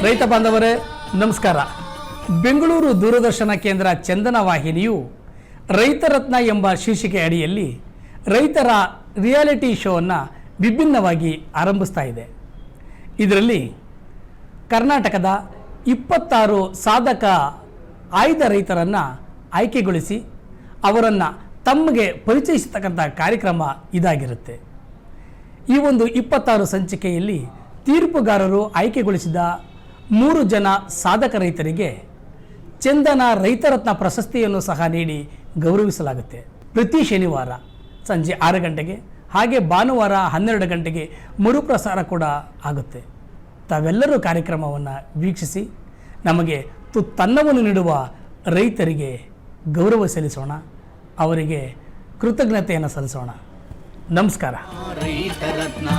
ರೈತ ಬಾಂಧವರೇ ನಮಸ್ಕಾರ. ಬೆಂಗಳೂರು ದೂರದರ್ಶನ ಕೇಂದ್ರ ಚಂದನ ವಾಹಿನಿಯು ರೈತರತ್ನ ಎಂಬ ಶೀರ್ಷಿಕೆ ಅಡಿಯಲ್ಲಿ ರೈತರ ರಿಯಾಲಿಟಿ ಶೋವನ್ನು ವಿಭಿನ್ನವಾಗಿ ಆರಂಭಿಸ್ತಾ ಇದೆ. ಇದರಲ್ಲಿ ಕರ್ನಾಟಕದ 26 ಸಾಧಕ ಆಯ್ದ ರೈತರನ್ನು ಆಯ್ಕೆಗೊಳಿಸಿ ಅವರನ್ನು ತಮಗೆ ಪರಿಚಯಿಸತಕ್ಕಂಥ ಕಾರ್ಯಕ್ರಮ ಇದಾಗಿರುತ್ತೆ. ಈ ಒಂದು 26 ಸಂಚಿಕೆಯಲ್ಲಿ ತೀರ್ಪುಗಾರರು ಆಯ್ಕೆಗೊಳಿಸಿದ 3 ಜನ ಸಾಧಕ ರೈತರಿಗೆ ಚಂದನ ರೈತರತ್ನ ಪ್ರಶಸ್ತಿಯನ್ನು ಸಹ ನೀಡಿ ಗೌರವಿಸಲಾಗುತ್ತೆ. ಪ್ರತಿ ಶನಿವಾರ ಸಂಜೆ 6 ಗಂಟೆಗೆ ಹಾಗೆ ಭಾನುವಾರ 12 ಗಂಟೆಗೆ ಮರುಪ್ರಸಾರ ಕೂಡ ಆಗುತ್ತೆ. ತಾವೆಲ್ಲರೂ ಕಾರ್ಯಕ್ರಮವನ್ನು ವೀಕ್ಷಿಸಿ ನಮಗೆ ತುತ್ತನ್ನವನ್ನು ನೀಡುವ ರೈತರಿಗೆ ಗೌರವ ಸಲ್ಲಿಸೋಣ, ಅವರಿಗೆ ಕೃತಜ್ಞತೆಯನ್ನು ಸಲ್ಲಿಸೋಣ. ನಮಸ್ಕಾರ. ರೈತರತ್ನ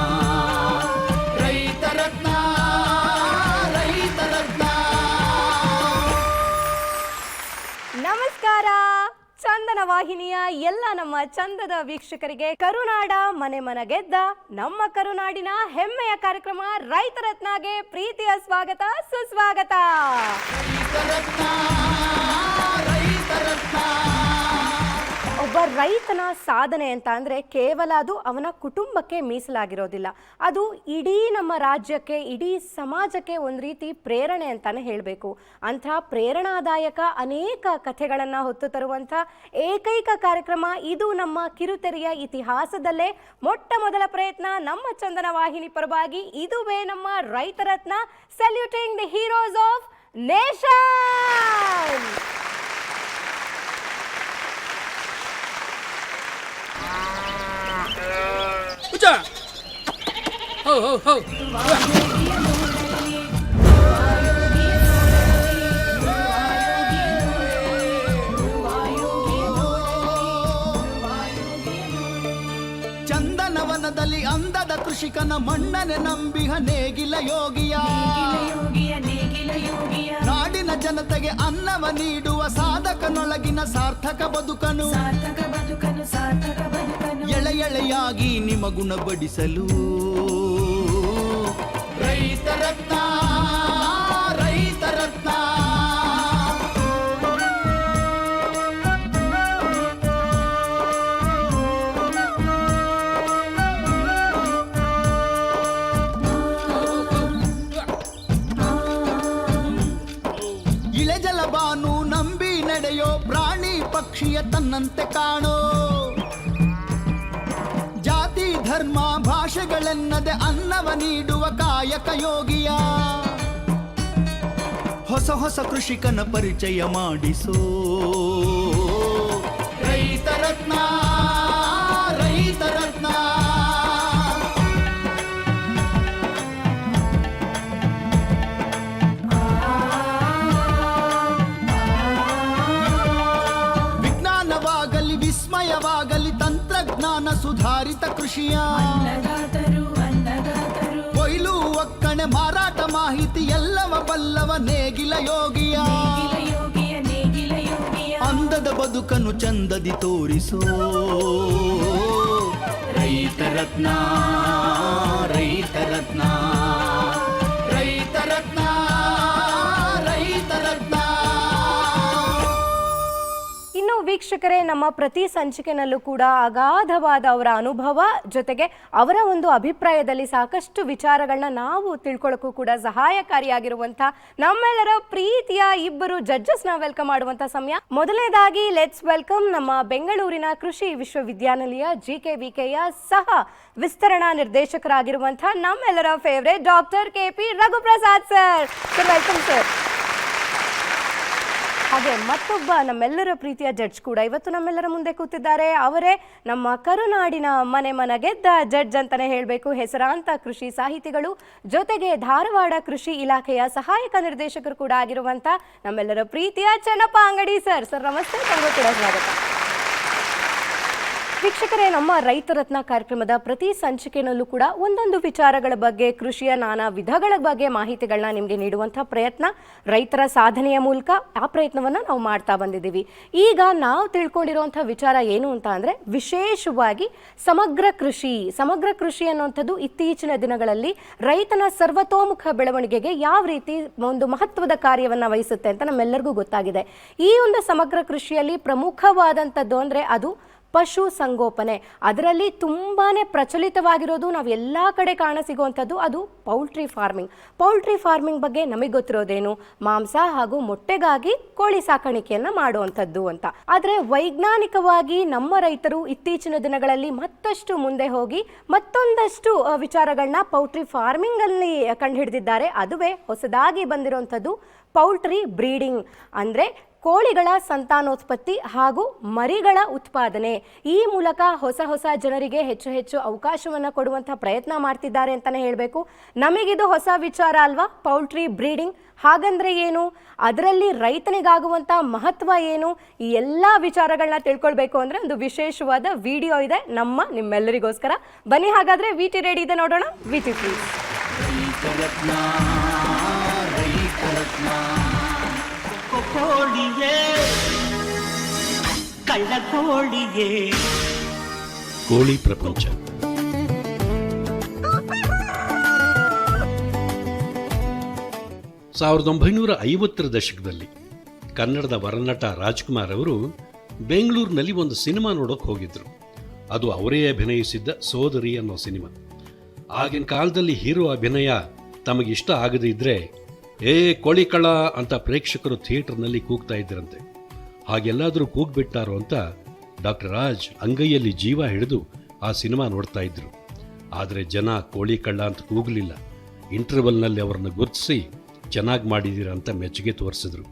ರೈತರತ್ನ ರೈತರತ್ನ. ನಮಸ್ಕಾರ. ಚಂದನ ವಾಹಿನಿಯ ಎಲ್ಲ ನಮ್ಮ ಚಂದದ ವೀಕ್ಷಕರಿಗೆ ಕರುನಾಡ ಮನೆ ಮನಗೆದ್ದ ನಮ್ಮ ಕರುನಾಡಿನ ಹೆಮ್ಮೆಯ ಕಾರ್ಯಕ್ರಮ ರೈತರತ್ನಗೆ ಪ್ರೀತಿಯ ಸ್ವಾಗತ, ಸುಸ್ವಾಗತ. ಒಬ್ಬ ರೈತನ ಸಾಧನೆ ಅಂತ ಅಂದರೆ ಕೇವಲ ಅದು ಅವನ ಕುಟುಂಬಕ್ಕೆ ಮೀಸಲಾಗಿರೋದಿಲ್ಲ, ಅದು ಇಡೀ ನಮ್ಮ ರಾಜ್ಯಕ್ಕೆ, ಇಡೀ ಸಮಾಜಕ್ಕೆ ಒಂದು ರೀತಿ ಪ್ರೇರಣೆ ಅಂತಾನೆ ಹೇಳಬೇಕು. ಅಂಥ ಪ್ರೇರಣಾದಾಯಕ ಅನೇಕ ಕಥೆಗಳನ್ನು ಹೊತ್ತು ತರುವಂಥ ಏಕೈಕ ಕಾರ್ಯಕ್ರಮ ಇದು. ನಮ್ಮ ಕಿರುತೆರೆಯ ಇತಿಹಾಸದಲ್ಲೇ ಮೊಟ್ಟ ಮೊದಲ ಪ್ರಯತ್ನ ನಮ್ಮ ಚಂದನ ವಾಹಿನಿ ಪರವಾಗಿ. ಇದುವೇ ನಮ್ಮ ರೈತರತ್ನ, ಸಲ್ಯೂಟಿಂಗ್ ದಿ ಹೀರೋಸ್ ಆಫ್ ನೇಷನ್. ಚಂದನವನದಲ್ಲಿ ಅಂದದ ಕೃಷಿಕನ ಮಣ್ಣನೆ ನಂಬಿಹ ನೇಗಿಲ ಯೋಗಿಯ, ನಾಡಿನ ಜನತೆಗೆ ಅನ್ನವ ನೀಡುವ ಸಾಧಕನೊಳಗಿನ ಸಾರ್ಥಕ ಬದುಕನು, ಎಳೆ ಎಳೆಯಾಗಿ ನಿಮಗುಣ ಬಡಿಸಲು ರೈತರತ್ನ ರೈತರತ್ನ. ಇಳೆಜಲ ಬಾನು ನಂಬಿ ನಡೆಯೋ ಪ್ರಾಣಿ ಪಕ್ಷಿಯ ತನ್ನಂತೆ ಕಾಣೋ, ಜಾತಿ ಧರ್ಮ ಭಾಷೆಗಳೆನ್ನದೆ ಅನ್ನವ ನೀಡುವ ಕಾಯಕ ಯೋಗಿಯ, ಹೊಸ ಹೊಸ ಕೃಷಿಕನ ಪರಿಚಯ ಮಾಡಿಸೋ ರೈತರತ್ನ ರೈತರತ್ನ. ವಿಜ್ಞಾನವಾಗಲಿ ವಿಸ್ಮಯವಾಗಲಿ ತಂತ್ರಜ್ಞಾನ ಸುಧಾರಿತ ಕೃಷಿಯ, ಕೊಯ್ಲು ಒಕ್ಕಣೆ ಮಾರಾಟ ಮಾಹಿತಿ ಎಲ್ಲವ ಬಲ್ಲವ ನೇಗಿಲ ಯೋಗಿಯ, ಅಂದದ ಬದುಕನ್ನು ಚಂದದಿ ತೋರಿಸೋ ರೈತರತ್ನ ರೈತರತ್ನ ರೈತರತ್ನ ರೈತರತ್ನ. ಇನ್ನು ವೀಕ್ಷಕರೇ, ನಮ್ಮ ಪ್ರತಿ ಸಂಚಿಕೆನಲ್ಲೂ ಕೂಡ ಅಗಾಧವಾದ ಅವರ ಅನುಭವ ಜೊತೆಗೆ ಅವರ ಒಂದು ಅಭಿಪ್ರಾಯದಲ್ಲಿ ಸಾಕಷ್ಟು ವಿಚಾರಗಳನ್ನ ನಾವು ತಿಳ್ಕೊಳ್ಳೋಕ್ಕೂ ಕೂಡ ಸಹಾಯಕಾರಿಯಾಗಿರುವಂಥ ನಮ್ಮೆಲ್ಲರ ಪ್ರೀತಿಯ ಇಬ್ಬರು ಜಡ್ಜಸ್ನ ವೆಲ್ಕಮ್ ಮಾಡುವಂಥ ಸಮಯ. ಮೊದಲನೇದಾಗಿ ಲೆಟ್ಸ್ ವೆಲ್ಕಮ್ ನಮ್ಮ ಬೆಂಗಳೂರಿನ ಕೃಷಿ ವಿಶ್ವವಿದ್ಯಾನಿಲಯ GKVKಯ ಸಹ ವಿಸ್ತರಣಾ ನಿರ್ದೇಶಕರಾಗಿರುವಂಥ ನಮ್ಮೆಲ್ಲರ favourite doctor KP Raghuprasad sir. Welcome sir. ಹಾಗೆ ಮತ್ತೊಬ್ಬ ನಮ್ಮೆಲ್ಲರ ಪ್ರೀತಿಯ ಜಡ್ಜ್ ಕೂಡ ಇವತ್ತು ನಮ್ಮೆಲ್ಲರ ಮುಂದೆ ಕೂತಿದ್ದಾರೆ. ಅವರೇ ನಮ್ಮ ಕರುನಾಡಿನ ಮನೆ ಮನಗೆದ್ದ ಜಡ್ಜ್ ಅಂತಾನೆ ಹೇಳಬೇಕು. ಹೆಸರಾಂತ ಕೃಷಿ ಸಾಹಿತಿಗಳು, ಜೊತೆಗೆ ಧಾರವಾಡ ಕೃಷಿ ಇಲಾಖೆಯ ಸಹಾಯಕ ನಿರ್ದೇಶಕರು ಕೂಡ ಆಗಿರುವಂತ ನಮ್ಮೆಲ್ಲರ ಪ್ರೀತಿಯ ಚೆನ್ನಪ್ಪ ಅಂಗಡಿ ಸರ್. ಸರ್ ನಮಸ್ತೆ, ತಮಗೂ ಕೂಡ ಸ್ವಾಗತ. ವೀಕ್ಷಕರೇ, ನಮ್ಮ ರೈತ ರತ್ನ ಕಾರ್ಯಕ್ರಮದ ಪ್ರತಿ ಸಂಚಿಕೆಯಲ್ಲೂ ಕೂಡ ಒಂದೊಂದು ವಿಚಾರಗಳ ಬಗ್ಗೆ, ಕೃಷಿಯ ನಾನಾ ವಿಧಗಳ ಬಗ್ಗೆ ಮಾಹಿತಿಗಳನ್ನ ನಿಮಗೆ ನೀಡುವಂತಹ ಪ್ರಯತ್ನ ರೈತರ ಸಾಧನೆಯ ಮೂಲಕ ಆ ಪ್ರಯತ್ನವನ್ನು ನಾವು ಮಾಡ್ತಾ ಬಂದಿದ್ದೀವಿ. ಈಗ ನಾವು ತಿಳ್ಕೊಂಡಿರುವಂತಹ ವಿಚಾರ ಏನು ಅಂತ ಅಂದರೆ, ವಿಶೇಷವಾಗಿ ಸಮಗ್ರ ಕೃಷಿ ಅನ್ನುವಂಥದ್ದು ಇತ್ತೀಚಿನ ದಿನಗಳಲ್ಲಿ ರೈತನ ಸರ್ವತೋಮುಖ ಬೆಳವಣಿಗೆಗೆ ಯಾವ ರೀತಿ ಒಂದು ಮಹತ್ವದ ಕಾರ್ಯವನ್ನು ವಹಿಸುತ್ತೆ ಅಂತ ನಮ್ಮೆಲ್ಲರಿಗೂ ಗೊತ್ತಾಗಿದೆ. ಈ ಒಂದು ಸಮಗ್ರ ಕೃಷಿಯಲ್ಲಿ ಪ್ರಮುಖವಾದಂಥದ್ದು ಅಂದರೆ ಅದು ಪಶು ಸಂಗೋಪನೆ. ಅದರಲ್ಲಿ ತುಂಬಾ ಪ್ರಚಲಿತವಾಗಿರೋದು, ನಾವು ಎಲ್ಲ ಕಡೆ ಕಾಣಸಿಗುವಂಥದ್ದು ಅದು ಪೌಲ್ಟ್ರಿ ಫಾರ್ಮಿಂಗ್ ಬಗ್ಗೆ ನಮಗೆ ಗೊತ್ತಿರೋದೇನು, ಮಾಂಸ ಹಾಗೂ ಮೊಟ್ಟೆಗಾಗಿ ಕೋಳಿ ಸಾಕಾಣಿಕೆಯನ್ನು ಮಾಡುವಂಥದ್ದು ಅಂತ. ಆದರೆ ವೈಜ್ಞಾನಿಕವಾಗಿ ನಮ್ಮ ರೈತರು ಇತ್ತೀಚಿನ ದಿನಗಳಲ್ಲಿ ಮತ್ತಷ್ಟು ಮುಂದೆ ಹೋಗಿ ಮತ್ತೊಂದಷ್ಟು ವಿಚಾರಗಳನ್ನ ಪೌಲ್ಟ್ರಿ ಫಾರ್ಮಿಂಗಲ್ಲಿ ಕಂಡುಹಿಡಿದಿದ್ದಾರೆ. ಅದುವೇ ಹೊಸದಾಗಿ ಬಂದಿರುವಂಥದ್ದು ಪೌಲ್ಟ್ರಿ ಬ್ರೀಡಿಂಗ್, ಅಂದರೆ ಕೋಳಿಗಳ ಸಂತಾನೋತ್ಪತ್ತಿ ಹಾಗೂ ಮರಿಗಳ ಉತ್ಪಾದನೆ. ಈ ಮೂಲಕ ಹೊಸ ಜನರಿಗೆ ಹೆಚ್ಚು ಅವಕಾಶವನ್ನು ಕೊಡುವಂಥ ಪ್ರಯತ್ನ ಮಾಡ್ತಿದ್ದಾರೆ ಅಂತಲೇ ಹೇಳಬೇಕು. ನಮಗಿದು ಹೊಸ ವಿಚಾರ ಅಲ್ವಾ ಪೌಲ್ಟ್ರಿ ಬ್ರೀಡಿಂಗ್? ಹಾಗಂದ್ರೆ ಏನು, ಅದರಲ್ಲಿ ರೈತನಿಗಾಗುವಂಥ ಮಹತ್ವ ಏನು, ಈ ಎಲ್ಲ ವಿಚಾರಗಳನ್ನ ತಿಳ್ಕೊಳ್ಬೇಕು ಅಂದರೆ ಒಂದು ವಿಶೇಷವಾದ ವಿಡಿಯೋ ಇದೆ ನಿಮ್ಮೆಲ್ಲರಿಗೋಸ್ಕರ. ಬನ್ನಿ ಹಾಗಾದರೆ, VT ರೆಡಿ ಇದೆ, ನೋಡೋಣ. VT please. ಕೋಳಿಯೇ ಕಳ್ಳ ಕೋಳಿಯೇ. ಕೋಳಿ ಪ್ರಪಂಚ. ಸಾವಿರದ 1950ರ ದಶಕದಲ್ಲಿ ಕನ್ನಡದ ವರನಟ ರಾಜ್ಕುಮಾರ್ ಅವರು ಬೆಂಗಳೂರಿನಲ್ಲಿ ಒಂದು ಸಿನಿಮಾ ನೋಡೋಕೆ ಹೋಗಿದ್ರು. ಅದು ಅವರೇ ಅಭಿನಯಿಸಿದ್ದ ಸೋದರಿ ಅನ್ನೋ ಸಿನಿಮಾ. ಆಗಿನ ಕಾಲದಲ್ಲಿ ಹೀರೋ ಅಭಿನಯ ತಮಗಿಷ್ಟ ಆಗದೇ ಇದ್ರೆ ಕೋಳಿ ಕಳ್ಳ ಅಂತ ಪ್ರೇಕ್ಷಕರು ಥಿಯೇಟರ್ನಲ್ಲಿ ಕೂಗ್ತಾ ಇದ್ದರಂತೆ. ಹಾಗೆಲ್ಲಾದರೂ ಕೂಗ್ಬಿಟ್ಟಾರೋ ಅಂತ ಡಾಕ್ಟರ್ ರಾಜ್ ಅಂಗೈಯಲ್ಲಿ ಜೀವ ಹಿಡಿದು ಆ ಸಿನಿಮಾ ನೋಡ್ತಾ ಇದ್ರು. ಆದರೆ ಜನ ಕೋಳಿ ಕಳ್ಳ ಅಂತ ಕೂಗಲಿಲ್ಲ. ಇಂಟರ್ವಲ್ನಲ್ಲಿ ಅವರನ್ನು ಗುರುತಿಸಿ ಚೆನ್ನಾಗಿ ಮಾಡಿದ್ದೀರ ಅಂತ ಮೆಚ್ಚುಗೆ ತೋರಿಸಿದ್ರು.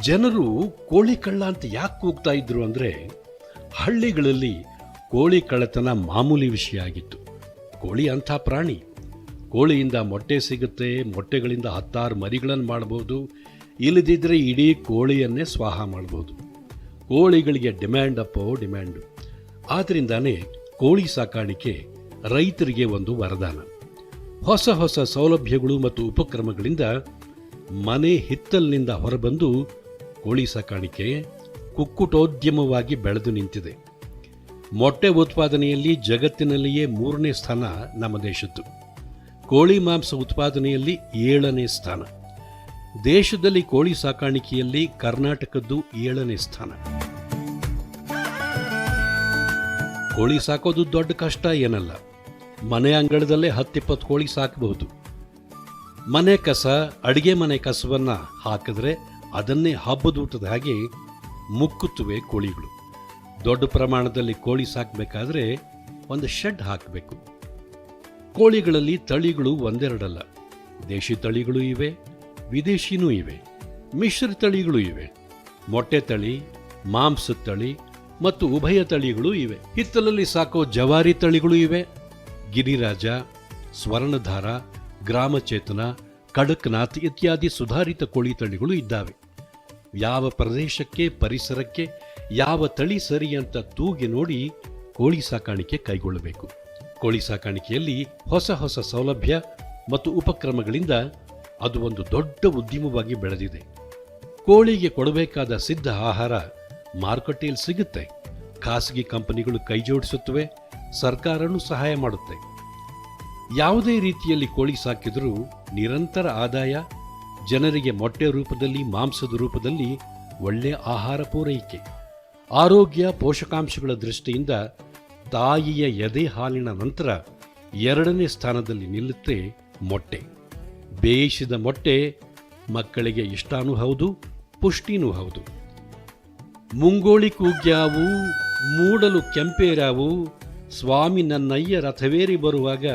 ಜನರು ಕೋಳಿ ಕಳ್ಳ ಅಂತ ಯಾಕೆ ಕೂಗ್ತಾ ಇದ್ರು ಅಂದರೆ, ಹಳ್ಳಿಗಳಲ್ಲಿ ಕೋಳಿ ಕಳ್ಳತನ ಮಾಮೂಲಿ ವಿಷಯ ಆಗಿತ್ತು. ಕೋಳಿ ಅಂಥ ಪ್ರಾಣಿ. ಕೋಳಿಯಿಂದ ಮೊಟ್ಟೆ ಸಿಗುತ್ತೆ, ಮೊಟ್ಟೆಗಳಿಂದ 10 ಮರಿಗಳನ್ನು ಮಾಡ್ಬೋದು, ಇಲ್ಲದಿದ್ದರೆ ಇಡೀ ಕೋಳಿಯನ್ನೇ ಸ್ವಾಹ ಮಾಡ್ಬೋದು. ಕೋಳಿಗಳಿಗೆ ಡಿಮ್ಯಾಂಡು. ಆದ್ದರಿಂದಾನೇ ಕೋಳಿ ಸಾಕಾಣಿಕೆ ರೈತರಿಗೆ ಒಂದು ವರದಾನ. ಹೊಸ ಸೌಲಭ್ಯಗಳು ಮತ್ತು ಉಪಕ್ರಮಗಳಿಂದ ಮನೆ ಹಿತ್ತಲಿನಿಂದ ಹೊರಬಂದು ಕೋಳಿ ಸಾಕಾಣಿಕೆ ಕುಕ್ಕುಟೋದ್ಯಮವಾಗಿ ಬೆಳೆದು ನಿಂತಿದೆ. ಮೊಟ್ಟೆ ಉತ್ಪಾದನೆಯಲ್ಲಿ ಜಗತ್ತಿನಲ್ಲಿಯೇ 3ನೇ ಸ್ಥಾನ ನಮ್ಮ ದೇಶದ್ದು. ಕೋಳಿ ಮಾಂಸ ಉತ್ಪಾದನೆಯಲ್ಲಿ 7ನೇ ಸ್ಥಾನ. ದೇಶದಲ್ಲಿ ಕೋಳಿ ಸಾಕಾಣಿಕೆಯಲ್ಲಿ ಕರ್ನಾಟಕದ್ದು 7ನೇ ಸ್ಥಾನ. ಕೋಳಿ ಸಾಕೋದು ದೊಡ್ಡ ಕಷ್ಟ ಏನಲ್ಲ. ಮನೆ ಅಂಗಳದಲ್ಲೇ 10-20 ಕೋಳಿ ಸಾಕಬಹುದು. ಮನೆ ಕಸ, ಅಡಿಗೆ ಮನೆ ಕಸವನ್ನು ಹಾಕಿದ್ರೆ ಅದನ್ನೇ ಹಬ್ಬದೂಟದ ಹಾಗೆ ಮುಕ್ಕುತ್ತುವೆ ಕೋಳಿಗಳು. ದೊಡ್ಡ ಪ್ರಮಾಣದಲ್ಲಿ ಕೋಳಿ ಸಾಕಬೇಕಾದ್ರೆ ಒಂದು ಶೆಡ್ ಹಾಕಬೇಕು. ಕೋಳಿಗಳಲ್ಲಿ ತಳಿಗಳು ಒಂದೆರಡಲ್ಲ. ದೇಶಿ ತಳಿಗಳು ಇವೆ, ವಿದೇಶಿನೂ ಇವೆ, ಮಿಶ್ರ ತಳಿಗಳು ಇವೆ, ಮೊಟ್ಟೆ ತಳಿ, ಮಾಂಸ ತಳಿ ಮತ್ತು ಉಭಯ ತಳಿಗಳು ಇವೆ. ಹಿತ್ತಲಲ್ಲಿ ಸಾಕೋ ಜವಾರಿ ತಳಿಗಳು ಇವೆ. ಗಿರಿರಾಜ, ಸ್ವರ್ಣಧಾರ, ಗ್ರಾಮಚೇತನ, ಕಡಕ್ನಾಥ್ ಇತ್ಯಾದಿ ಸುಧಾರಿತ ಕೋಳಿ ತಳಿಗಳು ಇದ್ದಾವೆ. ಯಾವ ಪ್ರದೇಶಕ್ಕೆ, ಪರಿಸರಕ್ಕೆ ಯಾವ ತಳಿ ಸರಿ ಅಂತ ತೂಗಿ ನೋಡಿ ಕೋಳಿ ಸಾಕಾಣಿಕೆ ಕೈಗೊಳ್ಳಬೇಕು. ಕೋಳಿ ಸಾಕಾಣಿಕೆಯಲ್ಲಿ ಹೊಸ ಸೌಲಭ್ಯ ಮತ್ತು ಉಪಕ್ರಮಗಳಿಂದ ಅದು ಒಂದು ದೊಡ್ಡ ಉದ್ಯಮವಾಗಿ ಬೆಳೆದಿದೆ. ಕೋಳಿಗೆ ಕೊಡಬೇಕಾದ ಸಿದ್ಧ ಆಹಾರ ಮಾರುಕಟ್ಟೆಯಲ್ಲಿ ಸಿಗುತ್ತೆ. ಖಾಸಗಿ ಕಂಪನಿಗಳು ಕೈ ಜೋಡಿಸುತ್ತವೆ, ಸರ್ಕಾರನೂ ಸಹಾಯ ಮಾಡುತ್ತೆ. ಯಾವುದೇ ರೀತಿಯಲ್ಲಿ ಕೋಳಿ ಸಾಕಿದರೂ ನಿರಂತರ ಆದಾಯ, ಜನರಿಗೆ ಮೊಟ್ಟೆ ರೂಪದಲ್ಲಿ, ಮಾಂಸದ ರೂಪದಲ್ಲಿ ಒಳ್ಳೆಯ ಆಹಾರ ಪೂರೈಕೆ, ಆರೋಗ್ಯ, ಪೋಷಕಾಂಶಗಳ ದೃಷ್ಟಿಯಿಂದ ತಾಯಿಯ ಎದೆ ಹಾಲಿನ ನಂತರ 2ನೇ ಸ್ಥಾನದಲ್ಲಿ ನಿಲ್ಲುತ್ತೆ ಮೊಟ್ಟೆ. ಬೇಯಿಸಿದ ಮೊಟ್ಟೆ ಮಕ್ಕಳಿಗೆ ಇಷ್ಟನೂ ಹೌದು, ಪುಷ್ಟಿನೂ ಹೌದು. ಮುಂಗೋಳಿ ಕೂಗ್ಯಾವು, ಮೂಡಲು ಕೆಂಪೇರಾವು, ಸ್ವಾಮಿ ನನ್ನಯ್ಯ ರಥವೇರಿ ಬರುವಾಗ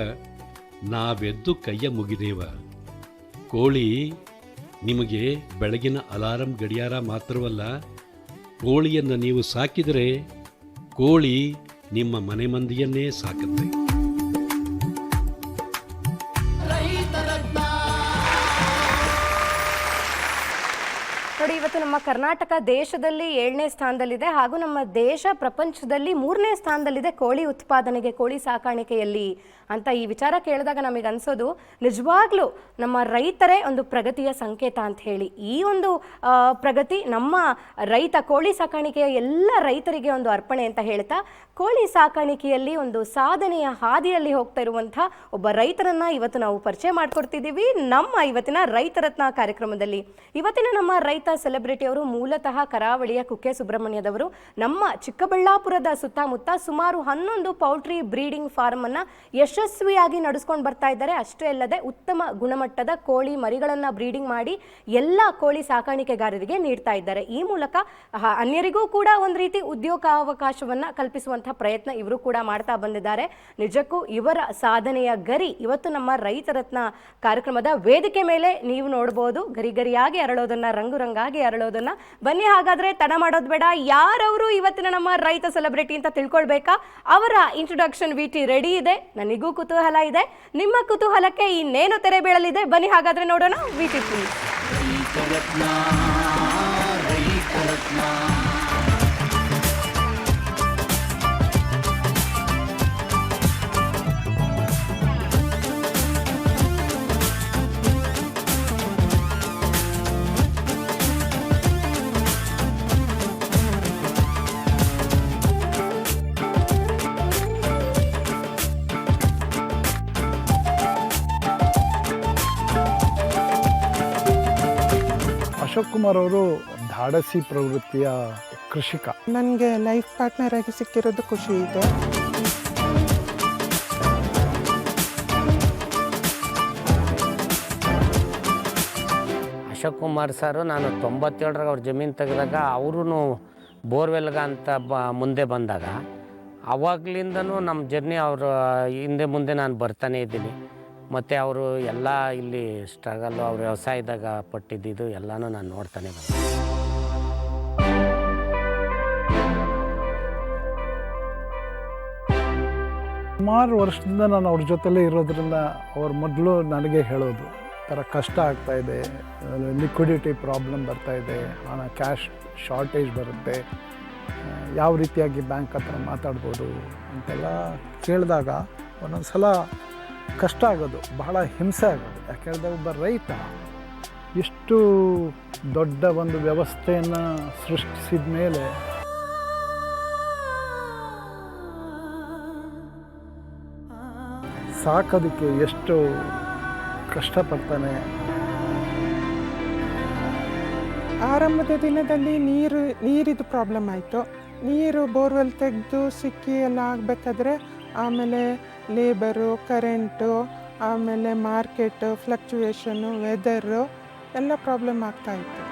ನಾವೆದ್ದು ಕೈಯ ಮುಗಿದೇವ. ಕೋಳಿ ನಿಮಗೆ ಬೆಳಗಿನ ಅಲಾರಂ ಗಡಿಯಾರ ಮಾತ್ರವಲ್ಲ, ಕೋಳಿಯನ್ನು ನೀವು ಸಾಕಿದರೆ ಕೋಳಿ ನಿಮ್ಮ ಮನೆ ಮಂದಿಯನ್ನೇ ಸಾಕುತ್ತೆ. ನೋಡಿ, ಇವತ್ತು ನಮ್ಮ ಕರ್ನಾಟಕ ದೇಶದಲ್ಲಿ 7ನೇ ಸ್ಥಾನದಲ್ಲಿದೆ ಹಾಗೂ ನಮ್ಮ ದೇಶ ಪ್ರಪಂಚದಲ್ಲಿ 3ನೇ ಸ್ಥಾನದಲ್ಲಿದೆ ಕೋಳಿ ಉತ್ಪಾದನೆಗೆ, ಕೋಳಿ ಸಾಕಾಣಿಕೆಯಲ್ಲಿ ಅಂತ ಈ ವಿಚಾರ ಕೇಳಿದಾಗ ನಮಗೆ ಅನ್ಸೋದು ನಿಜವಾಗ್ಲೂ ನಮ್ಮ ರೈತರೇ ಒಂದು ಪ್ರಗತಿಯ ಸಂಕೇತ ಅಂತ ಹೇಳಿ. ಈ ಒಂದು ಪ್ರಗತಿ ನಮ್ಮ ರೈತ ಕೋಳಿ ಸಾಕಾಣಿಕೆಯ ಎಲ್ಲ ರೈತರಿಗೆ ಒಂದು ಅರ್ಪಣೆ ಅಂತ ಹೇಳ್ತಾ, ಕೋಳಿ ಸಾಕಾಣಿಕೆಯಲ್ಲಿ ಒಂದು ಸಾಧನೆಯ ಹಾದಿಯಲ್ಲಿ ಹೋಗ್ತಾ ಇರುವಂಥ ಒಬ್ಬ ರೈತರನ್ನ ಇವತ್ತು ನಾವು ಪರಿಚಯ ಮಾಡ್ಕೊಡ್ತಿದ್ದೀವಿ ನಮ್ಮ ಇವತ್ತಿನ ರೈತರತ್ನ ಕಾರ್ಯಕ್ರಮದಲ್ಲಿ. ಇವತ್ತಿನ ನಮ್ಮ ರೈತ ಸೆಲೆಬ್ರಿಟಿ ಅವರು ಮೂಲತಃ ಕರಾವಳಿಯ ಕುಕ್ಕೆ ಸುಬ್ರಹ್ಮಣ್ಯದವರು. ನಮ್ಮ ಚಿಕ್ಕಬಳ್ಳಾಪುರದ ಸುತ್ತಮುತ್ತ ಸುಮಾರು 11 ಪೌಲ್ಟ್ರಿ ಬ್ರೀಡಿಂಗ್ ಫಾರ್ಮ್ ಅನ್ನ ಯಶಸ್ವಿಯಾಗಿ ನಡೆಸ್ಕೊಂಡು ಬರ್ತಾ ಇದ್ದಾರೆ. ಅಷ್ಟೇ ಅಲ್ಲದೆ ಉತ್ತಮ ಗುಣಮಟ್ಟದ ಕೋಳಿ ಮರಿಗಳನ್ನು ಬ್ರೀಡಿಂಗ್ ಮಾಡಿ ಎಲ್ಲ ಕೋಳಿ ಸಾಕಾಣಿಕೆಗಾರರಿಗೆ ನೀಡ್ತಾ ಇದ್ದಾರೆ. ಈ ಮೂಲಕ ಅನ್ಯರಿಗೂ ಕೂಡ ಒಂದು ರೀತಿ ಉದ್ಯೋಗಾವಕಾಶವನ್ನ ಕಲ್ಪಿಸುವಂತಹ ಪ್ರಯತ್ನ ಇವರು ಕೂಡ ಮಾಡ್ತಾ ಬಂದಿದ್ದಾರೆ. ನಿಜಕ್ಕೂ ಇವರ ಸಾಧನೆಯ ಗರಿ ಇವತ್ತು ನಮ್ಮ ರೈತರತ್ನ ಕಾರ್ಯಕ್ರಮದ ವೇದಿಕೆ ಮೇಲೆ ನೀವು ನೋಡಬಹುದು. ಗರಿಗರಿಯಾಗಿ ಅರಳೋದನ್ನ, ರಂಗು ರಂಗಾಗಿ ಅರಳೋದನ್ನ. ಬನ್ನಿ ಹಾಗಾದ್ರೆ ತಡ ಮಾಡೋದು ಬೇಡ, ಯಾರವರು ಇವತ್ತಿನ ನಮ್ಮ ರೈತ ಸೆಲೆಬ್ರಿಟಿ ಅಂತ ತಿಳ್ಕೊಳ್ಬೇಕಾ? ಅವರ ಇಂಟ್ರೊಡಕ್ಷನ್ ವಿಟಿ ರೆಡಿ ಇದೆ. ನನಗೂ ಕುತೂಹಲ ಇದೆ, ನಿಮ್ಮ ಕುತೂಹಲಕ್ಕೆ ಇನ್ನೇನು ತೆರೆ ಬೀಳಲಿದೆ? ಬನ್ನಿ ಹಾಗಾದ್ರೆ ನೋಡೋಣ. VT please. ಅಶೋಕ್ ಕುಮಾರ್ ಅವರು ಧಾಡಸಿ ಪ್ರವೃತ್ತಿಯ ಕೃಷಿಕ. ನನಗೆ ಲೈಫ್ ಪಾರ್ಟ್ನರ್ ಆಗಿ ಸಿಕ್ಕಿರೋದು ಖುಷಿ ಇದೆ. ಅಶೋಕ್ ಕುಮಾರ್ ಸರು, ನಾನು 97ರಾಗ ಅವ್ರ ಜಮೀನು ತೆಗೆದಾಗ ಅವರು ಬೋರ್ವೆಲ್ಗ ಅಂತ ಮುಂದೆ ಬಂದಾಗ ಅವಾಗ್ಲಿಂದನೂ ನಮ್ಮ ಜರ್ನಿ ಅವರು ಹಿಂದೆ ಮುಂದೆ ನಾನು ಬರ್ತಾನೆ ಇದ್ದೀನಿ. ಮತ್ತು ಅವರು ಎಲ್ಲ ಇಲ್ಲಿ ಸ್ಟ್ರಗಲ್ಲು, ಅವ್ರ ವ್ಯವಸಾಯದಾಗ ಪಟ್ಟಿದ್ದು ಎಲ್ಲನೂ ನಾನು ನೋಡ್ತಾನೆ ಬಂದೆ. ಸುಮಾರು ವರ್ಷದಿಂದ ನಾನು ಅವ್ರ ಜೊತೆಲೇ ಇರೋದ್ರಿಂದ ಅವ್ರ ಮೊದಲು ನನಗೆ ಹೇಳೋದು ಥರ ಕಷ್ಟ ಆಗ್ತಾಯಿದೆ, ಲಿಕ್ವಿಡಿಟಿ ಪ್ರಾಬ್ಲಮ್ ಬರ್ತಾಯಿದೆ, ಹಣ ಕ್ಯಾಶ್ ಶಾರ್ಟೇಜ್ ಬರುತ್ತೆ, ಯಾವ ರೀತಿಯಾಗಿ ಬ್ಯಾಂಕ್ ಹತ್ರ ಮಾತಾಡ್ಬೋದು ಅಂತೆಲ್ಲ ಕೇಳಿದಾಗ ಒಂದೊಂದು ಸಲ ಕಷ್ಟ ಆಗೋದು, ಬಹಳ ಹಿಂಸೆ ಆಗೋದು. ಯಾಕೆಂದರೆ ಒಬ್ಬ ರೈತ ಇಷ್ಟು ದೊಡ್ಡ ಒಂದು ವ್ಯವಸ್ಥೆಯನ್ನು ಸೃಷ್ಟಿಸಿದ ಮೇಲೆ ಸಾಕೋದಕ್ಕೆ ಎಷ್ಟು ಕಷ್ಟಪಡ್ತಾನೆ. ಆರಂಭದ ದಿನದಲ್ಲಿ ನೀರಿದು ಪ್ರಾಬ್ಲಮ್ ಆಯಿತು. ನೀರು ಬೋರ್ವೆಲ್ ತೆಗೆದು ಸಿಕ್ಕಿ ಎಲ್ಲ ಆಗಬೇಕಾದ್ರೆ ಆಮೇಲೆ ಲೇಬರು, ಕರೆಂಟು, ಆಮೇಲೆ ಮಾರ್ಕೆಟು, ಫ್ಲಕ್ಚುಯೇಷನ್ನು, ವೆದರು ಎಲ್ಲ ಪ್ರಾಬ್ಲಮ್ ಆಗ್ತಾಯಿತ್ತು.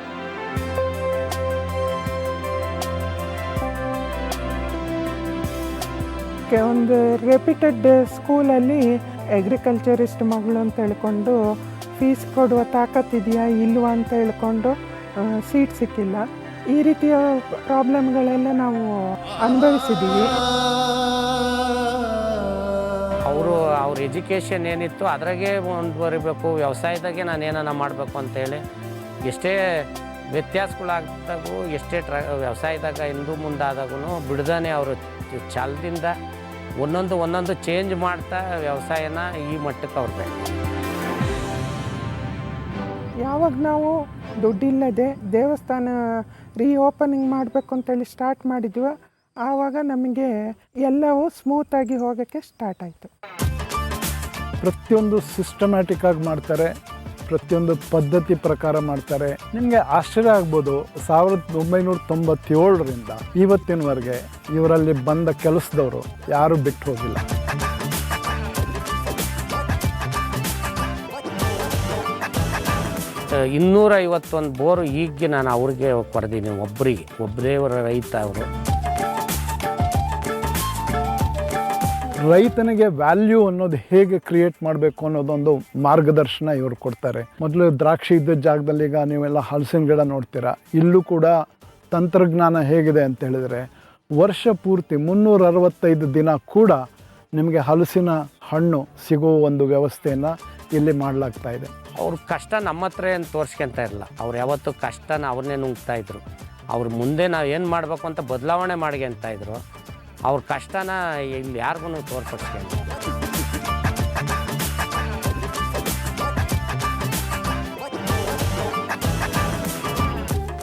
ಒಂದು ರೆಪ್ಯೂಟೆಡ್ ಸ್ಕೂಲಲ್ಲಿ ಅಗ್ರಿಕಲ್ಚರಿಸ್ಟ್ ಮಗಳು ಅಂತ ಹೇಳ್ಕೊಂಡು ಫೀಸ್ ಕೊಡುವ ತಾಕತ್ತಿದೆಯಾ ಇಲ್ವಾ ಅಂತ ಹೇಳ್ಕೊಂಡು ಸೀಟ್ ಸಿಕ್ಕಿಲ್ಲ. ಈ ರೀತಿಯ ಪ್ರಾಬ್ಲಮ್ಗಳೆಲ್ಲ ನಾವು ಅನುಭವಿಸಿದ್ದೀವಿ. ಅವ್ರ ಎಜುಕೇಷನ್ ಏನಿತ್ತು ಅದ್ರಾಗೆ ಮುಂದುವರಿಬೇಕು, ವ್ಯವಸಾಯದಾಗೆ ನಾನು ಏನಾನ ಮಾಡಬೇಕು ಅಂತೇಳಿ ಎಷ್ಟೇ ವ್ಯತ್ಯಾಸಗಳಾಗ್ತಾಗೂ, ಎಷ್ಟೇ ವ್ಯವಸಾಯದಾಗ ಹಿಂದೂ ಮುಂದಾದಾಗೂ ಬಿಡ್ದಾನೆ ಅವರು ಚಾಲದಿಂದ ಒಂದೊಂದು ಚೇಂಜ್ ಮಾಡ್ತಾ ವ್ಯವಸಾಯನ ಈ ಮಟ್ಟಕ್ಕೆ ಅವ್ರು ಬೇಕು. ಯಾವಾಗ ನಾವು ದುಡ್ಡಿಲ್ಲದೆ ದೇವಸ್ಥಾನ ರೀಓಪನಿಂಗ್ ಮಾಡಬೇಕು ಅಂತೇಳಿ ಸ್ಟಾರ್ಟ್ ಮಾಡಿದ್ವಿ, ಆವಾಗ ನಮಗೆ ಎಲ್ಲವೂ ಸ್ಮೂತಾಗಿ ಹೋಗೋಕ್ಕೆ ಸ್ಟಾರ್ಟ್ ಆಯಿತು. ಪ್ರತಿಯೊಂದು ಸಿಸ್ಟಮ್ಯಾಟಿಕ್ ಆಗಿ ಮಾಡ್ತಾರೆ, ಪ್ರತಿಯೊಂದು ಪದ್ಧತಿ ಪ್ರಕಾರ ಮಾಡ್ತಾರೆ. ನಿಮಗೆ ಆಶ್ಚರ್ಯ ಆಗ್ಬೋದು, 1997ರಿಂದ ಇವತ್ತಿನವರೆಗೆ ಇವರಲ್ಲಿ ಬಂದ ಕೆಲಸದವರು ಯಾರೂ ಬಿಟ್ಟು ಹೋಗಿಲ್ಲ. 251 ಬೋರು ಈಗ ನಾನು ಅವ್ರಿಗೆ ಕೊಡ್ತೀನಿ, ಒಬ್ಬರೇ ರೈತ ಅವರು. ರೈತನಿಗೆ ವ್ಯಾಲ್ಯೂ ಅನ್ನೋದು ಹೇಗೆ ಕ್ರಿಯೇಟ್ ಮಾಡಬೇಕು ಅನ್ನೋದೊಂದು ಮಾರ್ಗದರ್ಶನ ಇವರು ಕೊಡ್ತಾರೆ. ಮೊದಲು ದ್ರಾಕ್ಷಿ ಇದ್ದ ಜಾಗದಲ್ಲಿ ಈಗ ನೀವೆಲ್ಲ ಹಲಸಿನ ಗಿಡ ನೋಡ್ತೀರಾ. ಇಲ್ಲೂ ಕೂಡ ತಂತ್ರಜ್ಞಾನ ಹೇಗಿದೆ ಅಂತ ಹೇಳಿದರೆ, ವರ್ಷ ಪೂರ್ತಿ 365 ದಿನ ಕೂಡ ನಿಮಗೆ ಹಲಸಿನ ಹಣ್ಣು ಸಿಗುವ ಒಂದು ವ್ಯವಸ್ಥೆಯನ್ನು ಇಲ್ಲಿ ಮಾಡಲಾಗ್ತಾ ಇದೆ. ಅವ್ರ ಕಷ್ಟ ನಮ್ಮ ಹತ್ರ ಏನು ತೋರಿಸ್ಕೊಂತ ಇರಲ್ಲ. ಅವ್ರು ಯಾವತ್ತೂ ಕಷ್ಟನ ಅವ್ರನ್ನೇ ನುಂಗ್ತಾಯಿದ್ರು. ಅವ್ರ ಮುಂದೆ ನಾವು ಏನು ಮಾಡಬೇಕು ಅಂತ ಬದಲಾವಣೆ ಮಾಡ್ಕೊಂತ ಇದ್ರು. ಅವ್ರ ಕಷ್ಟನ ಇಲ್ಲಿ ಯಾರಿಗೂ ತೋರ್ಸೋಕ್ಕೆ.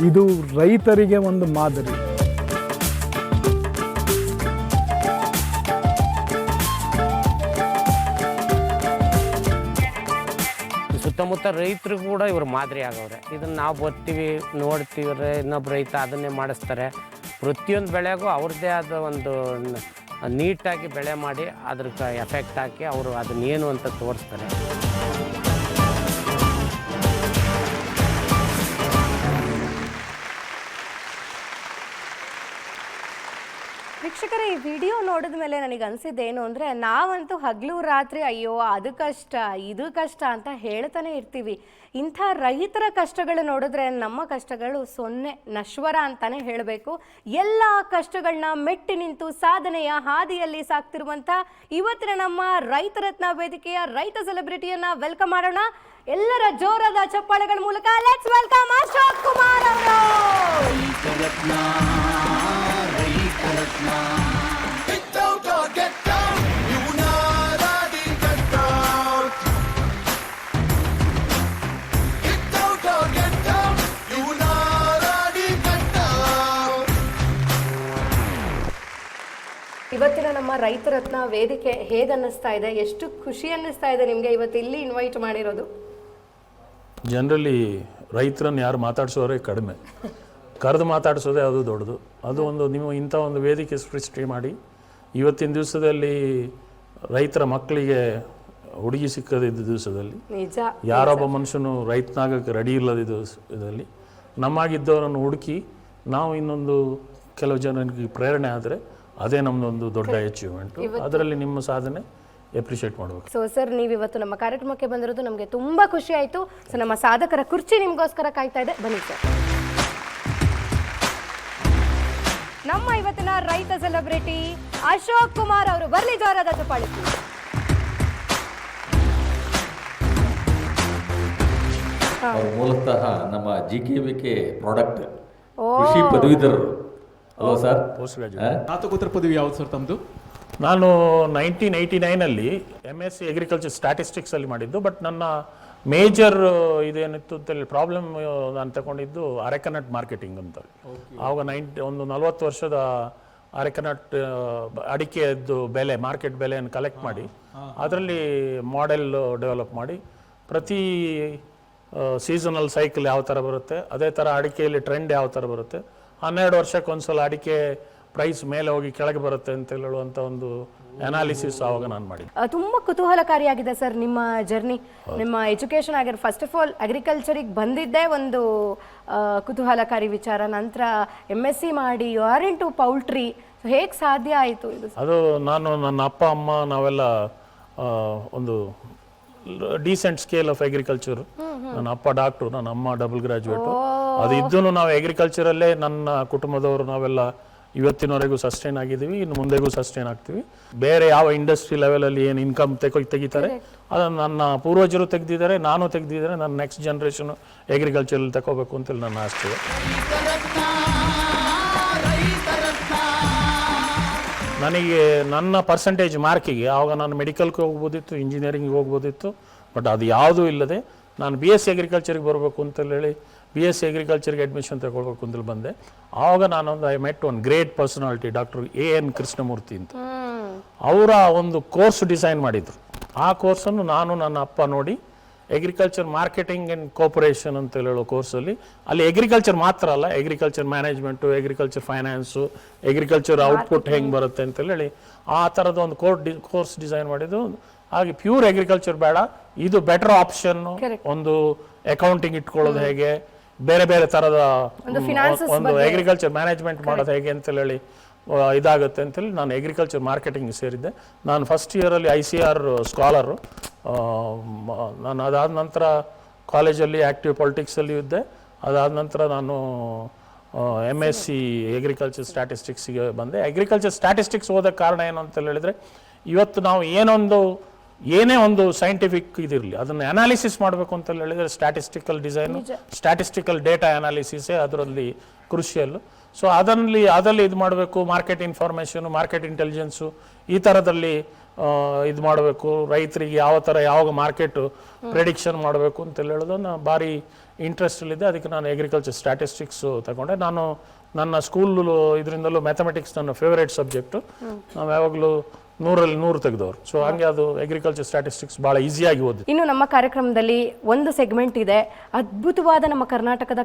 ಇದು ರೈತರಿಗೆ ಒಂದು ಮಾದರಿ. ಸುತ್ತಮುತ್ತ ರೈತರು ಕೂಡ ಇವರು ಮಾದರಿ ಆಗವ್ರೆ. ಇದನ್ನು ನಾವು ಬರ್ತೀವಿ ನೋಡ್ತೀವ್ರೆ, ಇನ್ನೊಬ್ಬ ರೈತ ಅದನ್ನೇ ಮಾಡಿಸ್ತಾರೆ. ಪ್ರತಿಯೊಂದು ಬೆಳೆಗೂ ಅವ್ರದ್ದೇ ಆದ ಒಂದು ನೀಟಾಗಿ ಬೆಳೆ ಮಾಡಿ ಅದ್ರ ಎಫೆಕ್ಟ್ ಹಾಕಿ ಅವರು ಅದನ್ನೇನು ಅಂತ ತೋರಿಸ್ತಾರೆ. ವೀಕ್ಷಕರೇ, ಈ ವಿಡಿಯೋ ನೋಡಿದ ಮೇಲೆ ನನಗೆ ಅನಿಸಿದ್ದೇನು ಅಂದರೆ, ನಾವಂತೂ ಹಗಲು ರಾತ್ರಿ ಅಯ್ಯೋ ಅದು ಕಷ್ಟ ಇದು ಕಷ್ಟ ಅಂತ ಹೇಳ್ತಾನೆ ಇರ್ತೀವಿ. ಇಂಥ ರೈತರ ಕಷ್ಟಗಳು ನೋಡಿದ್ರೆ ನಮ್ಮ ಕಷ್ಟಗಳು ಸೊನ್ನೆ ನಶ್ವರ ಅಂತಾನೆ ಹೇಳಬೇಕು. ಎಲ್ಲ ಕಷ್ಟಗಳನ್ನ ಮೆಟ್ಟಿ ನಿಂತು ಸಾಧನೆಯ ಹಾದಿಯಲ್ಲಿ ಸಾಕ್ತಿರುವಂಥ ಇವತ್ತಿನ ನಮ್ಮ ರೈತರತ್ನ ವೇದಿಕೆಯ ರೈತ ಸೆಲೆಬ್ರಿಟಿಯನ್ನ ವೆಲ್ಕಮ್ ಮಾಡೋಣ. ಎಲ್ಲರ ಜೋರಾದ ಚಪ್ಪಾಳೆಗಳ ಮೂಲಕ ಲೆಟ್ಸ್ ವೆಲ್ಕಮ್ ಅಶೋಕ್ ಕುಮಾರ್ ಅವರು. ಇವತ್ತಿನ ನಮ್ಮ ರೈತರತ್ನ ವೇದಿಕೆ ಹೇಗೆ ಅನ್ನಿಸ್ತಾ ಇದೆ? ಎಷ್ಟು ಖುಷಿ ಅನ್ನಿಸ್ತಾ ಇದೆ ನಿಮಗೆ ಇವತ್ತು ಇಲ್ಲಿ ಇನ್ವೈಟ್ ಮಾಡಿರೋದು? ಜನರಲಿ ರೈತರನ್ನು ಯಾರು ಮಾತಾಡಿಸೋರೇ ಕಡಿಮೆ, ಕರೆದು ಮಾತಾಡಿಸೋದೇ ಅದು ದೊಡ್ಡದು. ಅದು ಒಂದು ನೀವು ಇಂಥ ಒಂದು ವೇದಿಕೆ ಸೃಷ್ಟಿ ಮಾಡಿ ಇವತ್ತಿನ ದಿವಸದಲ್ಲಿ ರೈತರ ಮಕ್ಕಳಿಗೆ ಹುಡುಗಿ ಸಿಕ್ಕದಿದ್ದ ದಿವಸದಲ್ಲಿ, ನಿಜ, ಯಾರೊಬ್ಬ ಮನುಷ್ಯನು ರೈತನಾಗಕ್ಕೆ ರೆಡಿ ಇಲ್ಲದ ದಿವಸದಲ್ಲಿ ನಮ್ಮಾಗಿದ್ದವರನ್ನು ಹುಡುಕಿ ನಾವು ಇನ್ನೊಂದು ಕೆಲವು ಜನರಿಗೆ ಪ್ರೇರಣೆ ಆದರೆ ಅದೇ ನಮ್ಮದೊಂದು ದೊಡ್ಡ ಅಚೀವ್ಮೆಂಟು. ಅದರಲ್ಲಿ ನಿಮ್ಮ ಸಾಧನೆ ಎಪ್ರಿಷಿಯೇಟ್ ಮಾಡಬೇಕು. ಸೊ ಸರ್, ನೀವು ಇವತ್ತು ನಮ್ಮ ಕಾರ್ಯಕ್ರಮಕ್ಕೆ ಬಂದಿರೋದು ನಮಗೆ ತುಂಬ ಖುಷಿ ಆಯಿತು. ಸೊ ನಮ್ಮ ಸಾಧಕರ ಕುರ್ಚಿ ನಿಮಗೋಸ್ಕರ ಕಾಯ್ತಾ ಇದೆ, ಬನ್ನಿ ಸರ್. ನಮ್ಮ ಇವತ್ತಿನ ರೈತ ಸೆಲೆಬ್ರಿಟಿ ಅಶೋಕ್ ಕುಮಾರ್ ಅವರು ಬರಲಿ, ಜೋರಾದ ಚಪ್ಪಾಳೆ. ಮೂಲತಃ ನಮ್ಮ GKVK ಪ್ರಾಡಕ್ಟ್ ಕೃಷಿ ಪದವೀಧರರು ಅಲ್ವಾ ಸರ್? ಸ್ನಾತಕೋತ್ತರ ಪದವಿ ಯಾವ್ದು ಸರ್ ತಮ್ಮದು? ನಾನು 1989 MSc ಅಗ್ರಿಕಲ್ಚರ್ ಸ್ಟ್ಯಾಟಿಸ್ಟಿಕ್ಸಲ್ಲಿ ಮಾಡಿದ್ದು. ಬಟ್ ನನ್ನ ಮೇಜರ್ ಇದೇನಿತ್ತು ಅಂತೇಳಿ ಪ್ರಾಬ್ಲಮ್ ನಾನು ತಗೊಂಡಿದ್ದು ಅರೆಕನಟ್ ಮಾರ್ಕೆಟಿಂಗ್ ಅಂತ. ಆವಾಗ 40 ವರ್ಷದ ಅರೆಕನಟ್ ಅಡಿಕೆಯದ್ದು ಬೆಲೆ, ಮಾರ್ಕೆಟ್ ಬೆಲೆಯನ್ನು ಕಲೆಕ್ಟ್ ಮಾಡಿ ಅದರಲ್ಲಿ ಮಾಡೆಲ್ ಡೆವಲಪ್ ಮಾಡಿ ಪ್ರತಿ ಸೀಸನಲ್ ಸೈಕಲ್ ಯಾವ ಥರ ಬರುತ್ತೆ, ಅದೇ ಥರ ಅಡಿಕೆಯಲ್ಲಿ ಟ್ರೆಂಡ್ ಯಾವ ಥರ ಬರುತ್ತೆ, 12 ವರ್ಷಕ್ಕೊಂದ್ಸಲ ಅಡಿಕೆ ಪ್ರೈಸ್ ಮೇಲೆ ಹೋಗಿ ಕೆಳಗೆ ಬರುತ್ತೆ ಅಂತ ಹೇಳುವಂಥ ಒಂದು ಅನಾಲಿಸಿಸ್ ಆವಾಗ ನಾನು ಮಾಡಿದ್ದೆ. ತುಂಬ ಕುತೂಹಲಕಾರಿಯಾಗಿದೆ ಸರ್ ನಿಮ್ಮ ಜರ್ನಿ. ನಿಮ್ಮ ಎಜುಕೇಷನ್ ಆಗಿರೋ ಫಸ್ಟ್ ಆಫ್ ಆಲ್ ಅಗ್ರಿಕಲ್ಚರಿಗೆ ಬಂದಿದ್ದೇ ಒಂದು ಕುತೂಹಲಕಾರಿ ವಿಚಾರ. ನಂತರ MSc ಮಾಡಿ ಯು ಆರ್ ಇನ್ ಟು ಪೌಲ್ಟ್ರಿ. ಹೇಗೆ ಸಾಧ್ಯ ಆಯಿತು ಇದು? ಅದು ನಾನು, ನನ್ನ ಅಪ್ಪ ಅಮ್ಮ ನಾವೆಲ್ಲ ಒಂದು ಡೀಸೆಂಟ್ ಸ್ಕೇಲ್ ಆಫ್ ಅಗ್ರಿಕಲ್ಚರ್. ನನ್ನ ಅಪ್ಪ ಡಾಕ್ಟ್ರು, ನನ್ನ ಅಮ್ಮ ಡಬಲ್ ಗ್ರಾಜುಯೇಟು. ಅದು ಇದ್ದೂ ನಾವು ಅಗ್ರಿಕಲ್ಚರಲ್ಲೇ ನನ್ನ ಕುಟುಂಬದವರು ನಾವೆಲ್ಲ ಇವತ್ತಿನವರೆಗೂ ಸಸ್ಟೈನ್ ಆಗಿದ್ದೀವಿ, ಇನ್ನು ಮುಂದೆಗೂ ಸಸ್ಟೈನ್ ಆಗ್ತೀವಿ. ಬೇರೆ ಯಾವ ಇಂಡಸ್ಟ್ರಿ ಲೆವೆಲಲ್ಲಿ ಏನು ಇನ್ಕಮ್ ತೆಗಿತಾರೆ ಅದನ್ನು ನನ್ನ ಪೂರ್ವಜರು ತೆಗೆದಿದ್ದಾರೆ, ನಾನು ತೆಗೆದಿದ್ದಾರೆ. ನನ್ನ ನೆಕ್ಸ್ಟ್ ಜನ್ರೇಷನ್ ಅಗ್ರಿಕಲ್ಚರಲ್ಲಿ ತಗೋಬೇಕು ಅಂತೇಳಿ ನನ್ನ ಆಸೆ. ನನಗೆ ನನ್ನ ಪರ್ಸೆಂಟೇಜ್ ಮಾರ್ಕಿಗೆ ಆವಾಗ ನಾನು ಮೆಡಿಕಲ್ಗೆ ಹೋಗ್ಬೋದಿತ್ತು, ಇಂಜಿನಿಯರಿಂಗಿಗೆ ಹೋಗ್ಬೋದಿತ್ತು. ಬಟ್ ಅದು ಯಾವುದೂ ಇಲ್ಲದೆ ನಾನು BSc ಅಗ್ರಿಕಲ್ಚರ್ಗೆ ಬರಬೇಕು ಅಂತೇಳಿ ಹೇಳಿ BSc ಅಗ್ರಿಕಲ್ಚರ್ಗೆ ಅಡ್ಮಿಷನ್ ತಗೊಳ್ಬೇಕು ಅಂತೇಳಿ ಬಂದೆ. ಆವಾಗ ನಾನೊಂದು I met one great personality, doctor AN Krishnamurthy ಅಂತ. ಅವರ ಒಂದು ಕೋರ್ಸ್ ಡಿಸೈನ್ ಮಾಡಿದರು. ಆ ಕೋರ್ಸನ್ನು ನಾನು ನನ್ನ ಅಪ್ಪ ನೋಡಿ ಅಗ್ರಿಕಲ್ಚರ್ ಮಾರ್ಕೆಟಿಂಗ್ ಆ್ಯಂಡ್ ಕೋಪರೇಷನ್ ಅಂತ ಹೇಳೋ ಕೋರ್ಸಲ್ಲಿ, ಅಲ್ಲಿ ಅಗ್ರಿಕಲ್ಚರ್ ಮಾತ್ರ ಅಲ್ಲ, agriculture management, agriculture finance, agriculture output ಹೆಂಗೆ ಬರುತ್ತೆ ಅಂತೇಳಿ ಆ ಥರದ ಒಂದು ಕೋರ್ಸ್ ಡಿಸೈನ್ ಮಾಡಿದ್ದು. ಹಾಗೆ ಪ್ಯೂರ್ ಅಗ್ರಿಕಲ್ಚರ್ ಬೇಡ, ಇದು ಬೆಟರ್ ಆಪ್ಷನ್. ಒಂದು ಅಕೌಂಟಿಂಗ್ ಇಟ್ಕೊಳ್ಳೋದು ಹೇಗೆ, ಬೇರೆ ಬೇರೆ ಥರದ ಒಂದು ಅಗ್ರಿಕಲ್ಚರ್ ಮ್ಯಾನೇಜ್ಮೆಂಟ್ ಮಾಡೋದು ಹೇಗೆ ಅಂತೇಳಿ ಇದಾಗುತ್ತೆ ಅಂತೇಳಿ ನಾನು ಅಗ್ರಿಕಲ್ಚರ್ ಮಾರ್ಕೆಟಿಂಗ್ ಸೇರಿದ್ದೆ. ನಾನು ಫಸ್ಟ್ ಇಯರಲ್ಲಿ ICR ಸ್ಕಾಲರು. ನಾನು ಅದಾದ ನಂತರ ಕಾಲೇಜಲ್ಲಿ ಆ್ಯಕ್ಟಿವ್ ಪಾಲಿಟಿಕ್ಸಲ್ಲಿ ಇದ್ದೆ. ಅದಾದ ನಂತರ ನಾನು MSc ಅಗ್ರಿಕಲ್ಚರ್ ಸ್ಟ್ಯಾಟಿಸ್ಟಿಕ್ಸಿಗೆ ಬಂದೆ. ಅಗ್ರಿಕಲ್ಚರ್ ಸ್ಟ್ಯಾಟಿಸ್ಟಿಕ್ಸ್ ಓದೋಕ್ಕೆ ಕಾರಣ ಏನು ಅಂತ ಹೇಳಿದರೆ, ಇವತ್ತು ನಾವು ಏನೊಂದು ಏನೇ ಒಂದು ಸೈಂಟಿಫಿಕ್ ಇದಿರಲಿ ಅದನ್ನು ಅನಾಲಿಸಿಸ್ ಮಾಡಬೇಕು ಅಂತ ಹೇಳಿದರೆ ಸ್ಟ್ಯಾಟಿಸ್ಟಿಕಲ್ ಡಿಸೈನು, ಸ್ಟ್ಯಾಟಿಸ್ಟಿಕಲ್ ಡೇಟಾ ಅನಾಲಿಸಿಸೇ ಅದರಲ್ಲಿ ಕ್ರುಷಿಯಲ್. ಸೊ ಅದರಲ್ಲಿ ಇದು ಮಾಡಬೇಕು, ಮಾರ್ಕೆಟ್ ಇನ್ಫಾರ್ಮೇಷನು, ಮಾರ್ಕೆಟ್ ಇಂಟೆಲಿಜೆನ್ಸು ಈ ಥರದಲ್ಲಿ ಇದು ಮಾಡಬೇಕು. ರೈತರಿಗೆ ಯಾವಾಗ ಮಾರ್ಕೆಟು ಪ್ರೆಡಿಕ್ಷನ್ ಮಾಡಬೇಕು ಅಂತ ಹೇಳೋದು ಭಾರಿ ಇಂಟ್ರೆಸ್ಟಲ್ಲಿದೆ. ಅದಕ್ಕೆ ನಾನು ಅಗ್ರಿಕಲ್ಚರ್ ಸ್ಟ್ಯಾಟಿಸ್ಟಿಕ್ಸು ತಗೊಂಡೆ. ನಾನು ನನ್ನ ಸ್ಕೂಲು ಇದರಿಂದಲೂ ಮ್ಯಾಥಮೆಟಿಕ್ಸ್ ನನ್ನ ಫೇವರೇಟ್ ಸಬ್ಜೆಕ್ಟು. ನಾವು ಯಾವಾಗಲೂ 100ರಲ್ಲಿ 100 ತೆಗೆದವರು. ಸೊ ಹಂಗೆ ಅದು ಅಗ್ರಿಕಲ್ಚರ್ ಸ್ಟ್ಯಾಟಿಸ್ಟಿಕ್ಸ್ ಭಾಳ ಈಸಿಯಾಗಿ ಓದಿ. ಇನ್ನು ನಮ್ಮ ಕಾರ್ಯಕ್ರಮದಲ್ಲಿ ಒಂದು ಸೆಗ್ಮೆಂಟ್ ಇದೆ. ಅದ್ಭುತವಾದ ನಮ್ಮ ಕರ್ನಾಟಕದ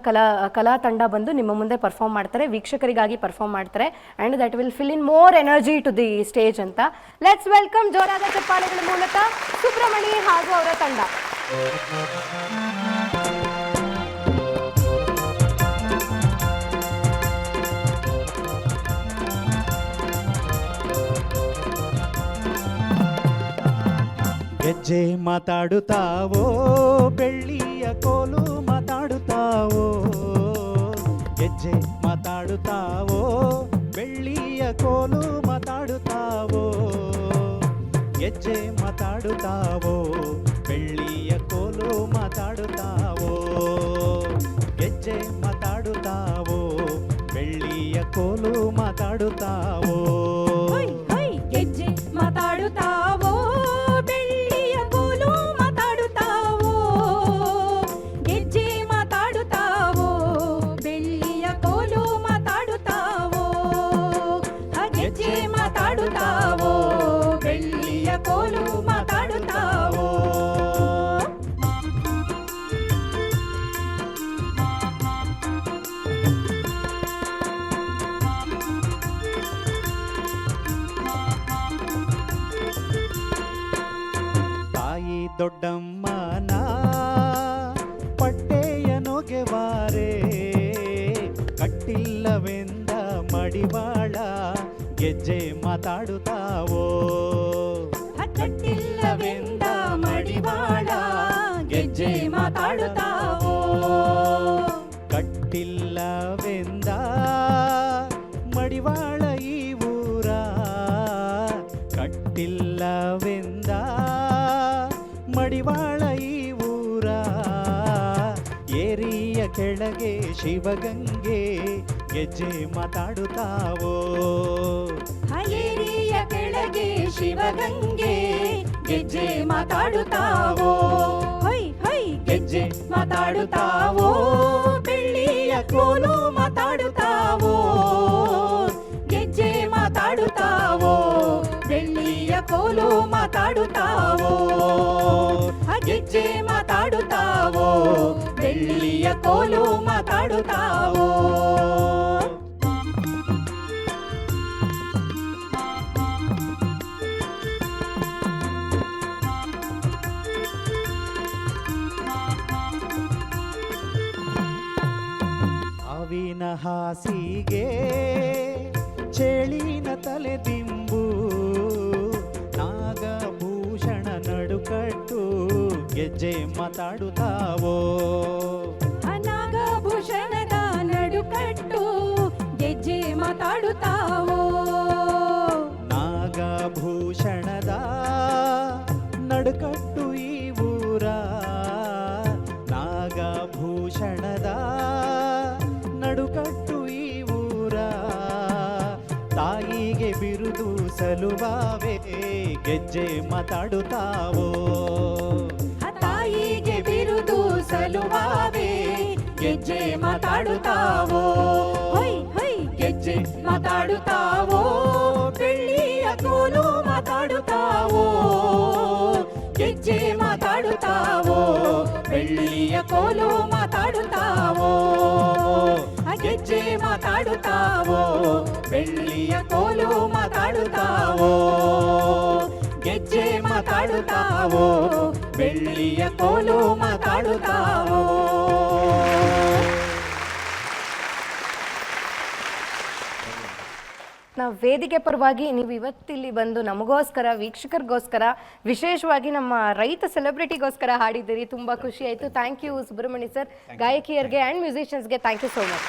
ಕಲಾ ತಂಡ ಬಂದು ನಿಮ್ಮ ಮುಂದೆ ಪರ್ಫಾರ್ಮ್ ಮಾಡ್ತಾರೆ, ವೀಕ್ಷಕರಿಗಾಗಿ ಪರ್ಫಾರ್ಮ್ ಮಾಡ್ತಾರೆ. And that will fill in more energy to the stage ಅಂತ. ಲೆಟ್ಸ್ ವೆಲ್ಕಮ್ ಜೋರಾದ ಚಪ್ಪಾಳೆಗಳ ಮೂಲಕ ಸುಬ್ರಹ್ಮಣಿ ಹಾಗೂ ಅವರ ತಂಡ. ಗೆಜ್ಜೆ ಮಾತಾಡುತ್ತಾವೋ, ಬೆಳ್ಳಿಯ ಕೋಲು ಮಾತಾಡುತ್ತಾವೋ. ಗೆಜ್ಜೆ ಮಾತಾಡುತ್ತಾವೋ, ಬೆಳ್ಳಿಯ ಕೋಲು ಮಾತಾಡುತ್ತಾವೋ. ಗೆಜ್ಜೆ ಮಾತಾಡುತ್ತಾವೋ, ಬೆಳ್ಳಿಯ ಕೋಲು ಮಾತಾಡುತ್ತಾವೋ. ಗೆಜ್ಜೆ ಮಾತಾಡುತ್ತಾವೋ, ಬೆಳ್ಳಿಯ ಕೋಲು ಮಾತಾಡುತ್ತಾವೋ. ಗೆಜ್ಜೆ ಮಾತಾಡುತ್ತಾವೋ, ಬೆಳ್ಳಿಯ ಕೋಲು ಮಾತಾಡುತ್ತಾವೋ. ಗೆಜ್ಜೆ ಮಾತಾಡುತ್ತಾವೋ, ಬೆಳ್ಳಿಯ ಕೋಲು ಮಾತಾಡುತ್ತಾವೋ. ಗೆಜ್ಜೆ ಮಾತಾಡುತ್ತಾವೋ, ಬೆಳ್ಳಿಯ ಕೋಲು ಮಾತಾಡುತ್ತಾವೋ. ದೊಡ್ಡಮ್ಮನ ಪಟ್ಟೆಯ ನೊಗೆವಾರೆ, ಕಟ್ಟಿಲ್ಲವೆಂದ ಮಡಿವಾಳ ಗೆಜ್ಜೆ ಮಾತಾಡುತ್ತಾವೋ. ಕಟ್ಟಿಲ್ಲವೆಂದ ಮಡಿವಾಳ ಗೆಜ್ಜೆ ಮಾತಾಡುತ್ತಾವೋ. ಕಟ್ಟಿಲ್ಲವೆಂದ ಮಡಿವಾಳ ಈ ಊರ, ಕಟ್ಟಿಲ್ಲವೆಂದ ಮಡಿವಾಳ ಈ ಊರ. ಏರಿಯ ಕೆಳಗೆ ಶಿವಗಂಗೆ ಗೆಜ್ಜೆ ಮಾತಾಡುತ್ತಾವೋ. ಏರಿಯ ಕೆಳಗೆ ಶಿವಗಂಗೆ ಗೆಜ್ಜೆ ಮಾತಾಡುತ್ತಾವೋ. ಹೊಯ್ ಹೊಯ್ ಗೆಜ್ಜೆ ಮಾತಾಡುತ್ತಾವೋ, ಬೆಳ್ಳಿಯ ಕೋಲು ಮಾತಾಡುತ್ತಾವೋ. ಗೆಜ್ಜೆ ಮಾತಾಡುತ್ತಾವೋ, ಬೆಳ್ಳಿಯ ಕೋಲು ಮಾತಾಡುತ್ತಾವೋ. ಗೆಜ್ಜೆ ಮಾತಾಡುತ್ತಾವೋ, ಬೆಳ್ಳಿಯ ಕೋಲು ಮಾತಾಡುತ್ತಾವೋ. ಹಾವಿನ ಹಾಸಿಗೆ ಚೇಳಿನ ತಲೆದಿಂಬು, ನಾಗಭೂಷಣ ನಡುಕಟ್ಟು ಗೆಜ್ಜೆ ಮಾತಾಡುತ್ತಾವೋ. ನಾಗಭೂಷಣದ ನಡುಕಟ್ಟು ಗೆಜ್ಜೆ ಮಾತಾಡುತ್ತಾವೋ. ನಾಗಭೂಷಣದ ನಡುಕಟ್ಟು ಈ ಊರ, ನಾಗಭೂಷಣದ ನಡುಕಟ್ಟು ಈ ಊರ. ತಾಯಿಗೆ ಬಿರುದು ಸಲುವಾವೆ ಗೆಜ್ಜೆ ಮಾತಾಡುತ್ತಾವೋ. ತಾಯಿಗೆ ಬಿರುದು ಸಲುವಾವೆ ಗೆಜ್ಜೆ ಮಾತಾಡುತ್ತಾವೋ. ಹೊಯ್ ಹೊಯ್ ಗೆಜ್ಜೆ ಮಾತಾಡುತ್ತಾವೋ, ಬೆಳ್ಳಿಯ ಕೋಲು ಮಾತಾಡುತ್ತಾವೋ. ಗೆಜ್ಜೆ ಮಾತಾಡುತ್ತಾವೋ, ಬೆಳ್ಳಿಯ ಕೋಲು ಮಾತಾಡುತ್ತಾವೋ. ಗೆಜ್ಜೆ ಮಾತಾಡುತ್ತಾವೋ, ಬೆಳ್ಳಿಯ ಕೋಲು ಮಾತಾಡುತ್ತಾವೋ. ಗೆಜ್ಜೆ ಮಾತಾಡುತ್ತಾವೋ, ಬೆಳ್ಳಿಯ ಕೋಲು ಮಾತಾಡುತ್ತಾವೋ. ನಾವು ವೇದಿಕೆ ಪರವಾಗಿ ನೀವು ಇವತ್ತಿಲ್ಲಿ ಬಂದು ನಮಗೋಸ್ಕರ, ವೀಕ್ಷಕರಿಗೋಸ್ಕರ, ವಿಶೇಷವಾಗಿ ನಮ್ಮ ರೈತ ಸೆಲೆಬ್ರಿಟಿಗೋಸ್ಕರ ಹಾಡಿದ್ದೀರಿ. ತುಂಬ ಖುಷಿ ಆಯಿತು. Thank you Subramanya sir. ಗಾಯಕಿಯರಿಗೆ ಆ್ಯಂಡ್ ಮ್ಯೂಸಿಷಿಯನ್ಸ್ಗೆ ಥ್ಯಾಂಕ್ ಯು ಸೋ ಮಚ್.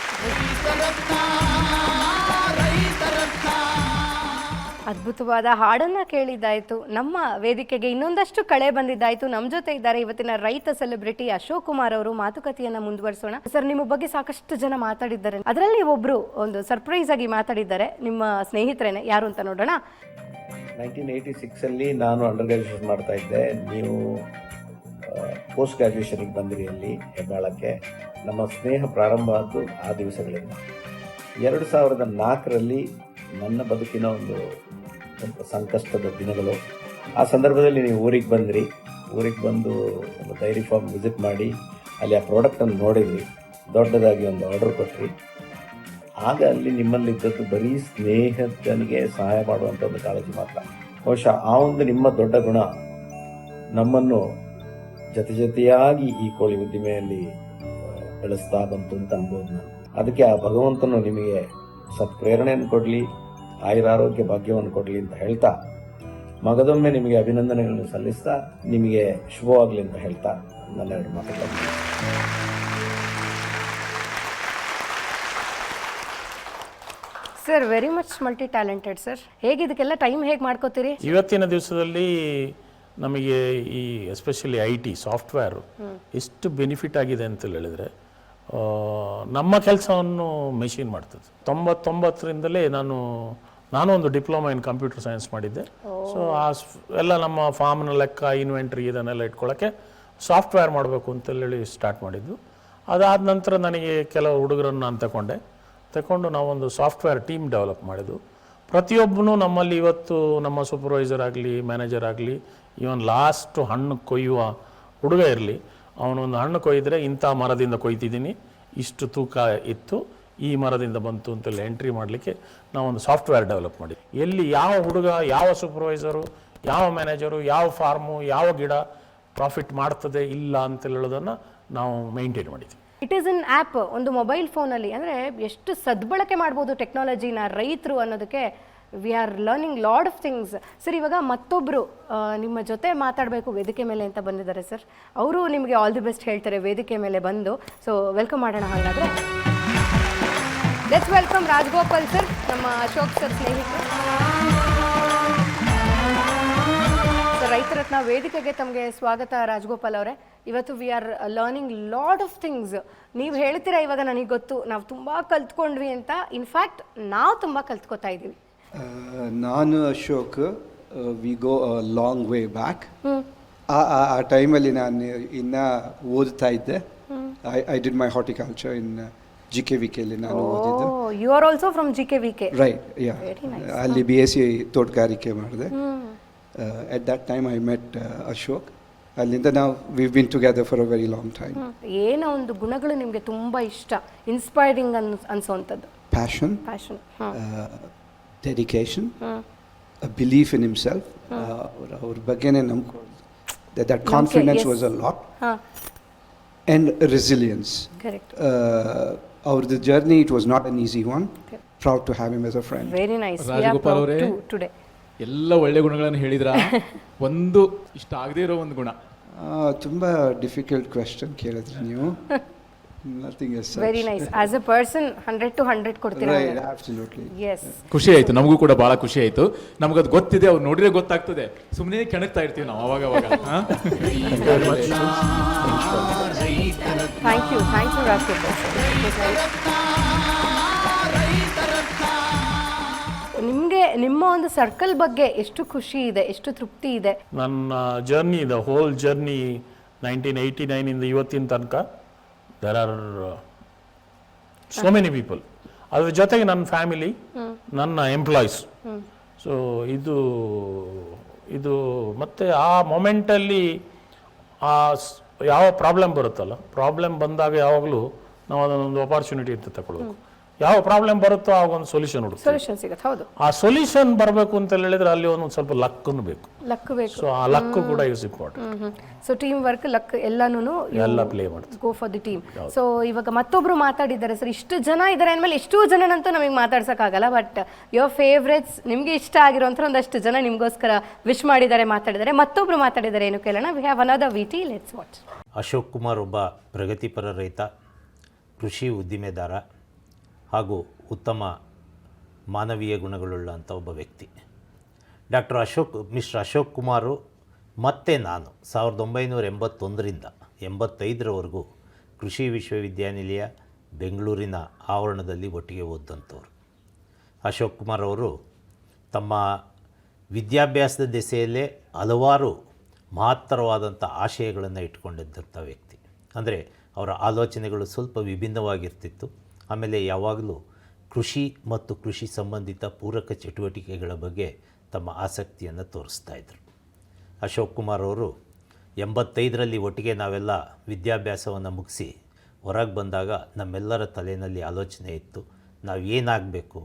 ಅದ್ಭುತವಾದ ಹಾಡನ್ನ ಕೇಳಿದ್ದಾಯ್ತು. ನಮ್ಮ ವೇದಿಕೆಗೆ ಇನ್ನೊಂದಷ್ಟು ಕಳೆ ಬಂದಿದ್ದಾಯ್ತು. ನಮ್ಮ ಜೊತೆ ಇದ್ದಾರೆ ಇವತ್ತಿನ ರೈತ ಸೆಲೆಬ್ರಿಟಿ ಅಶೋಕ್ ಕುಮಾರ್ ಅವರು. ಮಾತುಕತೆಯನ್ನ ಮುಂದುವರಿಸೋಣ. ಸರ್, ನಿಮ್ಮ ಬಗ್ಗೆ ಸಾಕಷ್ಟು ಜನ ಮಾತಾಡಿದ್ದಾರೆ, ಅದರಲ್ಲಿ ಒಬ್ರು ಒಂದು ಸರ್ಪ್ರೈಸ್ ಆಗಿ ಮಾತಾಡಿದ್ದಾರೆ. ನಿಮ್ಮ ಸ್ನೇಹಿತರೇನೆ, ಯಾರು ಅಂತ ನೋಡೋಣ. 1986 ನಾನು ಅಂಡರ್ ಗ್ರಾಜುಯೇಷನ್ ಮಾಡ್ತಾ ಇದ್ದೆ. ನೀವು ಪೋಸ್ಟ್ ಗ್ರಾಜುಯೇಷನ್ಗೆ ಬಂದಿರಿ ಅಲ್ಲಿ ಹೆಬ್ಬಾಳಕ್ಕೆ. ನಮ್ಮ ಸ್ನೇಹ ಪ್ರಾರಂಭ ಆದ್ದು ಆ ದಿವಸಗಳಿಂದ. 2004ರಲ್ಲಿ ನನ್ನ ಬದುಕಿನ ಒಂದು ಸ್ವಲ್ಪ ಸಂಕಷ್ಟದ ದಿನಗಳು. ಆ ಸಂದರ್ಭದಲ್ಲಿ ನೀವು ಊರಿಗೆ ಬಂದಿರಿ. ಊರಿಗೆ ಬಂದು ಒಂದು ಡೈರಿ ಫಾರ್ಮ್ ವಿಸಿಟ್ ಮಾಡಿ ಅಲ್ಲಿ ಆ ಪ್ರಾಡಕ್ಟನ್ನು ನೋಡಿದ್ರಿ. ದೊಡ್ಡದಾಗಿ ಒಂದು ಆರ್ಡರ್ ಕೊಟ್ರಿ. ಆಗ ಅಲ್ಲಿ ನಿಮ್ಮಲ್ಲಿದ್ದದ್ದು ಬರೀ ಸ್ನೇಹಿತನಿಗೆ ಸಹಾಯ ಮಾಡುವಂಥ ಒಂದು ಕಾಳಜಿ ಮಾತ್ರ. ಬಹುಶಃ ಆ ಒಂದು ನಿಮ್ಮ ದೊಡ್ಡ ಗುಣ ನಮ್ಮನ್ನು ಜೊತೆಯಾಗಿ ಈ ಕೋಳಿ ಉದ್ದಿಮೆಯಲ್ಲಿ ಬೆಳೆಸ್ತಾ ಬಂತು ಅಂತ ಅನ್ಬೋದು ನಾನು. ಅದಕ್ಕೆ ಆ ಭಗವಂತನು ನಿಮಗೆ ಸತ್ಪ್ರೇರಣೆಯನ್ನು ಕೊಡಲಿ, ಆಯುರಾರೋಗ್ಯ ಭಾಗ್ಯವನ್ನು ಕೊಡಲಿ ಅಂತ ಹೇಳ್ತಾ, ಮಗದೊಮ್ಮೆ ನಿಮಗೆ ಅಭಿನಂದನೆಗಳನ್ನು ಸಲ್ಲಿಸ್ತಾ, ನಿಮಗೆ ಶುಭವಾಗಲಿ ಅಂತ ಹೇಳ್ತಾ ನನ್ನೆರಡು ಮಾತುಗಳನ್ನು. Sir, very much multi talented sir. ಹೇಗೆ ಇದಕ್ಕೆಲ್ಲ ಟೈಮ್ ಹೇಗೆ ಮಾಡ್ಕೋತೀರಿ? ಇವತ್ತಿನ ದಿವಸದಲ್ಲಿ ನಮಗೆ ಈ ಎಸ್ಪೆಷಲಿ IT ಸಾಫ್ಟ್ವೇರು ಎಷ್ಟು ಬೆನಿಫಿಟ್ ಆಗಿದೆ ಅಂತ ಹೇಳಿದರೆ, ನಮ್ಮ ಕೆಲಸವನ್ನು ಮೆಷಿನ್ ಮಾಡ್ತದೆ. 99ರಿಂದಲೇ ನಾನು ಒಂದು ಡಿಪ್ಲೊಮಾ ಇನ್ ಕಂಪ್ಯೂಟರ್ ಸೈನ್ಸ್ ಮಾಡಿದ್ದೆ. ಸೊ ಎಲ್ಲ ನಮ್ಮ ಫಾರ್ಮ್ನ ಲೆಕ್ಕ, ಇನ್ವೆಂಟ್ರಿ ಇದನ್ನೆಲ್ಲ ಇಟ್ಕೊಳ್ಳೋಕ್ಕೆ ಸಾಫ್ಟ್ವೇರ್ ಮಾಡಬೇಕು ಅಂತೇಳಿ ಸ್ಟಾರ್ಟ್ ಮಾಡಿದ್ದು. ಅದಾದ ನಂತರ ನನಗೆ ಕೆಲವು ಹುಡುಗರನ್ನು ನಾನು ತಗೊಂಡು ನಾವೊಂದು ಸಾಫ್ಟ್ವೇರ್ ಟೀಮ್ ಡೆವಲಪ್ ಮಾಡಿದ್ದು. ಪ್ರತಿಯೊಬ್ಬನು ನಮ್ಮಲ್ಲಿ ಇವತ್ತು ನಮ್ಮ ಸೂಪರ್ವೈಸರ್ ಆಗಲಿ, ಮ್ಯಾನೇಜರ್ ಆಗಲಿ, ಇವನ್ ಲಾಸ್ಟ್ ಹಣ್ಣು ಕೊಯ್ಯುವ ಹುಡುಗ ಇರಲಿ, ಅವನೊಂದು ಹಣ್ಣು ಕೊಯ್ದರೆ ಇಂಥ ಮರದಿಂದ ಕೊಯ್ತಿದ್ದೀನಿ, ಇಷ್ಟು ತೂಕ ಇತ್ತು, ಈ ಮರದಿಂದ ಬಂತು ಅಂತೇಳಿ ಎಂಟ್ರಿ ಮಾಡಲಿಕ್ಕೆ ನಾವೊಂದು ಸಾಫ್ಟ್ವೇರ್ ಡೆವಲಪ್ ಮಾಡಿದ್ವಿ. ಎಲ್ಲಿ ಯಾವ ಹುಡುಗ, ಯಾವ ಸೂಪರ್ವೈಸರು, ಯಾವ ಮ್ಯಾನೇಜರು, ಯಾವ ಫಾರ್ಮು, ಯಾವ ಗಿಡ ಪ್ರಾಫಿಟ್ ಮಾಡ್ತದೆ ಇಲ್ಲ ಅಂತ ಹೇಳೋದನ್ನು ನಾವು ಮೇಂಟೈನ್ ಮಾಡಿದ್ವಿ. ಇಟ್ ಈಸ್ ಇನ್ ಆ್ಯಪ್, ಒಂದು ಮೊಬೈಲ್ ಫೋನಲ್ಲಿ. ಅಂದರೆ ಎಷ್ಟು ಸದ್ಬಳಕೆ ಮಾಡ್ಬೋದು ಟೆಕ್ನಾಲಜಿನ ರೈತರು ಅನ್ನೋದಕ್ಕೆ we are learning lot of things. Sir, ಇವಾಗ ಮತ್ತೊಬ್ಬರು ನಿಮ್ಮ ಜೊತೆ ಮಾತಾಡಬೇಕು ವೇದಿಕೆ ಮೇಲೆ ಅಂತ ಬಂದಿದ್ದಾರೆ ಸರ್. ಅವರು ನಿಮಗೆ ಆಲ್ ದಿ ಬೆಸ್ಟ್ ಹೇಳ್ತಾರೆ ವೇದಿಕೆ ಮೇಲೆ ಬಂದು. ಸೊ ವೆಲ್ಕಮ್ ಮಾಡೋಣ. ಹಾಗಾದರೆ ಲೆಟ್ಸ್ ವೆಲ್ಕಮ್ ರಾಜಗೋಪಾಲ್ ಸರ್, ನಮ್ಮ ಅಶೋಕ್ ಸರ್ ಸ್ನೇಹಿತರು. ಸರ್, ರೈತರತ್ನ ವೇದಿಕೆಗೆ ತಮಗೆ ಸ್ವಾಗತ ರಾಜಗೋಪಾಲ್ ಅವರೇ. ಇವತ್ತು we are learning lot of things. ನೀವು ಹೇಳ್ತೀರಾ ಇವಾಗ ನನಗೆ ಗೊತ್ತು, ನಾವು ತುಂಬ ಕಲ್ತ್ಕೊಂಡ್ವಿ ಅಂತ. ಇನ್ಫ್ಯಾಕ್ಟ್ ನಾವು ತುಂಬ ಕಲ್ತ್ಕೋತಾ ಇದ್ದೀವಿ. ನಾನು Ashok, we go long way back. ಆ ಟೈಮಲ್ಲಿ ನಾನು ಇನ್ನು ಓದ್ತಾ ಇದ್ದೆ. I did my horticulture in GKVKಲಿ ನಾನು ಓದಿದ್ದು. You are also from GKVK? Right, yeah. ಅಲ್ಲಿ BSc ತೋಟಗಾರಿಕೆ ಮಾಡಿದೆ. At that time I met Ashok. ಅಲ್ಲಿಂದ ನಾವು we been together for a very long time. ಏನೋ ಒಂದು ಗುಣಗಳು ನಿಮಗೆ ತುಂಬ ಇಷ್ಟ, ಇನ್ಸ್ಪೈರಿಂಗ್ ಅನ್ಸೋವಂಥದ್ದು? Passion, dedication, a belief in himself. ಅವ್ರ ಬಗ್ಗೆನೇ ನಂಬ್ಕೊಳ್ಳೋದು. that confidence was a lot. And resilience. Correct. Our journey, it was not an easy one. Proud to have him as a friend. Very nice. Rajagopal ಅವರೇ, today ಎಲ್ಲ ಒಳ್ಳೆ ಗುಣಗಳನ್ನು ಹೇಳಿದ್ರ, ಒಂದು ಇಷ್ಟ ಆಗದೇ ಇರೋ ಒಂದು ಗುಣ? ತುಂಬ ಡಿಫಿಕಲ್ಟ್ ಕ್ವೆಶ್ಚನ್ ಕೇಳಿದ್ರಿ ನೀವು. Nothing as such. Very nice. As a person, 100 to 100 ಕೊಡ್ತೀರಾ? Right, absolutely. Yes. ಖುಷಿ ಆಯ್ತು, ನಮಗೂ ಕೂಡ ಬಹಳ ಖುಷಿ ಆಯ್ತು. ನಮಗದು ಗೊತ್ತಿದೆ, ಅವ್ರು ನೋಡಿದ್ರೆ ಗೊತ್ತಾಗ್ತದೆ, ಸುಮ್ಮನೆ ಕೆಣಕ್ತಾ ಇರ್ತೀವಿ ನಾವು ಅವಾಗ. Thank you Rajagopal sir. ನಿಮಗೆ ನಿಮ್ಮ ಒಂದು ಸರ್ಕಲ್ ಬಗ್ಗೆ ಎಷ್ಟು ಖುಷಿ ಇದೆ, ಎಷ್ಟು ತೃಪ್ತಿ ಇದೆ? ನನ್ನ ಜರ್ನಿ, ದ ಹೋಲ್ ಜರ್ನಿ 1989 ಇಂದ ಇವತ್ತಿನ ತನಕ there are so many people. ಅದ್ರ ಜೊತೆಗೆ ನನ್ನ ಫ್ಯಾಮಿಲಿ, ನನ್ನ ಎಂಪ್ಲಾಯೀಸ್. ಸೊ ಇದು ಮತ್ತೆ ಆ ಮೊಮೆಂಟಲ್ಲಿ ಯಾವ ಪ್ರಾಬ್ಲಮ್ ಬರುತ್ತಲ್ಲ, ಪ್ರಾಬ್ಲಮ್ ಬಂದಾಗ ಯಾವಾಗಲೂ ನಾವು ಅದನ್ನೊಂದು ಆಪರ್ಚುನಿಟಿ ಅಂತ ತಗೊಳ್ಬೇಕು. ಯಾವ ಪ್ರಾಬ್ಲಮ್ ಬರುತ್ತೋ ಆವಾಗ ಒಂದು ಸೊಲ್ಯೂಷನ್ ಹುಡುಕ್ತೀವಿ. ಸೊಲ್ಯೂಷನ್ ಸಿಗುತ್ತೆ. ಹೌದು. ಆ ಸೊಲ್ಯೂಷನ್ ಬರಬೇಕು ಅಂತ ಹೇಳಿದ್ರೆ ಅಲ್ಲಿ ಒಂದು ಸ್ವಲ್ಪ ಲಕ್ಕನ್ನು ಬೇಕು. ಲಕ್ ಬೇಕು. ಸೊ ಆ ಲಕ್ ಕೂಡ is important. So team work, luck ಎಲ್ಲ ಪ್ಲೇ ಮಾಡ್ತೀವಿ. Go for the team. So ಇವಾಗ ಮತ್ತೊಬ್ರು ಮಾತಾಡಿದ್ದಾರೆ ಸರ್. ಇಷ್ಟು ಜನ ಇದ್ದಾರೆ ಅಂದಮೇಲೆ ಎಷ್ಟು ಜನನಂತೂ ನಮಗೆ ಮಾತಾಡ್ಸೋಕ್ಕಾಗಲ್ಲ. ಬಟ್ ಯುವರ್ ಫೇವ್ರೆಟ್ಸ್, ನಿಮಗೆ ಇಷ್ಟ ಆಗಿರೋಂಥ ಒಂದಷ್ಟು ಜನ ನಿಮಗೋಸ್ಕರ ವಿಶ್ ಮಾಡಿದ್ದಾರೆ, ಮಾತಾಡಿದ್ದಾರೆ. ಮತ್ತೊಬ್ರು ಮಾತಾಡಿದ್ದಾರೆ, ಏನು ಕೇಳೋಣ. We have another VT, let's watch. Ashok Kumar ಒಬ್ಬ ಪ್ರಗತಿಪರ ರೈತ, ಕೃಷಿ ಉದ್ದಿಮೆದಾರ ಹಾಗೂ ಉತ್ತಮ ಮಾನವೀಯ ಗುಣಗಳುಳ್ಳಂಥ ಒಬ್ಬ ವ್ಯಕ್ತಿ. ಮಿಸ್ಟರ್ ಅಶೋಕ್ ಕುಮಾರು ಮತ್ತು ನಾನು 1981ರಿಂದ 85ರವರೆಗೂ ಕೃಷಿ ವಿಶ್ವವಿದ್ಯಾನಿಲಯ ಬೆಂಗಳೂರಿನ ಆವರಣದಲ್ಲಿ ಒಟ್ಟಿಗೆ ಓದಂಥವ್ರು. ಅಶೋಕ್ ಕುಮಾರ್ ಅವರು ತಮ್ಮ ವಿದ್ಯಾಭ್ಯಾಸದ ದಿಸೆಯಲ್ಲೇ ಹಲವಾರು ಮಹತ್ತರವಾದಂಥ ಆಶಯಗಳನ್ನು ಇಟ್ಕೊಂಡಿದ್ದಂಥ ವ್ಯಕ್ತಿ. ಅಂದರೆ ಅವರ ಆಲೋಚನೆಗಳು ಸ್ವಲ್ಪ ವಿಭಿನ್ನವಾಗಿರ್ತಿತ್ತು. ಆಮೇಲೆ ಯಾವಾಗಲೂ ಕೃಷಿ ಮತ್ತು ಕೃಷಿ ಸಂಬಂಧಿತ ಪೂರಕ ಚಟುವಟಿಕೆಗಳ ಬಗ್ಗೆ ತಮ್ಮ ಆಸಕ್ತಿಯನ್ನು ತೋರಿಸ್ತಾಯಿದ್ರು. ಅಶೋಕ್ ಕುಮಾರ್ ಅವರು 85ರಲ್ಲಿ ಒಟ್ಟಿಗೆ ನಾವೆಲ್ಲ ವಿದ್ಯಾಭ್ಯಾಸವನ್ನು ಮುಗಿಸಿ ಹೊರಗೆ ಬಂದಾಗ ನಮ್ಮೆಲ್ಲರ ತಲೆಯಲ್ಲಿ ಆಲೋಚನೆ ಇತ್ತು, ನಾವು ಏನಾಗಬೇಕು,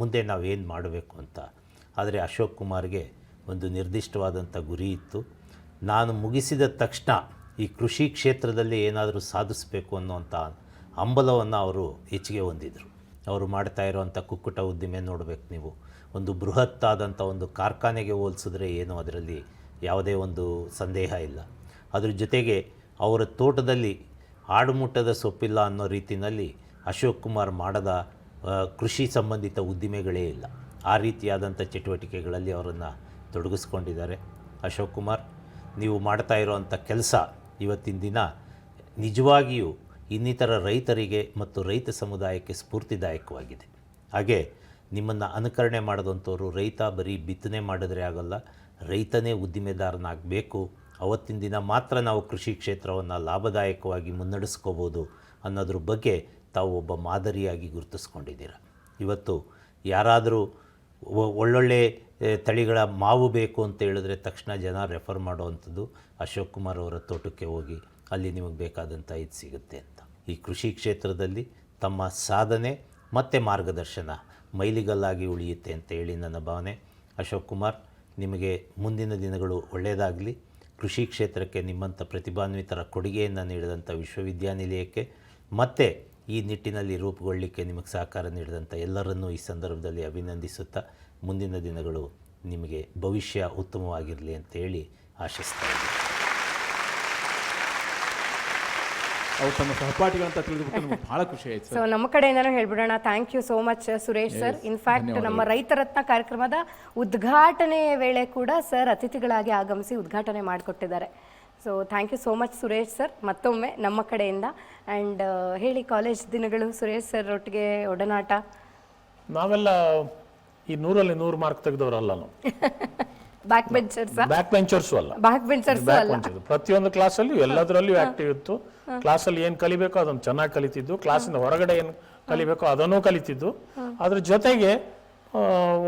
ಮುಂದೆ ನಾವು ಏನು ಮಾಡಬೇಕು ಅಂತ. ಆದರೆ ಅಶೋಕ್ ಕುಮಾರ್ಗೆ ಒಂದು ನಿರ್ದಿಷ್ಟವಾದಂಥ ಗುರಿ ಇತ್ತು. ನಾನು ಮುಗಿಸಿದ ತಕ್ಷಣ ಈ ಕೃಷಿ ಕ್ಷೇತ್ರದಲ್ಲಿ ಏನಾದರೂ ಸಾಧಿಸಬೇಕು ಅನ್ನೋಂಥ ಹಂಬಲವನ್ನು ಅವರು ಹೆಚ್ಚಿಗೆ ಹೊಂದಿದ್ರು. ಅವರು ಮಾಡ್ತಾ ಇರೋವಂಥ ಕುಕ್ಕುಟ ಉದ್ದಿಮೆ ನೋಡಬೇಕು ನೀವು. ಒಂದು ಬೃಹತ್ತಾದಂಥ ಒಂದು ಕಾರ್ಖಾನೆಗೆ ಹೋಲಿಸಿದ್ರೆ ಏನು ಅದರಲ್ಲಿ ಯಾವುದೇ ಒಂದು ಸಂದೇಹ ಇಲ್ಲ. ಅದ್ರ ಜೊತೆಗೆ ಅವರ ತೋಟದಲ್ಲಿ ಆಡುಮುಟ್ಟದ ಸೊಪ್ಪಿಲ್ಲ ಅನ್ನೋ ರೀತಿಯಲ್ಲಿ ಅಶೋಕ್ ಕುಮಾರ್ ಮಾಡದ ಕೃಷಿ ಸಂಬಂಧಿತ ಉದ್ದಿಮೆಗಳೇ ಇಲ್ಲ. ಆ ರೀತಿಯಾದಂಥ ಚಟುವಟಿಕೆಗಳಲ್ಲಿ ಅವರನ್ನು ತೊಡಗಿಸ್ಕೊಂಡಿದ್ದಾರೆ. ಅಶೋಕ್ ಕುಮಾರ್, ನೀವು ಮಾಡ್ತಾ ಇರೋವಂಥ ಕೆಲಸ ಇವತ್ತಿನ ದಿನ ನಿಜವಾಗಿಯೂ ಇನ್ನಿತರ ರೈತರಿಗೆ ಮತ್ತು ರೈತ ಸಮುದಾಯಕ್ಕೆ ಸ್ಫೂರ್ತಿದಾಯಕವಾಗಿದೆ. ಹಾಗೆ ನಿಮ್ಮನ್ನು ಅನುಕರಣೆ ಮಾಡಿದಂಥವ್ರು ರೈತ ಬರೀ ಬಿತ್ತನೆ ಮಾಡಿದ್ರೆ ಆಗೋಲ್ಲ, ರೈತನೇ ಉದ್ದಿಮೆದಾರನಾಗಬೇಕು. ಅವತ್ತಿನ ದಿನ ಮಾತ್ರ ನಾವು ಕೃಷಿ ಕ್ಷೇತ್ರವನ್ನು ಲಾಭದಾಯಕವಾಗಿ ಮುನ್ನಡೆಸ್ಕೋಬೋದು ಅನ್ನೋದ್ರ ಬಗ್ಗೆ ತಾವು ಒಬ್ಬ ಮಾದರಿಯಾಗಿ ಗುರುತಿಸ್ಕೊಂಡಿದ್ದೀರ. ಇವತ್ತು ಯಾರಾದರೂ ಒಳ್ಳೊಳ್ಳೆ ತಳಿಗಳ ಮಾವು ಬೇಕು ಅಂತ ಹೇಳಿದ್ರೆ ತಕ್ಷಣ ಜನ ರೆಫರ್ ಮಾಡುವಂಥದ್ದು ಅಶೋಕ್ ಕುಮಾರ್ ಅವರ ತೋಟಕ್ಕೆ ಹೋಗಿ ಅಲ್ಲಿ ನಿಮಗೆ ಬೇಕಾದಂಥ ಇದು ಸಿಗುತ್ತೆ ಅಂತ. ಈ ಕೃಷಿ ಕ್ಷೇತ್ರದಲ್ಲಿ ತಮ್ಮ ಸಾಧನೆ ಮತ್ತು ಮಾರ್ಗದರ್ಶನ ಮೈಲಿಗಲ್ಲಾಗಿ ಉಳಿಯುತ್ತೆ ಅಂತ ಹೇಳಿ ನನ್ನ ಭಾವನೆ. ಅಶೋಕ್ ಕುಮಾರ್, ನಿಮಗೆ ಮುಂದಿನ ದಿನಗಳು ಒಳ್ಳೆಯದಾಗಲಿ. ಕೃಷಿ ಕ್ಷೇತ್ರಕ್ಕೆ ನಿಮ್ಮಂಥ ಪ್ರತಿಭಾನ್ವಿತರ ಕೊಡುಗೆಯನ್ನು ನೀಡಿದಂಥ ವಿಶ್ವವಿದ್ಯಾನಿಲಯಕ್ಕೆ ಮತ್ತು ಈ ನಿಟ್ಟಿನಲ್ಲಿ ರೂಪುಗೊಳ್ಳಲಿಕ್ಕೆ ನಿಮಗೆ ಸಹಕಾರ ನೀಡಿದಂಥ ಎಲ್ಲರನ್ನೂ ಈ ಸಂದರ್ಭದಲ್ಲಿ ಅಭಿನಂದಿಸುತ್ತಾ ಮುಂದಿನ ದಿನಗಳು ನಿಮಗೆ ಭವಿಷ್ಯ ಉತ್ತಮವಾಗಿರಲಿ ಅಂತ ಹೇಳಿ ಆಶಿಸ್ತಾ ಇದ್ದೀನಿ. ಅವ್ರು ತಮ್ಮ ಸಹಪಾಠಿಗಳಂತ ತಿಳಿದುಬಿಟ್ಟು ನಮಗೆ ಭಾಳ ಖುಷಿ ಆಯಿತು. ಸೊ ನಮ್ಮ ಕಡೆಯಿಂದನೂ ಹೇಳ್ಬಿಡೋಣ, thank you so much Suresh sir. In fact ನಮ್ಮ ರೈತರತ್ನ ಕಾರ್ಯಕ್ರಮದ ಉದ್ಘಾಟನೆ ವೇಳೆ ಕೂಡ ಸರ್ ಅತಿಥಿಗಳಾಗಿ ಆಗಮಿಸಿ ಉದ್ಘಾಟನೆ ಮಾಡಿಕೊಟ್ಟಿದ್ದಾರೆ. So thank you so much Suresh sir ಮತ್ತೊಮ್ಮೆ ನಮ್ಮ ಕಡೆಯಿಂದ. ಆ್ಯಂಡ್ ಹೇಳಿ, ಕಾಲೇಜ್ ದಿನಗಳು ಸುರೇಶ್ ಸರ್ ಒಟ್ಟಿಗೆ ಒಡನಾಟ? ನಾವೆಲ್ಲ ಈ 100ರಲ್ಲಿ 100 ಮಾರ್ಕ್ ತೆಗೆದವರಲ್ಲ ನಾವು. ಬ್ಯಾಕ್ ಬೆಂಚರ್ಸ್ ಅಲ್ಲ. ಬ್ಯಾಕ್ ಬೆಂಚರ್ಸ್ ಅಲ್ಲ. ಪ್ರತಿಯೊಂದು ಕ್ಲಾಸಲ್ಲಿ ಎಲ್ಲದರಲ್ಲಿಯೂ ಆಕ್ಟಿವ್ ಇತ್ತು. ಕ್ಲಾಸಲ್ಲಿ ಏನು ಕಲಿಬೇಕೋ ಅದನ್ನು ಚೆನ್ನಾಗಿ ಕಲಿತಿದ್ದು, ಕ್ಲಾಸಿಂದ ಹೊರಗಡೆ ಏನು ಕಲಿಬೇಕೋ ಅದನ್ನೂ ಕಲಿತಿದ್ದು. ಅದ್ರ ಜೊತೆಗೆ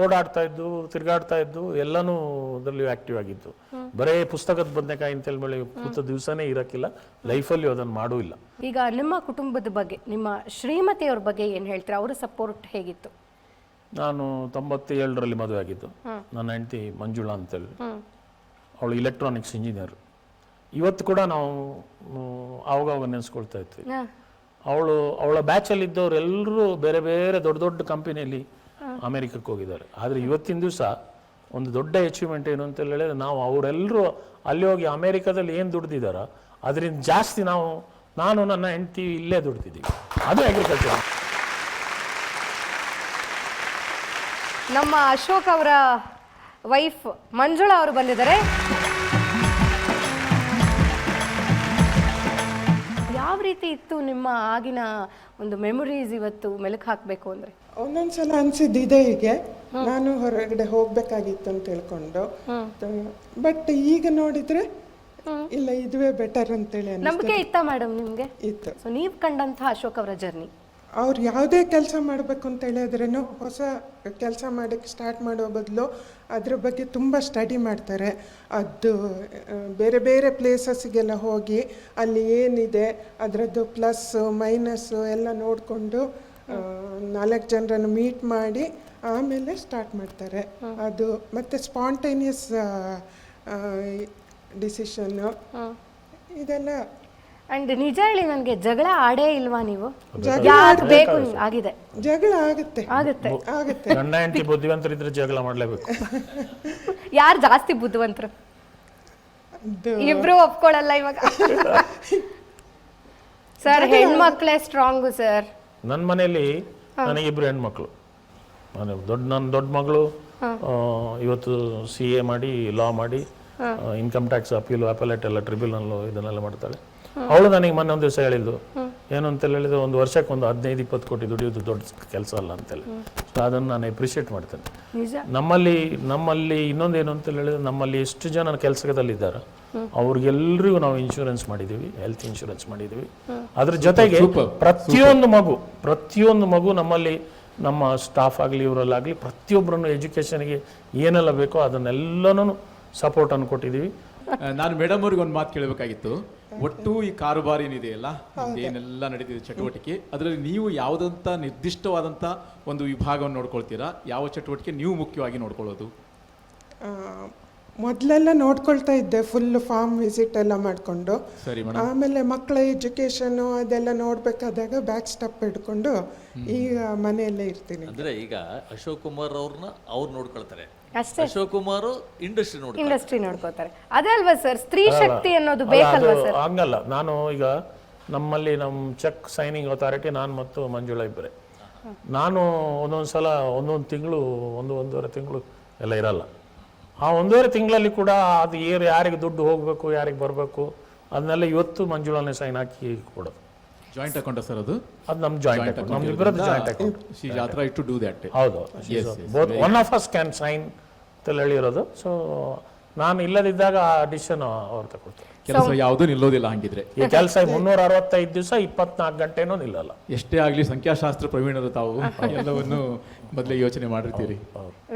ಓಡಾಡ್ತಾ ಇದ್ದು, ತಿರುಗಾಡ್ತಾ ಇದ್ದು, ಎಲ್ಲನೂ ಅದರಲ್ಲಿ ಆಕ್ಟಿವ್ ಆಗಿದ್ದು. ಬರೇ ಪುಸ್ತಕದ ಬದನೆಕಾಯಿ ಅಂತೇಳಿ ಮೇಲೆ ಕೂತ ದಿವಸನೇ ಇರೋಕ್ಕಿಲ್ಲ, ಲೈಫಲ್ಲಿ ಅದನ್ನು ಮಾಡೂ ಇಲ್ಲ. ಈಗ ನಿಮ್ಮ ಕುಟುಂಬದ ಬಗ್ಗೆ, ನಿಮ್ಮ ಶ್ರೀಮತಿಯವ್ರ ಬಗ್ಗೆ ಏನು ಹೇಳ್ತೀರಾ? ಅವರ ಸಪೋರ್ಟ್ ಹೇಗಿತ್ತು? ನಾನು 97ರಲ್ಲಿ ಮದುವೆ ಆಗಿದ್ದು. ನನ್ನ ಹೆಂಡತಿ ಮಂಜುಳಾ ಅಂತೇಳಿ, ಅವಳು ಇಲೆಕ್ಟ್ರಾನಿಕ್ಸ್ ಇಂಜಿನಿಯರ್. ಇವತ್ತು ಕೂಡ ನಾವು ಆವಾಗ ನೆನೆಸ್ಕೊಳ್ತಾ ಇದ್ವಿ. ಅವಳ ಬ್ಯಾಚಲ್ಲಿ ಇದ್ದವ್ರು ಎಲ್ಲರೂ ಬೇರೆ ಬೇರೆ ದೊಡ್ಡ ದೊಡ್ಡ ಕಂಪನಿಯಲ್ಲಿ ಅಮೆರಿಕಕ್ಕೆ ಹೋಗಿದ್ದಾರೆ. ಆದರೆ ಇವತ್ತಿನ ದಿವಸ ಒಂದು ದೊಡ್ಡ ಅಚೀವ್ಮೆಂಟ್ ಏನು ಅಂತ ಹೇಳಿದ್ರೆ, ನಾವು ಅವರೆಲ್ಲರೂ ಅಲ್ಲಿ ಹೋಗಿ ಅಮೆರಿಕದಲ್ಲಿ ಏನು ದುಡ್ದಿದ್ದಾರೋ ಅದರಿಂದ ಜಾಸ್ತಿ ನಾನು ನನ್ನ ಹೆಂಡತಿ ಇಲ್ಲೇ ದುಡ್ತಿದ್ದೀವಿ. ಅದು ಅಗ್ರಿಕಲ್ಚರ್. ನಮ್ಮ ಅಶೋಕ್ ಅವರ ವೈಫ್ ಮಂಜುಳಾ ಅವರು ಬಂದಿದ್ದಾರೆ. ಯಾವ ರೀತಿ ಇತ್ತು ನಿಮ್ಮ ಆಗಿನ ಒಂದು ಮೆಮೊರೀಸ್ ಇವತ್ತು ಮೆಲುಕು ಹಾಕಬೇಕು ಅಂದರೆ? ಒಂದೊಂದ್ಸಲ ಅನ್ಸಿದ್ದಿದೆ, ಹೀಗೆ ನಾನು ಹೊರಗಡೆ ಹೋಗ್ಬೇಕಾಗಿತ್ತು ಅಂತ ಹೇಳ್ಕೊಂಡು, ಬಟ್ ಈಗ ನೋಡಿದ್ರೆ ಇಲ್ಲ, ಇದುವೇ ಬೆಟರ್ ಅಂತೇಳಿ ನಂಬಿಕೆ ಇತ್ತಾ ಮೇಡಮ್ ನಿಮಗೆ? ಇತ್ತು. ಸೊ ನೀವು ಕಂಡಂಥ ಅಶೋಕ್ ಅವರ ಜರ್ನಿ, ಅವ್ರು ಯಾವುದೇ ಕೆಲಸ ಮಾಡಬೇಕು ಅಂತ ಹೇಳಿದ್ರೂ ಹೊಸ ಕೆಲಸ ಮಾಡೋಕ್ಕೆ ಸ್ಟಾರ್ಟ್ ಮಾಡೋ ಬದಲು ಅದ್ರ ಬಗ್ಗೆ ತುಂಬ ಸ್ಟಡಿ ಮಾಡ್ತಾರೆ. ಅದು ಬೇರೆ ಬೇರೆ ಪ್ಲೇಸಸ್ಗೆಲ್ಲ ಹೋಗಿ ಅಲ್ಲಿ ಏನಿದೆ ಅದರದ್ದು ಪ್ಲಸ್ಸು ಮೈನಸ್ಸು ಎಲ್ಲ ನೋಡಿಕೊಂಡು 4 ಜನರನ್ನು ಮೀಟ್ ಮಾಡಿ ಆಮೇಲೆ ಸ್ಟಾರ್ಟ್ ಮಾಡ್ತಾರೆ. ಅದು ಮತ್ತು ಸ್ಪಾಂಟೇನಿಯಸ್ ಡಿಸಿಷನ್ನು ಇದೆಲ್ಲ. ಅಂಡ್ ನಿಜ ಹೇಳಿ, ನನಗೆ ಜಗಳ ಆಡೇ ಇಲ್ವಾ ನೀವು? ಯಾರು ಬೇಕು ಆಗಿದೆ? ಜಗಳ ಆಗುತ್ತೆ ಆಗುತ್ತೆ ಆಗುತ್ತೆ. ಗಂಡ ಹೆಂಡತಿ ಬುದ್ಧಿವಂತರಿದ್ರೆ ಜಗಳ ಮಾಡಲೇಬೇಕು. ಯಾರು ಜಾಸ್ತಿ ಬುದ್ಧಿವಂತರು? ಇಬ್ರು ಒಪ್ಕೊಳ್ಳಲ್ಲ ಇವಾಗ. ಸರ್ ಹೆಣ್ಮಕ್ಳೇ ಸ್ಟ್ರಾಂಗು ಸರ್. ನನ್ನ ಮನೆಯಲ್ಲಿ ನನಗಿಬ್ರು ಹೆಣ್ಮಕ್ಳು. ನನ್ನ ದೊಡ್ಡ ಮಗಳು ಇವತ್ತು CA ಮಾಡಿ ಲಾ ಮಾಡಿ ಇನ್ಕಮ್ ಟ್ಯಾಕ್ಸ್ ಅಪೀಲು ಅಪೆಲೇಟ್ ಎಲ್ಲ ಟ್ರಿಬ್ಯುನಲ್ಲು ಇದನ್ನೆಲ್ಲ ಮಾಡ್ತಾಳೆ. ಅವಳು ನನಗೆ ಮೊನ್ನೆ ಒಂದು ದಿವಸ ಹೇಳಿದ್ದು ಏನು ಅಂತ ಹೇಳಿದ್ರೆ, ಒಂದು ವರ್ಷಕ್ಕೆ ಒಂದು 15-20 ಕೋಟಿ ದುಡಿಯೋದು ದೊಡ್ಡ ಕೆಲಸ ಅಲ್ಲ ಅಂತೇಳಿ. ಸೊ ಅದನ್ನು ನಾನು ಅಪ್ರಿಷಿಯೇಟ್ ಮಾಡ್ತೇನೆ. ನಮ್ಮಲ್ಲಿ ಇನ್ನೊಂದೇನು ಅಂತ ಹೇಳಿದ್ರೆ, ನಮ್ಮಲ್ಲಿ ಎಷ್ಟು ಜನ ಕೆಲಸದಲ್ಲಿದ್ದಾರೆ ಅವ್ರಿಗೆಲ್ಲರಿಗೂ ನಾವು ಇನ್ಶೂರೆನ್ಸ್ ಮಾಡಿದ್ದೀವಿ, ಹೆಲ್ತ್ ಇನ್ಶೂರೆನ್ಸ್ ಮಾಡಿದ್ದೀವಿ. ಅದ್ರ ಜೊತೆಗೆ ಪ್ರತಿಯೊಂದು ಮಗು ನಮ್ಮಲ್ಲಿ, ನಮ್ಮ ಸ್ಟಾಫ್ ಆಗಲಿ ಇವರಲ್ಲಾಗಲಿ ಪ್ರತಿಯೊಬ್ಬರನ್ನು ಎಜುಕೇಷನ್ಗೆ ಏನೆಲ್ಲ ಬೇಕೋ ಅದನ್ನೆಲ್ಲನೂ ಸಪೋರ್ಟನ್ನು ಕೊಟ್ಟಿದ್ದೀವಿ. ನಾನು ಮೇಡಮ್ ಅವ್ರಿಗೆ ಒಂದು ಮಾತು ಕೇಳಬೇಕಾಗಿತ್ತು. ಒಟ್ಟು ಈ ಕಾರುಬಾರ್ ಏನಿದೆಯಲ್ಲ, ಏನೆಲ್ಲ ನಡೀತಿದೆ ಚಟುವಟಿಕೆ, ಅದರಲ್ಲಿ ನೀವು ಯಾವುದಂತ ನಿರ್ದಿಷ್ಟವಾದಂಥ ಒಂದು ವಿಭಾಗವನ್ನು ನೋಡ್ಕೊಳ್ತೀರಾ? ಯಾವ ಚಟುವಟಿಕೆ ನೀವು ಮುಖ್ಯವಾಗಿ ನೋಡ್ಕೊಳ್ಳೋದು? ಮೊದಲೆಲ್ಲ ನೋಡ್ಕೊಳ್ತಾ ಇದ್ದೆ, ಫುಲ್ ಫಾರ್ಮ್ ವಿಸಿಟ್ ಎಲ್ಲ ಮಾಡಿಕೊಂಡು. ಆಮೇಲೆ ಮಕ್ಕಳ ಎಜುಕೇಷನು ಅದೆಲ್ಲ ನೋಡಬೇಕಾದಾಗ ಬ್ಯಾಕ್ ಸ್ಟೆಪ್ ಹಿಡ್ಕೊಂಡು ಈಗ ಮನೆಯಲ್ಲೇ ಇರ್ತೀನಿ. ಅಂದರೆ ಈಗ ಅಶೋಕ್ ಕುಮಾರ್ ಅವ್ರನ್ನ ಅವ್ರು ನೋಡ್ಕೊಳ್ತಾರೆ, ಅಶೋಕ್ ಕುಮಾರ್ ಇಂಡಸ್ಟ್ರಿ ನೋಡ್ಕೋತಾರೆ. ಅದೇ ಅಲ್ವಾ ಸರ್, ಸ್ತ್ರೀ ಶಕ್ತಿ ಅನ್ನೋದು ಬೇಕಲ್ವಾ ಸರ್? ಹಂಗಲ್ಲ, ನಾನು ಈಗ ನಮ್ಮಲ್ಲಿ ನಮ್ಮ ಚೆಕ್ ಸೈನಿಂಗ್ ಅಥಾರಿಟಿ ನಾನು ಮತ್ತು ಮಂಜುಳಾ ಇಬ್ಬರೇ. ನಾನು ಒಂದೊಂದು ಸಲ ಒಂದೊಂದು ತಿಂಗಳು ಒಂದೂವರೆ ತಿಂಗಳು ಎಲ್ಲ ಇರಲ್ಲ. ಆ 1.5 ತಿಂಗಳಲ್ಲಿ ಕೂಡ ಅದು ಯಾರಿಗೆ ದುಡ್ಡು ಹೋಗಬೇಕು, ಯಾರಿಗೆ ಬರಬೇಕು ಅದನ್ನೆಲ್ಲ ಇವತ್ತು ಮಂಜುಳಾನೇ ಸೈನ್ ಹಾಕಿ ಕೊಡೋದು. ಜಾಯಿಂಟ್ ಅಕೌಂಟ್ ಸರ್ ಅದು ನಮ್ಮ ಜಾಯಿಂಟ್ ಅಕೌಂಟ್, ನಮ್ಮಿಬ್ಬರದ್ದು ಜಾಯಿಂಟ್ ಅಕೌಂಟ್. ಹೌದು, one of us can sign ಅಂತ ಹೇಳಿರೋದು. ಸೊ ನಾನು ಇಲ್ಲದಿದ್ದಾಗ ಆ ಡಿಸಿಷನ್ ಅವ್ರು ತಗೊಳ್ತಾರೆ. ಕೆಲಸ ಯಾವುದೂ ನಿಲ್ಲೋದಿಲ್ಲ ಹಂಗಿದ್ರೆ. ಈ ಕೆಲಸ 365 ದಿವಸ 24 ಗಂಟೆನೂ ನಿಲ್ಲಲ್ಲ. ಎಷ್ಟೇ ಆಗಲಿ ಸಂಖ್ಯಾಶಾಸ್ತ್ರ ಪ್ರವೀಣರು ತಾವು, ಎಲ್ಲವನ್ನು ಮೊದಲೇ ಯೋಚನೆ ಮಾಡಿರ್ತೀರಿ.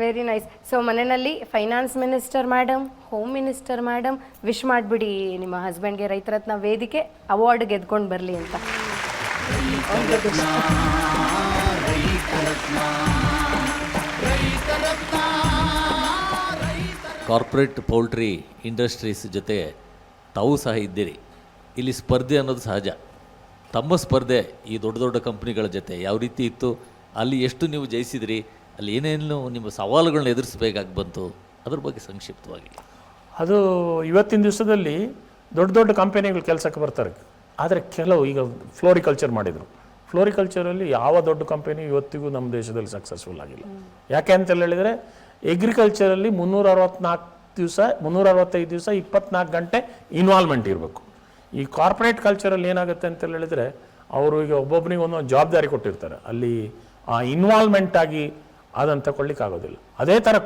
Very nice. ಸೊ ಮನೆಯಲ್ಲಿ finance minister madam, home minister madam wish ಮಾಡಿಬಿಡಿ ನಿಮ್ಮ ಹಸ್ಬೆಂಡ್ಗೆ ರೈತರತ್ನ ವೇದಿಕೆ ಅವಾರ್ಡ್ ಗೆದ್ಕೊಂಡು ಬರಲಿ ಅಂತ. ಕಾರ್ಪೊರೇಟ್ ಪೌಲ್ಟ್ರಿ ಇಂಡಸ್ಟ್ರೀಸ್ ಜೊತೆ ತಾವು ಸಹ ಇದ್ದೀರಿ. ಇಲ್ಲಿ ಸ್ಪರ್ಧೆ ಅನ್ನೋದು ಸಹಜ. ತಮ್ಮ ಸ್ಪರ್ಧೆ ಈ ದೊಡ್ಡ ದೊಡ್ಡ ಕಂಪ್ನಿಗಳ ಜೊತೆ ಯಾವ ರೀತಿ ಇತ್ತು, ಅಲ್ಲಿ ಎಷ್ಟು ನೀವು ಜಯಿಸಿದ್ರಿ, ಅಲ್ಲಿ ಏನೇನು ನಿಮ್ಮ ಸವಾಲುಗಳನ್ನ ಎದುರಿಸಬೇಕಾಗಿ ಬಂತು, ಅದ್ರ ಬಗ್ಗೆ ಸಂಕ್ಷಿಪ್ತವಾಗಿ. ಅದು ಇವತ್ತಿನ ದಿವಸದಲ್ಲಿ ದೊಡ್ಡ ದೊಡ್ಡ ಕಂಪನಿಗಳು ಕೆಲಸಕ್ಕೆ ಬರ್ತಾರೆ. ಆದರೆ ಕೆಲವು ಈಗ ಫ್ಲೋರಿಕಲ್ಚರ್ ಮಾಡಿದರು. ಫ್ಲೋರಿಕಲ್ಚರಲ್ಲಿ ಯಾವ ದೊಡ್ಡ ಕಂಪನಿ ಇವತ್ತಿಗೂ ನಮ್ಮ ದೇಶದಲ್ಲಿ ಸಕ್ಸಸ್ಫುಲ್ ಆಗಿಲ್ಲ. ಯಾಕೆ ಅಂತ ಹೇಳಿದರೆ, ಎಗ್ರಿಕಲ್ಚರಲ್ಲಿ 365 ದಿವಸ 24 ಗಂಟೆ ಇನ್ವಾಲ್ವ್ಮೆಂಟ್ ಇರಬೇಕು. ಈ ಕಾರ್ಪೊರೇಟ್ ಕಲ್ಚರಲ್ಲಿ ಏನಾಗುತ್ತೆ ಅಂತ ಹೇಳಿದರೆ, ಅವರು ಈಗ ಒಬ್ಬೊಬ್ಬನಿಗೆ ಒಂದೊಂದು ಜವಾಬ್ದಾರಿ ಕೊಟ್ಟಿರ್ತಾರೆ. ಅಲ್ಲಿ ಆ ಇನ್ವಾಲ್ವ್ಮೆಂಟ್ ಆಗಿ ಅದನ್ನು ತಗೊಳ್ಳಿಕ್ಕಾಗೋದಿಲ್ಲ. ಅದೇ ಥರ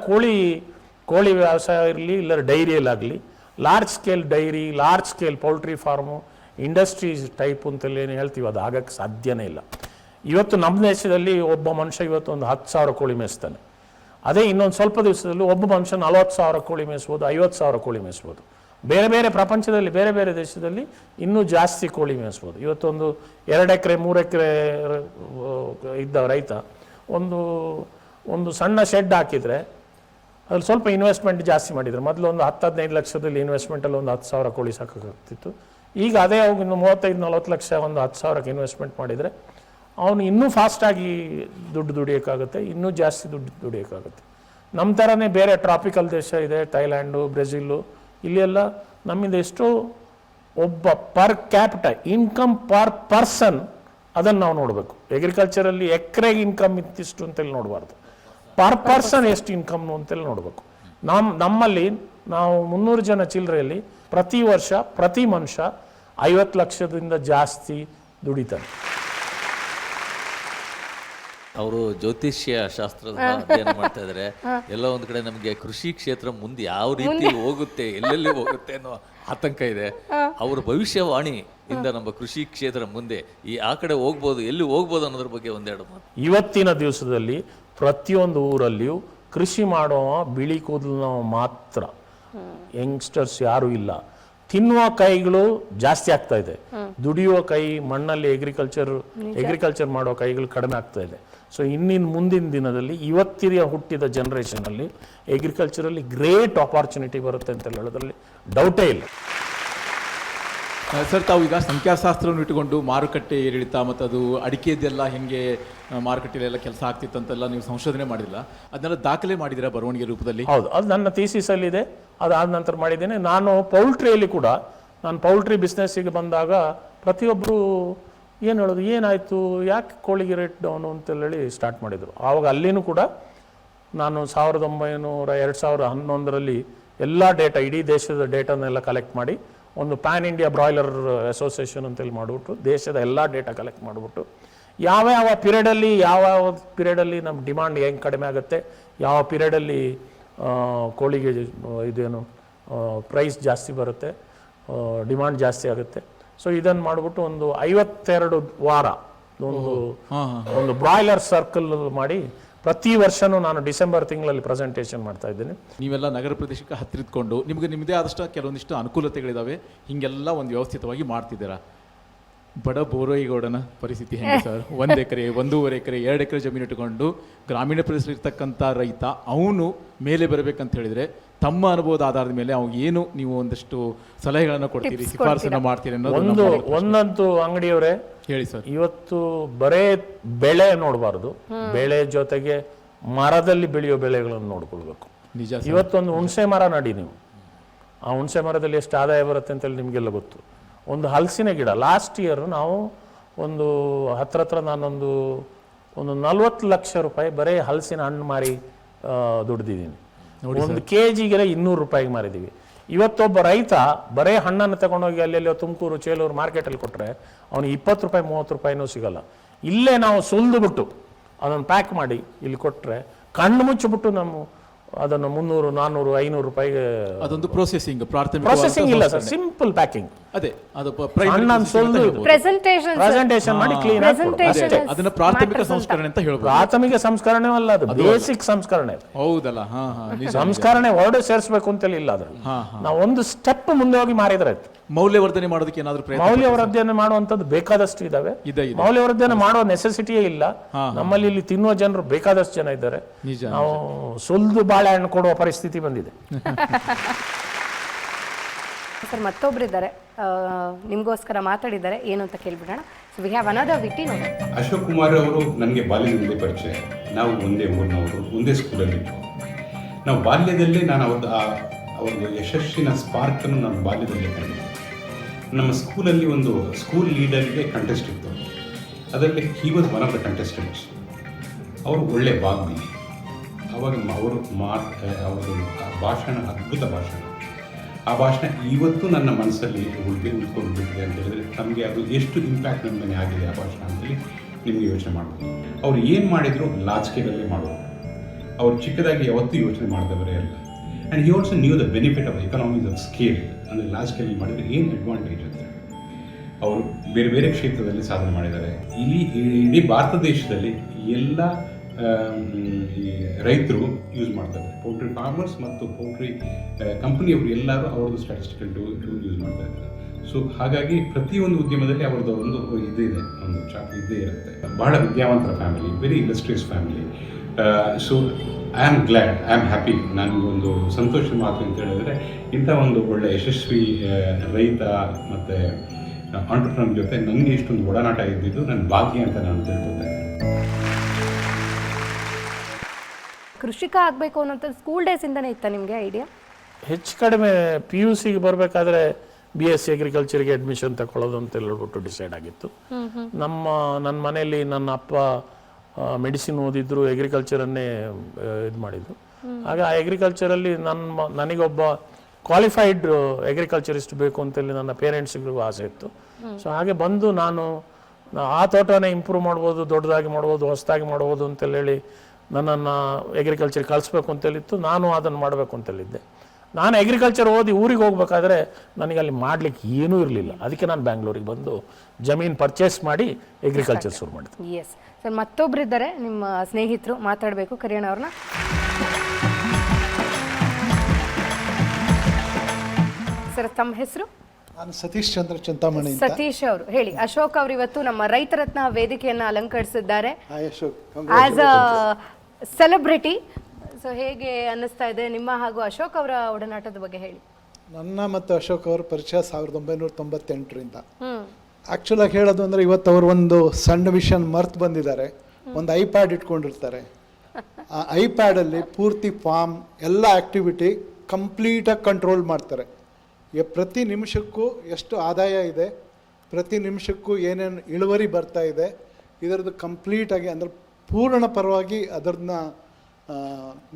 ಕೋಳಿ ವ್ಯವಸಾಯ ಇರಲಿ, ಇಲ್ಲ ಡೈರಿಯಲ್ಲಾಗಲಿ, large scale dairy, large scale poultry farm, industries type ಅಂತೇಳಿ ಏನು ಹೇಳ್ತೀವಿ, ಅದು ಆಗಕ್ಕೆ ಸಾಧ್ಯನೇ ಇಲ್ಲ. ಇವತ್ತು ನಮ್ಮ ದೇಶದಲ್ಲಿ ಒಬ್ಬ ಮನುಷ್ಯ ಇವತ್ತು ಒಂದು 10,000 ಕೋಳಿ ಮೇಯಿಸ್ತಾನೆ. ಅದೇ ಇನ್ನೊಂದು ಸ್ವಲ್ಪ ದಿವಸದಲ್ಲಿ ಒಬ್ಬ ಮನುಷ್ಯ 40,000 ಕೋಳಿ ಮೇಯಿಸ್ಬೋದು, 50,000 ಕೋಳಿ ಮೇಯಿಸ್ಬೋದು. ಬೇರೆ ಬೇರೆ ಪ್ರಪಂಚದಲ್ಲಿ ಬೇರೆ ಬೇರೆ ದೇಶದಲ್ಲಿ ಇನ್ನೂ ಜಾಸ್ತಿ ಕೋಳಿ ಮೇಯಿಸ್ಬೋದು. ಇವತ್ತೊಂದು 2 ಎಕರೆ 3 ಎಕರೆ ಇದ್ದ ರೈತ ಒಂದು ಸಣ್ಣ ಶೆಡ್ ಹಾಕಿದರೆ ಅದ್ರಲ್ಲಿ ಸ್ವಲ್ಪ ಇನ್ವೆಸ್ಟ್ಮೆಂಟ್ ಜಾಸ್ತಿ ಮಾಡಿದರೆ, ಮೊದಲು ಒಂದು 10-15 ಲಕ್ಷದಲ್ಲಿ ಇನ್ವೆಸ್ಟ್ಮೆಂಟಲ್ಲಿ ಒಂದು 10,000 ಕೋಳಿ ಸಾಕಾಗ್ತಿತ್ತು. ಈಗ ಅದೇ ಅವಾಗ ಇನ್ನು 35-40 ಲಕ್ಷ ಒಂದು 10,000ಕ್ಕೆ ಇನ್ವೆಸ್ಟ್ಮೆಂಟ್ ಮಾಡಿದರೆ ಅವನು ಇನ್ನೂ ಫಾಸ್ಟಾಗಿ ದುಡ್ಡು ದುಡಿಯೋಕ್ಕಾಗುತ್ತೆ, ಇನ್ನೂ ಜಾಸ್ತಿ ದುಡ್ಡು ದುಡಿಯೋಕ್ಕಾಗುತ್ತೆ. ನಮ್ಮ ಥರನೇ ಬೇರೆ ಟ್ರಾಪಿಕಲ್ ದೇಶ ಇದೆ, ಥೈಲ್ಯಾಂಡು, ಬ್ರೆಜಿಲ್ಲು, ಇಲ್ಲೆಲ್ಲ ನಮ್ಮಿಂದ ಎಷ್ಟೋ ಒಬ್ಬ per capita income per person ಅದನ್ನು ನಾವು ನೋಡಬೇಕು. ಎಗ್ರಿಕಲ್ಚರಲ್ಲಿ ಎಕರೆಗೆ ಇನ್ಕಮ್ ಇತ್ತಿಷ್ಟು ಅಂತೇಳಿ ನೋಡಬಾರ್ದು, ಪರ್ ಪರ್ಸನ್ ಎಷ್ಟು ಇನ್ಕಮ್ನು ಅಂತೇಳಿ ನೋಡಬೇಕು. ನಮ್ಮಲ್ಲಿ ನಾವು 300 ಜನ ಚಿಲ್ಲರೆಯಲ್ಲಿ ಪ್ರತಿ ವರ್ಷ ಪ್ರತಿ ಮನುಷ್ಯ 50 ಲಕ್ಷದಿಂದ ಜಾಸ್ತಿ ದುಡಿತಾರೆ. ಅವರು ಜ್ಯೋತಿಷ್ಯ ಶಾಸ್ತ್ರದ ಅಧ್ಯಯನ ಮಾಡ್ತಾ ಇದ್ದಾರೆ. ಎಲ್ಲ ಒಂದು ಕಡೆ ನಮಗೆ ಕೃಷಿ ಕ್ಷೇತ್ರ ಮುಂದೆ ಯಾವ ರೀತಿ ಹೋಗುತ್ತೆ, ಎಲ್ಲೆಲ್ಲಿ ಹೋಗುತ್ತೆ ಅನ್ನೋ ಆತಂಕ ಇದೆ. ಅವರ ಭವಿಷ್ಯವಾಣಿ ಇಂದ ನಮ್ಮ ಕೃಷಿ ಕ್ಷೇತ್ರ ಮುಂದೆ ಆ ಕಡೆ ಹೋಗ್ಬೋದು, ಎಲ್ಲಿ ಹೋಗ್ಬೋದು ಅನ್ನೋದ್ರ ಬಗ್ಗೆ ಒಂದೆರಡು ಮಾತು. ಇವತ್ತಿನ ದಿವಸದಲ್ಲಿ ಪ್ರತಿಯೊಂದು ಊರಲ್ಲಿಯೂ ಕೃಷಿ ಮಾಡುವ ಬಿಳಿ ಕೂದಲು ಮಾತ್ರ, ಯಂಗ್ಸ್ಟರ್ಸ್ ಯಾರೂ ಇಲ್ಲ. ತಿನ್ನುವ ಕೈಗಳು ಜಾಸ್ತಿ ಆಗ್ತಾ ಇದೆ, ದುಡಿಯುವ ಕೈ ಮಣ್ಣಲ್ಲಿ ಎಗ್ರಿಕಲ್ಚರ್ ಮಾಡೋ ಕೈಗಳು ಕಡಿಮೆ ಆಗ್ತಾ ಇದೆ. ಸೊ ಮುಂದಿನ ದಿನದಲ್ಲಿ ಇವತ್ತಿನ ಹುಟ್ಟಿದ ಜನ್ರೇಷನಲ್ಲಿ ಎಗ್ರಿಕಲ್ಚರಲ್ಲಿ ಗ್ರೇಟ್ ಆಪರ್ಚುನಿಟಿ ಬರುತ್ತೆ ಅಂತ ಹೇಳೋದ್ರಲ್ಲಿ ಡೌಟೇ ಇಲ್ಲ. ಸರ್, ತಾವು ಈಗ ಸಂಖ್ಯಾಶಾಸ್ತ್ರವನ್ನು ಇಟ್ಟುಕೊಂಡು ಮಾರುಕಟ್ಟೆ ಏರಿಳಿತ ಮತ್ತು ಅದು ಅಡಿಕೆದೆಲ್ಲ ಹೆಂಗೆ ಮಾರುಕಟ್ಟೆಯಲ್ಲೆಲ್ಲ ಕೆಲಸ ಆಗ್ತಿತ್ತು ಅಂತೆಲ್ಲ ನೀವು ಸಂಶೋಧನೆ ಮಾಡಿಲ್ಲ, ಅದನ್ನೆಲ್ಲ ದಾಖಲೆ ಮಾಡಿದ್ದೀರಾ ಬರವಣಿಗೆ ರೂಪದಲ್ಲಿ? ಹೌದು, ಅದು ನನ್ನ ಥೀಸಿಸಲ್ಲಿದೆ. ಅದಾದ ನಂತರ ಮಾಡಿದ್ದೇನೆ. ನಾನು ಪೌಲ್ಟ್ರಿಯಲ್ಲಿ ಕೂಡ, ನಾನು ಪೌಲ್ಟ್ರಿ ಬಿಸ್ನೆಸ್ಸಿಗೆ ಬಂದಾಗ ಪ್ರತಿಯೊಬ್ಬರು ಏನು ಹೇಳೋದು, ಏನಾಯಿತು, ಯಾಕೆ ಕೋಳಿಗೆ ರೇಟ್ ಡೌನು ಅಂತೇಳಿ ಸ್ಟಾರ್ಟ್ ಮಾಡಿದರು. ಆವಾಗ ಅಲ್ಲಿನೂ ಕೂಡ ನಾನು 2011ರಲ್ಲಿ ಎಲ್ಲ ಡೇಟಾ, ಇಡೀ ದೇಶದ ಡೇಟಾನೆಲ್ಲ ಕಲೆಕ್ಟ್ ಮಾಡಿ ಒಂದು ಪ್ಯಾನ್ ಇಂಡಿಯಾ ಬ್ರಾಯ್ಲರ್ ಅಸೋಸಿಯೇಷನ್ ಅಂತೇಳಿ ಮಾಡಿಬಿಟ್ಟು ದೇಶದ ಎಲ್ಲ ಡೇಟಾ ಕಲೆಕ್ಟ್ ಮಾಡಿಬಿಟ್ಟು ಯಾವ ಪೀರಿಯಡಲ್ಲಿ ನಮ್ಮ ಡಿಮಾಂಡ್ ಹೆಂಗೆ ಕಡಿಮೆ ಆಗುತ್ತೆ, ಯಾವ ಪೀರಿಯಡಲ್ಲಿ ಕೋಳಿಗೆ ಇದೇನು ಪ್ರೈಸ್ ಜಾಸ್ತಿ ಬರುತ್ತೆ, ಡಿಮಾಂಡ್ ಜಾಸ್ತಿ ಆಗುತ್ತೆ. ಸೊ ಇದನ್ನು ಮಾಡಿಬಿಟ್ಟು ಒಂದು 52 ವಾರ ಒಂದು ಬ್ರಾಯ್ಲರ್ ಸರ್ಕಲ್ ಮಾಡಿ ಪ್ರತಿ ವರ್ಷನೂ ನಾನು ಡಿಸೆಂಬರ್ ತಿಂಗಳಲ್ಲಿ ಪ್ರೆಸೆಂಟೇಷನ್ ಮಾಡ್ತಾ ಇದ್ದೀನಿ. ನೀವೆಲ್ಲ ನಗರ ಪ್ರದೇಶಕ್ಕೆ ಹತ್ತಿರದ್ಕೊಂಡು ನಿಮಗೆ ನಿಮ್ಮದೇ ಆದಷ್ಟು ಕೆಲವೊಂದಿಷ್ಟು ಅನುಕೂಲತೆಗಳಿದ್ದಾವೆ, ಹೀಗೆಲ್ಲ ಒಂದು ವ್ಯವಸ್ಥಿತವಾಗಿ ಮಾಡ್ತಿದ್ದೀರಾ. ಬಡ ಬೋರೈಗೌಡನ ಪರಿಸ್ಥಿತಿ ಹೆಂಗೆ ಸರ್? 1 ಎಕರೆ 1.5 ಎಕರೆ 2 ಎಕರೆ ಜಮೀನು ಇಟ್ಟುಕೊಂಡು ಗ್ರಾಮೀಣ ಪ್ರದೇಶದಲ್ಲಿರ್ತಕ್ಕಂಥ ರೈತ ಅವನು ಮೇಲೆ ಬರಬೇಕಂತ ಹೇಳಿದರೆ ತಮ್ಮ ಅನುಭವದ ಆಧಾರದ ಮೇಲೆ ಅವ್ನು ಏನು ನೀವು ಒಂದಷ್ಟು ಸಲಹೆಗಳನ್ನು ಕೊಡ್ತೀರಿ, ಶಿಫಾರಸನ್ನು ಮಾಡ್ತೀರಿ ಅನ್ನೋದು ಒಂದಂತೂ ಅಂಗಡಿಯವರೇ ಹೇಳಿ ಸರ್. ಇವತ್ತು ಬರೇ ಬೆಳೆ ನೋಡಬಾರ್ದು, ಬೆಳೆ ಜೊತೆಗೆ ಮರದಲ್ಲಿ ಬೆಳೆಯೋ ಬೆಳೆಗಳನ್ನು ನೋಡ್ಕೊಳ್ಬೇಕು. ನಿಜ. ಇವತ್ತೊಂದು ಹುಣಸೆ ಮರ ನಡಿ, ನೀವು ಆ ಹುಣಸೆ ಮರದಲ್ಲಿ ಎಷ್ಟು ಆದಾಯ ಬರುತ್ತೆ ಅಂತೇಳಿ ನಿಮಗೆಲ್ಲ ಗೊತ್ತು. ಒಂದು ಹಲಸಿನ ಗಿಡ ಲಾಸ್ಟ್ ಇಯರ್ ನಾವು ಒಂದು ಹತ್ರ ನಾನೊಂದು 40 ಲಕ್ಷ ರೂಪಾಯಿ ಬರೀ ಹಲಸಿನ ಹಣ್ಣು ಮಾರಿ ದುಡ್ದಿದ್ದೀನಿ. ಒಂದು ಕೆಜಿಗೆ 200 ರೂಪಾಯಿಗೆ ಮಾರಿದ್ದೀವಿ. ಇವತ್ತೊಬ್ಬ ರೈತ ಬರೇ ಹಣ್ಣನ್ನು ತಗೊಂಡೋಗಿ ಅಲ್ಲೆಲ್ಲೋ ತುಮಕೂರು, ಚೇಲೂರು ಮಾರ್ಕೆಟಲ್ಲಿ ಕೊಟ್ಟರೆ ಅವನಿಗೆ 20 ರೂಪಾಯಿ 30 ರೂಪಾಯಿನೂ ಸಿಗಲ್ಲ. ಇಲ್ಲೇ ನಾವು ಸುಲಿದು ಬಿಟ್ಟು ಅದನ್ನು ಪ್ಯಾಕ್ ಮಾಡಿ ಇಲ್ಲಿ ಕೊಟ್ಟರೆ ಕಣ್ಣು ಮುಚ್ಚಿಬಿಟ್ಟು ನಾವು ಅದನ್ನು 300, 400, 500 ರೂಪಾಯಿಗೆ. ಅದೊಂದು ಪ್ರೊಸೆಸಿಂಗ್, ಪ್ರೊಸೆಸಿಂಗ್ ಇಲ್ಲ ಸರ್, ಸಿಂಪಲ್ ಪ್ಯಾಕಿಂಗ್. ಅದೇ ಅದು ಪ್ರೆಸೆಂಟೇಷನ್ ಮಾಡಿ ಕ್ಲೀನ್ ಅದನ್ನ ಪ್ರಾಥಮಿಕ ಸಂಸ್ಕರಣೆ ಅಂತ ಹೇಳ್ಬೋದು. ಪ್ರಾಥಮಿಕ ಸಂಸ್ಕರಣೆ ಅಲ್ಲ, ಅದು ಬೇಸಿಕ್ ಸಂಸ್ಕರಣೆ. ಹೌದಲ್ಲ? ಸಂಸ್ಕರಣೆ ವರ್ಡ್ ಸೇರಿಸಬೇಕು ಅಂತೇಳಿ ಇಲ್ಲ. ಅದ್ರ ನಾವು ಒಂದು ಸ್ಟೆಪ್ ಮುಂದೆ ಹೋಗಿ ಮಾರಿದ್ರೆ ಆಯ್ತು. ಮೌಲ್ಯವರ್ಧನೆ ಮಾಡೋದಕ್ಕೆ ಏನಾದ್ರು ಮೌಲ್ಯವರ್ಧನೆ ಮಾಡುವಂಥದ್ದು ಬೇಕಾದಷ್ಟು ಇದಾವೆ. ಮೌಲ್ಯವರ್ಧನೆ ಮಾಡೋ ನೆಸೆಸಿಟಿಯೇ ಇಲ್ಲ ನಮ್ಮಲ್ಲಿ. ಇಲ್ಲಿ ತಿನ್ನುವ ಜನರು ಬೇಕಾದಷ್ಟು ಜನ ಇದ್ದಾರೆ. ನಾವು ಸುಲ್ದು ಬಾಳೆಹಣ್ಣು ಕೊಡುವ ಪರಿಸ್ಥಿತಿ ಬಂದಿದೆ. ಸರ್ ಮತ್ತೊಬ್ಬರಿದ್ದಾರೆ, ನಿಮಗೋಸ್ಕರ ಮಾತಾಡಿದ್ದಾರೆ, ಏನು ಅಂತ ಕೇಳ್ಬಿಡೋಣ. So we have another VT ನೋಡಿ. ಅಶೋಕ್ ಕುಮಾರ್ ಅವರು ನನಗೆ ಬಾಲ್ಯದಿಂದಲೇ ಪರಿಚಯ. ನಾವು ಒಂದೇ ಊರಿನವರು, ಒಂದೇ ಸ್ಕೂಲಲ್ಲಿದ್ದು. ನಾವು ಬಾಲ್ಯದಲ್ಲೇ ನಾನು ಅವ್ರದ್ದು ಯಶಸ್ಸಿನ ಸ್ಪಾರ್ಕನ್ನು ನಾನು ಬಾಲ್ಯದಲ್ಲೇ ಕಂಡಿದ್ದೆ. ನಮ್ಮ ಸ್ಕೂಲಲ್ಲಿ ಒಂದು ಸ್ಕೂಲ್ ಲೀಡರ್ಗೆ ಕಂಟೆಸ್ಟ್ ಇತ್ತು. ಅದರಲ್ಲಿ he was one of the contestants. ಅವರು ಒಳ್ಳೆ ವಾಗ್ಮಿ. ಅವಾಗ ಅವರು ಭಾಷಣ, ಅದ್ಭುತ ಭಾಷಣ. ಆ ಭಾಷಣ ಇವತ್ತು ನನ್ನ ಮನಸ್ಸಲ್ಲಿ ಉಳ್ಕೊಂಡ್ಬಿಟ್ಟಿದೆ ಅಂತ ಹೇಳಿದ್ರೆ ನಮಗೆ ಅದು ಎಷ್ಟು ಇಂಪ್ಯಾಕ್ಟ್ ನಮ್ಮ ಮೇಲೆ ಆಗಿದೆ ಆ ಭಾಷಣ ಅಂತೇಳಿ ನಿಮಗೆ ಯೋಚನೆ ಮಾಡ್ಬೋದು. ಅವ್ರು ಏನು ಮಾಡಿದ್ರು ಲಾರ್ಜ್ ಸ್ಕೇಲಲ್ಲೇ ಮಾಡೋರು. ಅವ್ರು ಚಿಕ್ಕದಾಗಿ ಯಾವತ್ತೂ ಯೋಚನೆ ಮಾಡಿದವರೇ ಅಲ್ಲ. And he also knew the benefit of economics of scale. ಅಂದರೆ ಲಾರ್ಜ್ ಸ್ಕೇಲಲ್ಲಿ ಮಾಡಿದರೆ ಏನು ಅಡ್ವಾಂಟೇಜ್ ಅಂತ. ಅವರು ಬೇರೆ ಬೇರೆ ಕ್ಷೇತ್ರದಲ್ಲಿ ಸಾಧನೆ ಮಾಡಿದ್ದಾರೆ. ಇಡೀ ಭಾರತ ದೇಶದಲ್ಲಿ ಎಲ್ಲ ಈ ರೈತರು ಯೂಸ್ ಮಾಡ್ತಾರೆ. ಪೌಲ್ಟ್ರಿ ಫಾರ್ಮರ್ಸ್ ಮತ್ತು ಪೌಲ್ಟ್ರಿ ಕಂಪನಿಯವರು ಎಲ್ಲರೂ ಅವ್ರದ್ದು ಸ್ಟ್ಯಾಟಿಸ್ಟಿಕಲ್ ಟೂಲ್ ಯೂಸ್ ಮಾಡ್ತಾ ಇದ್ದಾರೆ. ಸೊ ಹಾಗಾಗಿ ಪ್ರತಿಯೊಂದು ಉದ್ಯಮದಲ್ಲಿ ಅವ್ರದ್ದು ಒಂದು ಇದಿದೆ, ಒಂದು ಚಾಪ್ ಇದ್ದೇ ಇರುತ್ತೆ. ಬಹಳ ವಿದ್ಯಾವಂತರ family, very industrious family. So I am glad, I am happy. ನನಗೊಂದು ಸಂತೋಷ ಮಾತು ಅಂತ ಹೇಳಿದ್ರೆ ಇಂಥ ಒಂದು ಒಳ್ಳೆ ಯಶಸ್ವಿ ರೈತ ಮತ್ತು ಆಂಟ್ರಪ್ರನರ್ ಜೊತೆ ನನಗೆ ಇಷ್ಟೊಂದು ಒಡನಾಟ ಇದ್ದಿದ್ದು ನನ್ನ ಭಾಗ್ಯ ಅಂತ ನಾನು ತಿಳ್ಕೊಳ್ತೇನೆ. ಕೃಷಿಕ ಆಗಬೇಕು ಅನ್ನೋಂಥ ಸ್ಕೂಲ್ ಡೇಸಿಂದನೇ ಇತ್ತ ನಿಮಗೆ ಐಡಿಯಾ? ಹೆಚ್ಚು ಕಡಿಮೆ PUCಗೆ ಬರಬೇಕಾದ್ರೆ BSc ಅಗ್ರಿಕಲ್ಚರ್ಗೆ ಅಡ್ಮಿಷನ್ ತಗೊಳ್ಳೋದು ಅಂತ ಹೇಳ್ಬಿಟ್ಟು ಡಿಸೈಡ್ ಆಗಿತ್ತು. ನನ್ನ ಮನೆಯಲ್ಲಿ ನನ್ನ ಅಪ್ಪ ಮೆಡಿಸಿನ್ ಓದಿದ್ರು, ಅಗ್ರಿಕಲ್ಚರನ್ನೇ ಇದು ಮಾಡಿದ್ರು. ಆಗ ಆ ಅಗ್ರಿಕಲ್ಚರಲ್ಲಿ ನನಗೊಬ್ಬ ಕ್ವಾಲಿಫೈಡ್ ಅಗ್ರಿಕಲ್ಚರಿಸ್ಟ್ ಬೇಕು ಅಂತೇಳಿ ನನ್ನ ಪೇರೆಂಟ್ಸ್ಗಳಿಗೂ ಆಸೆ ಇತ್ತು. ಸೊ ಹಾಗೆ ಬಂದು ನಾನು ಆ ತೋಟನೇ ಇಂಪ್ರೂವ್ ಮಾಡ್ಬೋದು, ದೊಡ್ಡದಾಗಿ ಮಾಡ್ಬೋದು, ಹೊಸದಾಗಿ ಮಾಡ್ಬೋದು ಅಂತೇಳಿ ನನ್ನನ್ನು ಅಗ್ರಿಕಲ್ಚರ್ ಕಳಿಸ್ಬೇಕು ಅಂತೇಳಿತ್ತು. ನಾನು ಅದನ್ನು ಮಾಡಬೇಕು ಅಂತೇಳಿದ್ದೆ. ನಾನು ಅಗ್ರಿಕಲ್ಚರ್ ಓದಿ ಊರಿಗೆ ಹೋಗ್ಬೇಕಾದ್ರೆ ನನಗೆ ಅಲ್ಲಿ ಮಾಡಲಿಕ್ಕೆ ಏನೂ ಇರಲಿಲ್ಲ. ಅದಕ್ಕೆ ನಾನು ಬ್ಯಾಂಗ್ಳೂರಿಗೆ ಬಂದು ಜಮೀನು ಪರ್ಚೇಸ್ ಮಾಡಿ ಅಗ್ರಿಕಲ್ಚರ್ ಶುರು ಮಾಡಿದೆ. ಎಸ್ ಸರ್, ಮತ್ತೊಬ್ಬರಿದ್ದಾರೆ ನಿಮ್ಮ ಸ್ನೇಹಿತರು, ಮಾತಾಡಬೇಕು, ಕರಿಯೋಣ ಅವ್ರನ್ನ. ಸರ್ ತಮ್ಮ ಹೆಸರು? ನಾನು ಸತೀಶ್ ಚಂದ್ರ ಚಿಂತಾಮಣಿ. ಸತೀಶ್ ಅವರು ಹೇಳಿ. ಅಶೋಕ್ ಅವರು ಇವತ್ತು ನಮ್ಮ ರೈತ ರತ್ನ ವೇದಿಕೆಯನ್ನು ಅಲಂಕರಿಸಿದ್ದಾರೆ ಆಸ್ ಅ ಸೆಲೆಬ್ರಿಟಿ. ಸೊ ಹೇಗೆ ಅನ್ನಿಸ್ತಾ ಇದೆ ನಿಮ್ಮ ಹಾಗೂ ಅಶೋಕ್ ಅವರ ಒಡನಾಟದ ಬಗ್ಗೆ ಹೇಳಿ. ನನ್ನ ಮತ್ತು ಅಶೋಕ್ ಅವರ ಪರಿಚಯ 1998ರಿಂದ. ಆ್ಯಕ್ಚುಲಾಗಿ ಹೇಳೋದು ಅಂದರೆ ಇವತ್ತು ಅವರು ಒಂದು ಸಣ್ಣ ವಿಷಯ ಮರ್ತು ಬಂದಿದ್ದಾರೆ. ಒಂದು ಐಪ್ಯಾಡ್ ಇಟ್ಕೊಂಡಿರ್ತಾರೆ. ಆ ಐಪ್ಯಾಡಲ್ಲಿ ಪೂರ್ತಿ ಫಾರ್ಮ್ ಎಲ್ಲ ಆ್ಯಕ್ಟಿವಿಟಿ ಕಂಪ್ಲೀಟಾಗಿ ಕಂಟ್ರೋಲ್ ಮಾಡ್ತಾರೆ. ಪ್ರತಿ ನಿಮಿಷಕ್ಕೂ ಎಷ್ಟು ಆದಾಯ ಇದೆ, ಪ್ರತಿ ನಿಮಿಷಕ್ಕೂ ಏನೇನು ಇಳುವರಿ ಬರ್ತಾ ಇದೆ, ಇದರದ್ದು ಕಂಪ್ಲೀಟಾಗಿ ಅಂದರೆ ಪೂರ್ಣ ಪರವಾಗಿ ಅದನ್ನ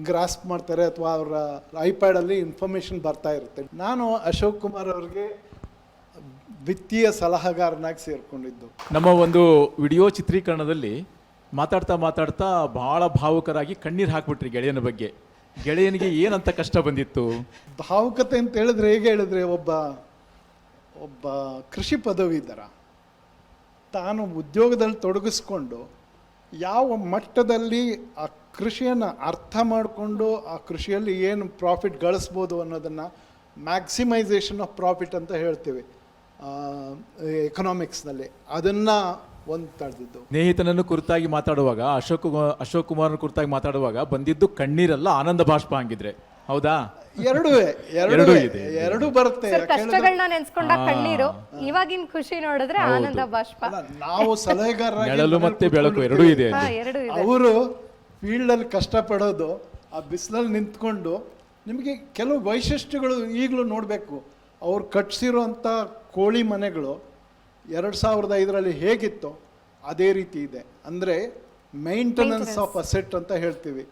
ಗ್ರಾಸ್ಪ್ ಮಾಡ್ತಾರೆ ಅಥವಾ ಅವರ ಐಪ್ಯಾಡಲ್ಲಿ ಇನ್ಫಾರ್ಮೇಷನ್ ಬರ್ತಾ ಇರುತ್ತೆ. ನಾನು ಅಶೋಕ್ ಕುಮಾರ್ ಅವ್ರಿಗೆ ವಿತ್ತೀಯ ಸಲಹೆಗಾರನಾಗಿ ಸೇರಿಕೊಂಡಿದ್ದು. ನಮ್ಮ ಒಂದು ವಿಡಿಯೋ ಚಿತ್ರೀಕರಣದಲ್ಲಿ ಮಾತಾಡ್ತಾ ಬಹಳ ಭಾವುಕರಾಗಿ ಕಣ್ಣೀರು ಹಾಕ್ಬಿಟ್ರಿ ಗೆಳೆಯನ ಬಗ್ಗೆ. ಗೆಳೆಯನಿಗೆ ಏನಂತ ಕಷ್ಟ ಬಂದಿತ್ತು? ಭಾವುಕತೆ ಅಂತ ಹೇಳಿದ್ರೆ ಹೇಗೆ ಹೇಳಿದ್ರೆ, ಒಬ್ಬ ಕೃಷಿ ಪದವೀಧರ ತಾನು ಉದ್ಯೋಗದಲ್ಲಿ ತೊಡಗಿಸ್ಕೊಂಡು ಯಾವ ಮಟ್ಟದಲ್ಲಿ ಆ ಕೃಷಿಯನ್ನು ಅರ್ಥ ಮಾಡಿಕೊಂಡು ಆ ಕೃಷಿಯಲ್ಲಿ ಏನು ಪ್ರಾಫಿಟ್ ಗಳಿಸ್ಬೋದು ಅನ್ನೋದನ್ನು ಮ್ಯಾಕ್ಸಿಮೈಸೇಷನ್ ಆಫ್ ಪ್ರಾಫಿಟ್ ಅಂತ ಹೇಳ್ತೀವಿ ಎಕನಾಮಿಕ್ಸ್ನಲ್ಲಿ, ಅದನ್ನು ಒಂದು ತಡೆದಿದ್ದು. ಸ್ನೇಹಿತನನ್ನು ಕುರಿತಾಗಿ ಮಾತಾಡುವಾಗ, ಅಶೋಕ್ ಕುಮಾರ್ ಕುರಿತಾಗಿ ಮಾತಾಡುವಾಗ ಬಂದಿದ್ದು ಕಣ್ಣೀರಲ್ಲ, ಆನಂದ ಬಾಷ್ಪ ಹಂಗಿದ್ರೆ ಹೌದಾ? ಎರಡು ಬರುತ್ತೆ. ಕಷ್ಟಗಳನ್ನ ನೆನ್ಸ್ಕೊಂಡಾಗ ಕಣ್ಣೀರು, ಇವಾಗಿನ ಖುಷಿ ನೋಡಿದ್ರೆ ಆನಂದ ಬಾಷ್ಪ. ನಾವು ಸಲಹೆಗಾರರಾಗಿ ನೆರಳು ಮತ್ತೆ ಬೆಳಕು ಎರಡೂ ಇದೆ. ಅವರು ಫೀಲ್ಡಲ್ಲಿ ಕಷ್ಟಪಡೋದು, ಆ ಬಿಸಿಲಲ್ಲಿ ನಿಂತ್ಕೊಂಡು, ನಿಮಗೆ ಕೆಲವು ವೈಶಿಷ್ಟ್ಯಗಳು ಈಗಲೂ ನೋಡಬೇಕು. ಅವ್ರು ಕಟ್ಸಿರೋಂಥ ಕೋಳಿ ಮನೆಗಳು 2005 ಹೇಗಿತ್ತು ಅದೇ ರೀತಿ ಇದೆ. ಅಂದರೆ ಮೇಂಟೆನೆನ್ಸ್ ಆಫ್ ಅಸೆಟ್ ಅಂತ ಹೇಳ್ತೀವಿ,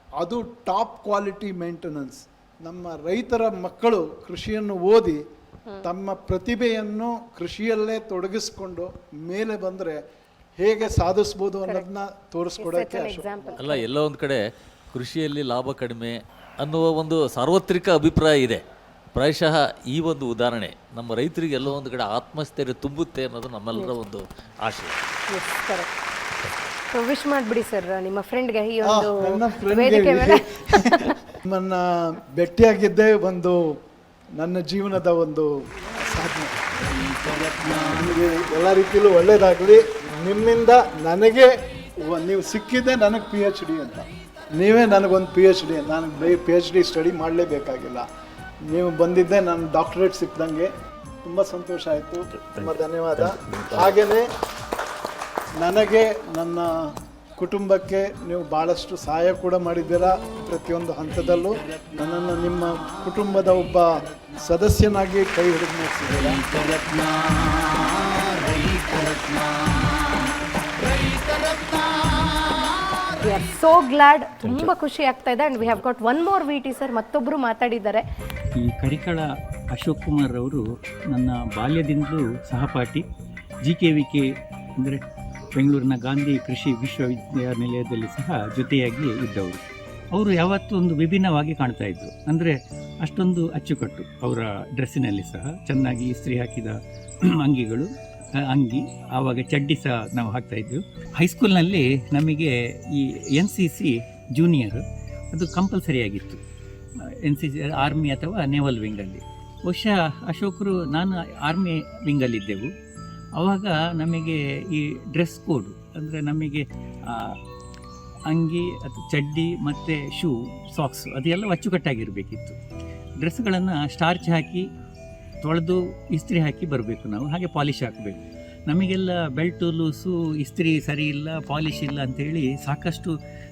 ಅದು ಟಾಪ್ ಕ್ವಾಲಿಟಿ ಮೇಂಟೆನೆನ್ಸ್. ನಮ್ಮ ರೈತರ ಮಕ್ಕಳು ಕೃಷಿಯನ್ನು ಓದಿ ತಮ್ಮ ಪ್ರತಿಭೆಯನ್ನು ಕೃಷಿಯಲ್ಲೇ ತೊಡಗಿಸ್ಕೊಂಡು ಮೇಲೆ ಬಂದರೆ ಹೇಗೆ ಸಾಧಿಸ್ಬೋದು ಅನ್ನೋದನ್ನ ತೋರಿಸ್ಕೊಡೋಕ್ಕೆ. ಅಲ್ಲ, ಎಲ್ಲ ಒಂದು ಕಡೆ ಕೃಷಿಯಲ್ಲಿ ಲಾಭ ಕಡಿಮೆ ಅನ್ನುವ ಒಂದು ಸಾರ್ವತ್ರಿಕ ಅಭಿಪ್ರಾಯ ಇದೆ. ಪ್ರಾಯಶಃ ಈ ಒಂದು ಉದಾಹರಣೆ ನಮ್ಮ ರೈತರಿಗೆ ಎಲ್ಲೋ ಒಂದು ಕಡೆ ಆತ್ಮಸ್ಥೈರ್ಯ ತುಂಬುತ್ತೆ ಅನ್ನೋದು ನಮ್ಮೆಲ್ಲರ ಒಂದು ಆಶಯ. ವಿಶ್ ಮಾಡಿಬಿಡಿ ಸರ್ ನಿಮ್ಮ ಫ್ರೆಂಡ್ಗೆ ಈ ಒಂದು ವೇದಿಕೆ ಮೇಲೆ. ನಿಮ್ಮನ್ನ ಭೇಟಿಯಾಗಿದ್ದೇ ಒಂದು ನನ್ನ ಜೀವನದ ಒಂದು ಸಾಧನೆ. ನಿಮಗೆ ಎಲ್ಲ ರೀತಿಯಲ್ಲೂ ಒಳ್ಳೇದಾಗಲಿ. ನಿಮ್ಮಿಂದ ನನಗೆ ನೀವು ಸಿಕ್ಕಿದ್ದೆ ನನಗೆ PhD ಅಂತ. ನೀವೇ ನನಗೊಂದು PhD. ನಾನು PhD ಸ್ಟಡಿ ಮಾಡಲೇಬೇಕಾಗಿಲ್ಲ. ನೀವು ಬಂದಿದ್ದೆ ನಾನು ಡಾಕ್ಟರೇಟ್ ಸಿಕ್ಕಿದಂಗೆ. ತುಂಬ ಸಂತೋಷ ಆಯಿತು. ತುಂಬ ಧನ್ಯವಾದ. ಹಾಗೆಯೇ ನನಗೆ, ನನ್ನ ಕುಟುಂಬಕ್ಕೆ ನೀವು ಭಾಳಷ್ಟು ಸಹಾಯ ಕೂಡ ಮಾಡಿದ್ದೀರಾ. ಪ್ರತಿಯೊಂದು ಹಂತದಲ್ಲೂ ನನ್ನನ್ನು ನಿಮ್ಮ ಕುಟುಂಬದ ಒಬ್ಬ ಸದಸ್ಯನಾಗಿ ಕೈ ಹಿಡಿದು ನಡೆಸಿದ್ದೀರಾ. We are so glad. ತುಂಬ ಖುಷಿ ಆಗ್ತಾ ಇದೆ. And we have got one more VT sir, ಮತ್ತೊಬ್ಬರು ಮಾತಾಡಿದ್ದಾರೆ. ಈ ಕರಿಕಳ ಅಶೋಕ್ ಕುಮಾರ್ ಅವರು ನನ್ನ ಬಾಲ್ಯದಿಂದಲೂ ಸಹಪಾಠಿ. GKVK ಅಂದರೆ ಬೆಂಗಳೂರಿನ ಗಾಂಧಿ ಕೃಷಿ ವಿಶ್ವವಿದ್ಯಾನಿಲಯದಲ್ಲಿ ಸಹ ಜೊತೆಯಾಗಿ ಇದ್ದವರು. ಅವರು ಯಾವತ್ತೂ ಒಂದು ವಿಭಿನ್ನವಾಗಿ ಕಾಣ್ತಾ ಇದ್ದರು. ಅಂದರೆ ಅಷ್ಟೊಂದು ಅಚ್ಚುಕಟ್ಟು ಅವರ ಡ್ರೆಸ್ಸಿನಲ್ಲಿ ಸಹ. ಚೆನ್ನಾಗಿ ಇಸ್ತ್ರಿ ಹಾಕಿದ ಅಂಗಿ, ಆವಾಗ ಚಡ್ಡಿ ಸಹ ನಾವು ಹಾಕ್ತಾಯಿದ್ದೆವು. ಹೈಸ್ಕೂಲ್ನಲ್ಲಿ ನಮಗೆ ಈ NCC ಜೂನಿಯರ್ ಅದು ಕಂಪಲ್ಸರಿಯಾಗಿತ್ತು. NCC ಆರ್ಮಿ ಅಥವಾ ನೇವಲ್ ವಿಂಗಲ್ಲಿ. ಬಹುಶಃ ಅಶೋಕರು, ನಾನು ಆರ್ಮಿ ವಿಂಗಲ್ಲಿದ್ದೆವು. ಆವಾಗ ನಮಗೆ ಈ ಡ್ರೆಸ್ ಕೋಡು ಅಂದರೆ ನಮಗೆ ಅಂಗಿ ಅಥವಾ ಚಡ್ಡಿ ಮತ್ತು ಶೂ, ಸಾಕ್ಸ್ ಅದೆಲ್ಲ ಅಚ್ಚುಕಟ್ಟಾಗಿರಬೇಕಿತ್ತು. ಡ್ರೆಸ್ಗಳನ್ನು ಸ್ಟಾರ್ಚ್ ಹಾಕಿ ತೊಳೆದು ಇಸ್ತ್ರಿ ಹಾಕಿ ಬರಬೇಕು ನಾವು. ಹಾಗೆ ಪಾಲಿಷ್ ಹಾಕಬೇಕು. ನಮಗೆಲ್ಲ ಬೆಲ್ಟು ಲೂಸು, ಇಸ್ತ್ರಿ ಸರಿ ಇಲ್ಲ, ಪಾಲಿಷ್ ಇಲ್ಲ ಅಂಥೇಳಿ ಸಾಕಷ್ಟು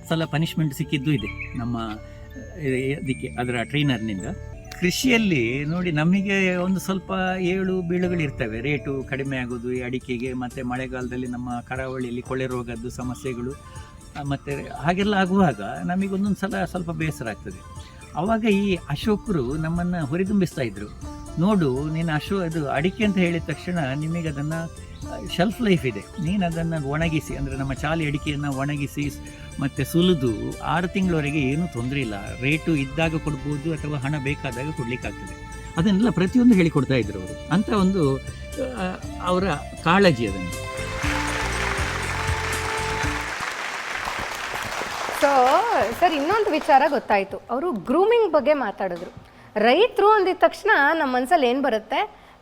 ಸಲ ಪನಿಷ್ಮೆಂಟ್ ಸಿಕ್ಕಿದ್ದು ಇದೆ ನಮ್ಮ ಅದಕ್ಕೆ ಅದರ ಟ್ರೈನರ್ನಿಂದ. ಕೃಷಿಯಲ್ಲಿ ನೋಡಿ, ನಮಗೆ ಒಂದು ಸ್ವಲ್ಪ ಏಳು ಬೀಳುಗಳಿರ್ತವೆ. ರೇಟು ಕಡಿಮೆ ಆಗೋದು ಈ ಅಡಿಕೆಗೆ, ಮತ್ತು ಮಳೆಗಾಲದಲ್ಲಿ ನಮ್ಮ ಕರಾವಳಿಯಲ್ಲಿ ಕೊಳೆ ರೋಗದ್ದು ಸಮಸ್ಯೆಗಳು, ಮತ್ತು ಹಾಗೆಲ್ಲ ಆಗುವಾಗ ನಮಗೊಂದೊಂದು ಸಲ ಸ್ವಲ್ಪ ಬೇಸರ ಆಗ್ತದೆ. ಆವಾಗ ಈ ಅಶೋಕರು ನಮ್ಮನ್ನು ಹುರಿದುಂಬಿಸ್ತಾ ಇದ್ದರು. ನೋಡು, ನೀನು ಅದು ಅಡಿಕೆ ಅಂತ ಹೇಳಿದ ತಕ್ಷಣ ನಿಮಗೆ ಅದನ್ನು ಶೆಲ್ಫ್ ಲೈಫ್ ಇದೆ, ನೀನು ಅದನ್ನು ಒಣಗಿಸಿ, ಅಂದರೆ ನಮ್ಮ ಚಾಲಿ ಅಡಿಕೆಯನ್ನು ಒಣಗಿಸಿ ಮತ್ತು ಸುಲಿದು 6 ತಿಂಗಳವರೆಗೆ ಏನೂ ತೊಂದರೆ ಇಲ್ಲ. ರೇಟು ಇದ್ದಾಗ ಕೊಡ್ಬೋದು ಅಥವಾ ಹಣ ಬೇಕಾದಾಗ ಕೊಡಲಿಕ್ಕಾಗ್ತದೆ. ಅದನ್ನೆಲ್ಲ ಪ್ರತಿಯೊಂದು ಹೇಳಿಕೊಡ್ತಾ ಇದ್ರು ಅವರು. ಅಂಥ ಒಂದು ಅವರ ಕಾಳಜಿ ಅದನ್ನು. ಸೊ ಸರ್, ಇನ್ನೊಂದು ವಿಚಾರ ಗೊತ್ತಾಯಿತು. ಅವರು ಗ್ರೂಮಿಂಗ್ ಬಗ್ಗೆ ಮಾತಾಡಿದ್ರು. ರೈತರು ಅಂದಿದ ತಕ್ಷಣ ನಮ್ಮ ಮನಸ್ಸಲ್ಲಿ ಏನು ಬರುತ್ತೆ?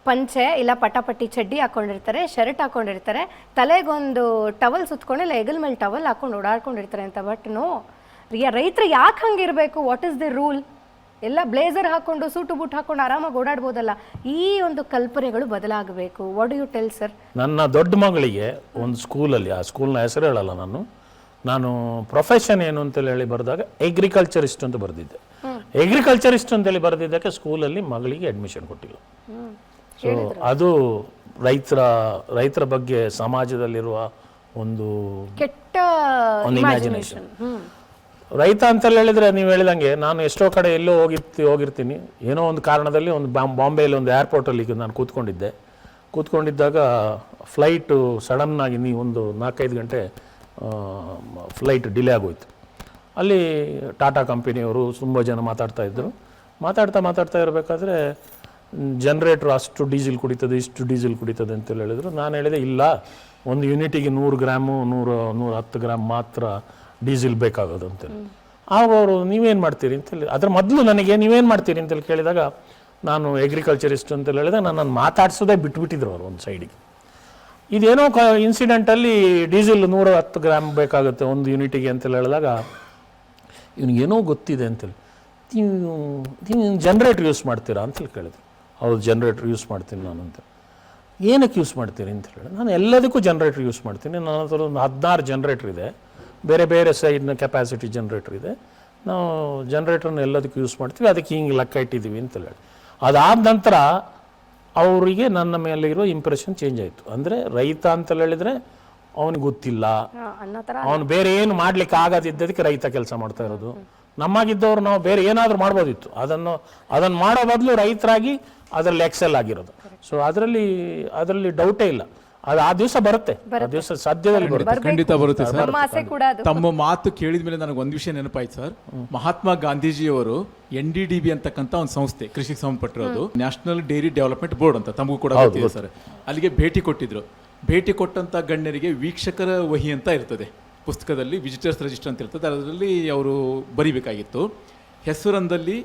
ಪಂಚೆ ಇಲ್ಲ ಪಟಾಪಟ್ಟಿ ಚಡ್ಡಿ ಹಾಕ್ಕೊಂಡಿರ್ತಾರೆ, ಶರ್ಟ್ ಹಾಕ್ಕೊಂಡಿರ್ತಾರೆ, ತಲೆಗೊಂದು ಟವಲ್ ಸುತ್ಕೊಂಡು ಇಲ್ಲ ಹೆಗಲ್ ಮೇಲೆ ಟವಲ್ ಹಾಕ್ಕೊಂಡು ಓಡಾಡ್ಕೊಂಡಿರ್ತಾರೆ ಅಂತ. ಬಟ್ ನೋ, ರೈತರು ಯಾಕೆ ಹಂಗಿರಬೇಕು? What is the rule? ಎಲ್ಲ ಬ್ಲೇಸರ್ ಹಾಕ್ಕೊಂಡು ಸೂಟು ಬೂಟ್ ಹಾಕ್ಕೊಂಡು ಆರಾಮಾಗಿ ಓಡಾಡ್ಬೋದಲ್ಲ. ಈ ಒಂದು ಕಲ್ಪನೆಗಳು ಬದಲಾಗಬೇಕು. What do you tell sir? ನನ್ನ ದೊಡ್ಡ ಮಗಳಿಗೆ ಒಂದು ಸ್ಕೂಲಲ್ಲಿ, ಆ ಸ್ಕೂಲ್ನ ಹೆಸರು ಹೇಳಲ್ಲ ನಾನು ಪ್ರೊಫೆಷನ್ ಏನು ಅಂತೇಳಿ ಹೇಳಿ ಬರೆದಾಗ ಅಗ್ರಿಕಲ್ಚರಿಸ್ಟ್ ಅಂತ ಬರೆದಿದ್ದೆ. ಅಗ್ರಿಕಲ್ಚರಿಸ್ಟ್ ಅಂತೇಳಿ ಬರೆದಿದ್ದಕ್ಕೆ ಸ್ಕೂಲಲ್ಲಿ ಮಗಳಿಗೆ ಅಡ್ಮಿಷನ್ ಕೊಟ್ಟಿಲ್ಲ. ಸೊ ಅದು ರೈತರ ಬಗ್ಗೆ ಸಮಾಜದಲ್ಲಿರುವ ಒಂದು ಕೆಟ್ಟ ಇಮ್ಯಾಜಿನೇಷನ್. ರೈತ ಅಂತೇಳಿ ಹೇಳಿದರೆ ನೀವು ಹೇಳಿದಂಗೆ ನಾನು ಎಷ್ಟೋ ಕಡೆ ಎಲ್ಲೋ ಹೋಗಿರ್ತೀನಿ, ಏನೋ ಒಂದು ಕಾರಣದಲ್ಲಿ ಒಂದು ಬಾಂಬೆಯಲ್ಲಿ ಒಂದು ಏರ್ಪೋರ್ಟಲ್ಲಿ ನಾನು ಕೂತ್ಕೊಂಡಿದ್ದಾಗ ಫ್ಲೈಟು ಸಡನ್ನಾಗಿ ಒಂದು 4-5 ಗಂಟೆ ಫ್ಲೈಟ್ ಡಿಲೇ ಆಗೋಯ್ತು. ಅಲ್ಲಿ ಟಾಟಾ ಕಂಪನಿಯವರು ತುಂಬ ಜನ ಮಾತಾಡ್ತಾಯಿದ್ರು. ಮಾತಾಡ್ತಾ ಇರಬೇಕಾದ್ರೆ ಜನ್ರೇಟ್ರ್ ಅಷ್ಟು ಡೀಸೆಲ್ ಕುಡಿತದೆ, ಇಷ್ಟು ಡೀಸೆಲ್ ಕುಡಿತದೆ ಅಂತೇಳಿ ಹೇಳಿದ್ರು. ನಾನು ಹೇಳಿದೆ ಇಲ್ಲ, ಒಂದು ಯೂನಿಟಿಗೆ 100 ಗ್ರಾಮು 110 ಗ್ರಾಮ್ ಮಾತ್ರ ಡೀಸೆಲ್ ಬೇಕಾಗೋದು ಅಂತೇಳಿ. ಆಗ ಅವರು ನೀವೇನು ಮಾಡ್ತೀರಿ ಅಂತೇಳಿ, ಅದರ ಮೊದಲು ನನಗೆ ನೀವೇನು ಮಾಡ್ತೀರಿ ಅಂತೇಳಿ ಕೇಳಿದಾಗ ನಾನು ಅಗ್ರಿಕಲ್ಚರಿಸ್ಟ್ ಅಂತೇಳಿ ಹೇಳಿದಾಗ ನನ್ನನ್ನು ಮಾತಾಡ್ಸೋದೇ ಬಿಟ್ಬಿಟ್ಟಿದ್ರು ಅವರು ಒಂದು ಸೈಡಿಗೆ. ಇದೇನೋ ಇನ್ಸಿಡೆಂಟಲ್ಲಿ ಡೀಸೆಲ್ 110 ಗ್ರಾಮ್ ಬೇಕಾಗುತ್ತೆ ಒಂದು ಯೂನಿಟಿಗೆ ಅಂತೇಳಿ ಹೇಳಿದಾಗ ಇವನಿಗೇನೋ ಗೊತ್ತಿದೆ ಅಂತೇಳಿ, ನೀವು ಜನ್ರೇಟ್ರ್ ಯೂಸ್ ಮಾಡ್ತೀರಾ ಅಂತೇಳಿ ಕೇಳಿದ್ರು. ಹೌದು, ಜನ್ರೇಟ್ರ್ ಯೂಸ್ ಮಾಡ್ತೀನಿ ನಾನು ಅಂತ. ಏನಕ್ಕೆ ಯೂಸ್ ಮಾಡ್ತೀನಿ ಅಂತ ಹೇಳಿ, ನಾನು ಎಲ್ಲದಕ್ಕೂ ಜನ್ರೇಟ್ರ್ ಯೂಸ್ ಮಾಡ್ತೀನಿ. ನನ್ನ ಹತ್ರ ಒಂದು 16 ಜನ್ರೇಟ್ರ್ ಇದೆ, ಬೇರೆ ಬೇರೆ ಸೈಡ್ನ ಕೆಪಾಸಿಟಿ ಜನ್ರೇಟ್ರ್ ಇದೆ. ನಾವು ಜನ್ರೇಟ್ರನ್ನ ಎಲ್ಲದಕ್ಕೂ ಯೂಸ್ ಮಾಡ್ತೀವಿ, ಅದಕ್ಕೆ ಹಿಂಗೆ ಲೆಕ್ಕ ಇಟ್ಟಿದ್ದೀವಿ ಅಂತೇಳಿ ಹೇಳಿ. ಅದಾದ ನಂತರ ಅವರಿಗೆ ನನ್ನ ಮೇಲೆ ಇರೋ ಇಂಪ್ರೆಷನ್ ಚೇಂಜ್ ಆಯಿತು. ಅಂದರೆ ರೈತ ಅಂತೇಳಿ ಹೇಳಿದರೆ ಅವನಿಗೆ ಗೊತ್ತಿಲ್ಲ, ಅವನು ಬೇರೆ ಏನು ಮಾಡ್ಲಿಕ್ಕೆ ಆಗದಿದ್ದದಕ್ಕೆ ರೈತ ಕೆಲಸ ಮಾಡ್ತಾ ಇರೋದು. ನಮ್ಮಾಗಿದ್ದವರು ನಾವು ಬೇರೆ ಏನಾದರೂ ಮಾಡ್ಬೋದಿತ್ತು, ಅದನ್ನು ಮಾಡೋ ಬದಲು ರೈತರಾಗಿ ಅದರಲ್ಲಿ ಎಕ್ಸೆಲ್ ಆಗಿರೋದು. ಸೊ ಅದರಲ್ಲಿ ಡೌಟೇ ಇಲ್ಲ, ಅದು ಆ ದಿವಸ ಬರುತ್ತೆ, ಆ ದಿವಸ ಸಾಧ್ಯದಲ್ಲಿ ಬರುತ್ತೆ, ಖಂಡಿತ ಬರುತ್ತೆ ಸರ್. ತಮ್ಮ ಮಾತು ಕೇಳಿದ ಮೇಲೆ ನನಗೆ ಒಂದು ವಿಷಯ ನೆನಪಾಯ್ತು ಸರ್. ಮಹಾತ್ಮ ಗಾಂಧೀಜಿಯವರು NDDB ಅಂತಕ್ಕಂಥ ಒಂದು ಸಂಸ್ಥೆ, ಕೃಷಿಗೆ ಸಂಬಂಧಪಟ್ಟಿರೋದು, ನ್ಯಾಷನಲ್ ಡೈರಿ ಡೆವಲಪ್ಮೆಂಟ್ ಬೋರ್ಡ್ ಅಂತ ತಮಗೂ ಕೂಡ ಗೊತ್ತಿದೆ ಸರ್. ಅಲ್ಲಿಗೆ ಭೇಟಿ ಕೊಟ್ಟಿದ್ರು. ಭೇಟಿ ಕೊಟ್ಟಂತ ಗಣ್ಯರಿಗೆ ವೀಕ್ಷಕರ ವಹಿ ಅಂತ ಇರ್ತದೆ ಪುಸ್ತಕದಲ್ಲಿ, ವಿಸಿಟರ್ಸ್ ರಿಜಿಸ್ಟರ್ ಅಂತ ಇರ್ತದೆ, ಅದರಲ್ಲಿ ಅವರು ಬರಿಬೇಕಾಗಿತ್ತು. ಹೆಸರಂದಲ್ಲಿ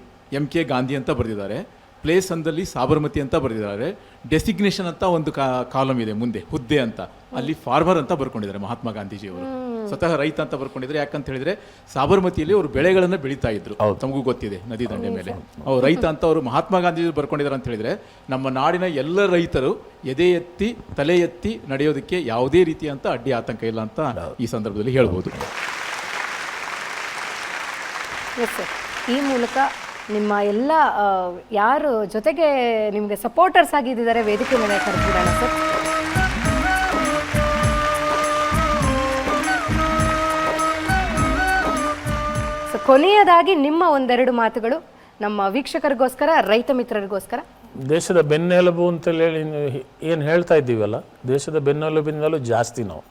MK ಗಾಂಧಿ ಅಂತ ಬರೆದಿದ್ದಾರೆ, ಪ್ಲೇಸ್ ಅಂದಲ್ಲಿ ಸಾಬರ್ಮತಿ ಅಂತ ಬರೆದಿದ್ದಾರೆ, ಡೆಸಿಗ್ನೇಷನ್ ಅಂತ ಒಂದು ಕಾಲಮ್ ಇದೆ ಮುಂದೆ, ಹುದ್ದೆ ಅಂತ, ಅಲ್ಲಿ ಫಾರ್ಮರ್ ಅಂತ ಬರ್ಕೊಂಡಿದ್ದಾರೆ ಮಹಾತ್ಮ ಗಾಂಧೀಜಿಯವರು. ಸ್ವತಃ ರೈತ ಅಂತ ಬರ್ಕೊಂಡಿದ್ದಾರೆ. ಯಾಕಂತ ಹೇಳಿದ್ರೆ ಸಾಬರ್ಮತಿಯಲ್ಲಿ ಅವರು ಬೆಳೆಗಳನ್ನು ಬೆಳೀತಾ ಇದ್ರು, ತಮಗೂ ಗೊತ್ತಿದೆ, ನದಿ ದಂಡೆ ಮೇಲೆ. ಅವ್ರು ರೈತ ಅಂತ ಅವರು ಮಹಾತ್ಮ ಗಾಂಧೀಜಿ ಬರ್ಕೊಂಡಿದ್ದಾರೆ ಅಂತ ಹೇಳಿದ್ರೆ ನಮ್ಮ ನಾಡಿನ ಎಲ್ಲ ರೈತರು ಎದೆ ಎತ್ತಿ ತಲೆ ಎತ್ತಿ ನಡೆಯೋದಕ್ಕೆ ಯಾವುದೇ ರೀತಿಯಂತ ಅಡ್ಡಿ ಆತಂಕ ಇಲ್ಲ ಅಂತ ಈ ಸಂದರ್ಭದಲ್ಲಿ ಹೇಳ್ಬೋದು. ಈ ಮೂಲಕ ನಿಮ್ಮ ಎಲ್ಲ ಯಾರು ಜೊತೆಗೆ ನಿಮಗೆ ಸಪೋರ್ಟರ್ಸ್ ಆಗಿದ್ದಾರೆ ವೇದಿಕೆ ಮೇಲೆ ಕರೆದ್ಬಿಡೋಣ ಸರ್. ಸೊ ಕೊನೆಯದಾಗಿ ನಿಮ್ಮ ಒಂದೆರಡು ಮಾತುಗಳು ನಮ್ಮ ವೀಕ್ಷಕರಿಗೋಸ್ಕರ, ರೈತ ಮಿತ್ರರಿಗೋಸ್ಕರ. ದೇಶದ ಬೆನ್ನೆಲುಬು ಅಂತೇಳಿ ಏನು ಹೇಳ್ತಾ ಇದ್ದೀವಲ್ಲ, ದೇಶದ ಬೆನ್ನೆಲುಬಿಂದಲೂ ಜಾಸ್ತಿ ನಾವು,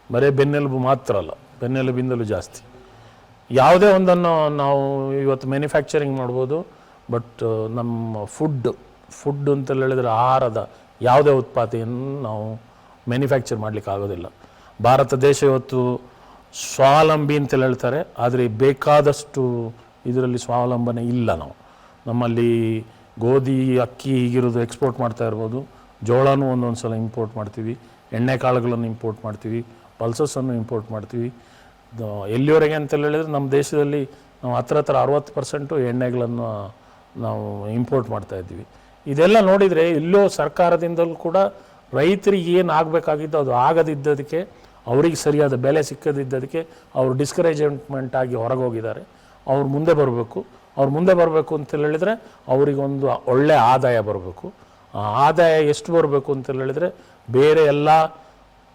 ಬರೀ ಬೆನ್ನೆಲುಬು ಮಾತ್ರ ಅಲ್ಲ, ಬೆನ್ನೆಲುಬಿಂದಲೂ ಜಾಸ್ತಿ. ಯಾವುದೇ ಒಂದನ್ನು ನಾವು ಇವತ್ತು ಮ್ಯಾನುಫ್ಯಾಕ್ಚರಿಂಗ್ ಮಾಡ್ಬೋದು, ಬಟ್ ನಮ್ಮ ಫುಡ್ ಅಂತೇಳಿ ಹೇಳಿದರೆ ಆಹಾರದ ಯಾವುದೇ ಉತ್ಪಾದನೆಯನ್ನು ನಾವು ಮ್ಯಾನುಫ್ಯಾಕ್ಚರ್ ಮಾಡಲಿಕ್ಕೆ ಆಗೋದಿಲ್ಲ. ಭಾರತ ದೇಶ ಇವತ್ತು ಸ್ವಾವಲಂಬಿ ಅಂತೇಳಿ ಹೇಳ್ತಾರೆ, ಆದರೆ ಬೇಕಾದಷ್ಟು ಇದರಲ್ಲಿ ಸ್ವಾವಲಂಬನೆ ಇಲ್ಲ. ನಮ್ಮಲ್ಲಿ ಗೋಧಿ, ಅಕ್ಕಿ ಹೀಗಿರೋದು ಎಕ್ಸ್ಪೋರ್ಟ್ ಮಾಡ್ತಾ ಇರ್ಬೋದು, ಜೋಳನೂ ಒಂದೊಂದು ಸಲ ಇಂಪೋರ್ಟ್ ಮಾಡ್ತೀವಿ, ಎಣ್ಣೆ ಕಾಳುಗಳನ್ನು ಇಂಪೋರ್ಟ್ ಮಾಡ್ತೀವಿ, ಪಲ್ಸಸ್ಸನ್ನು ಇಂಪೋರ್ಟ್ ಮಾಡ್ತೀವಿ. ಎಲ್ಲಿವರೆಗೆ ಅಂತೇಳಿ ಹೇಳಿದರೆ ನಮ್ಮ ದೇಶದಲ್ಲಿ ನಾವು ಹತ್ರ 60% ಎಣ್ಣೆಗಳನ್ನು ನಾವು ಇಂಪೋರ್ಟ್ ಮಾಡ್ತಾ ಇದ್ದೀವಿ. ಇದೆಲ್ಲ ನೋಡಿದರೆ ಎಲ್ಲೋ ಸರ್ಕಾರದಿಂದಲೂ ಕೂಡ ರೈತರಿಗೆ ಏನು ಆಗಬೇಕಾಗಿದ್ದು ಅದು ಆಗದಿದ್ದದಕ್ಕೆ, ಅವರಿಗೆ ಸರಿಯಾದ ಬೆಲೆ ಸಿಕ್ಕದಿದ್ದದಕ್ಕೆ ಅವರು ಡಿಸ್ಕರೇಜ್ಮೆಂಟ್ ಆಗಿ ಹೊರಗೆ ಹೋಗಿದ್ದಾರೆ. ಅವ್ರು ಮುಂದೆ ಬರಬೇಕು. ಅವ್ರು ಮುಂದೆ ಬರಬೇಕು ಅಂತೇಳಿ ಹೇಳಿದರೆ ಅವರಿಗೊಂದು ಒಳ್ಳೆಯ ಆದಾಯ ಬರಬೇಕು. ಆ ಆದಾಯ ಎಷ್ಟು ಬರಬೇಕು ಅಂತೇಳಿ ಹೇಳಿದರೆ ಬೇರೆ ಎಲ್ಲ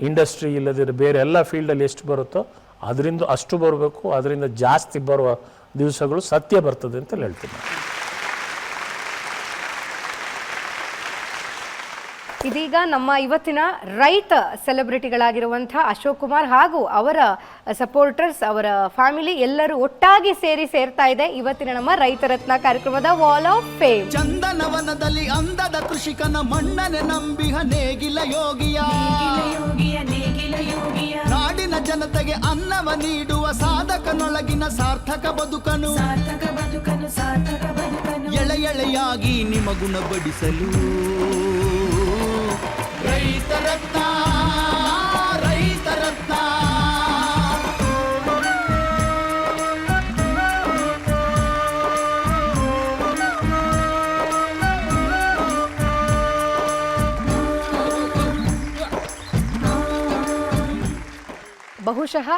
ಇಂಡಸ್ಟ್ರಿ ಇಲ್ಲದಿದ್ದರೆ ಬೇರೆ ಎಲ್ಲ ಫೀಲ್ಡಲ್ಲಿ ಎಷ್ಟು ಬರುತ್ತೋ ಅದರಿಂದ ಅಷ್ಟು ಬರಬೇಕು. ಅದರಿಂದ ಜಾಸ್ತಿ ಬರುವ ದಿವಸಗಳು ಸತ್ಯ ಬರ್ತದೆ ಅಂತ ಹೇಳ್ತೀನಿ. ಇದೀಗ ನಮ್ಮ ಇವತ್ತಿನ ರೈತ ಸೆಲೆಬ್ರಿಟಿಗಳಾಗಿರುವಂಥ ಅಶೋಕ್ ಕುಮಾರ್ ಹಾಗೂ ಅವರ ಸಪೋರ್ಟರ್ಸ್, ಅವರ ಫ್ಯಾಮಿಲಿ ಎಲ್ಲರೂ ಒಟ್ಟಾಗಿ ಸೇರ್ತಾ ಇದೆ ಇವತ್ತಿನ ನಮ್ಮ ರೈತ ರತ್ನ ಕಾರ್ಯಕ್ರಮದ ವಾಲ್ ಆಫ್ ಫೇಮ್. ಚಂದನವನದಲ್ಲಿ ಅಂದದ ಕೃಷಿಕನ ಮಣ್ಣನೆ ನಂಬಿಹ ನೇಗಿಲ ಯೋಗಿಯ, ನಾಡಿನ ಜನತೆಗೆ ಅನ್ನವ ನೀಡುವ ಸಾಧಕನೊಳಗಿನ ಸಾರ್ಥಕ ಬದುಕನು ಎಳೆ ಎಳೆಯಾಗಿ ನಿಮಗುಣ ಬಡಿಸಲು ರೈತ ರತ್ನ, ರೈತ ರತ್ನ. ಬಹುಶಃ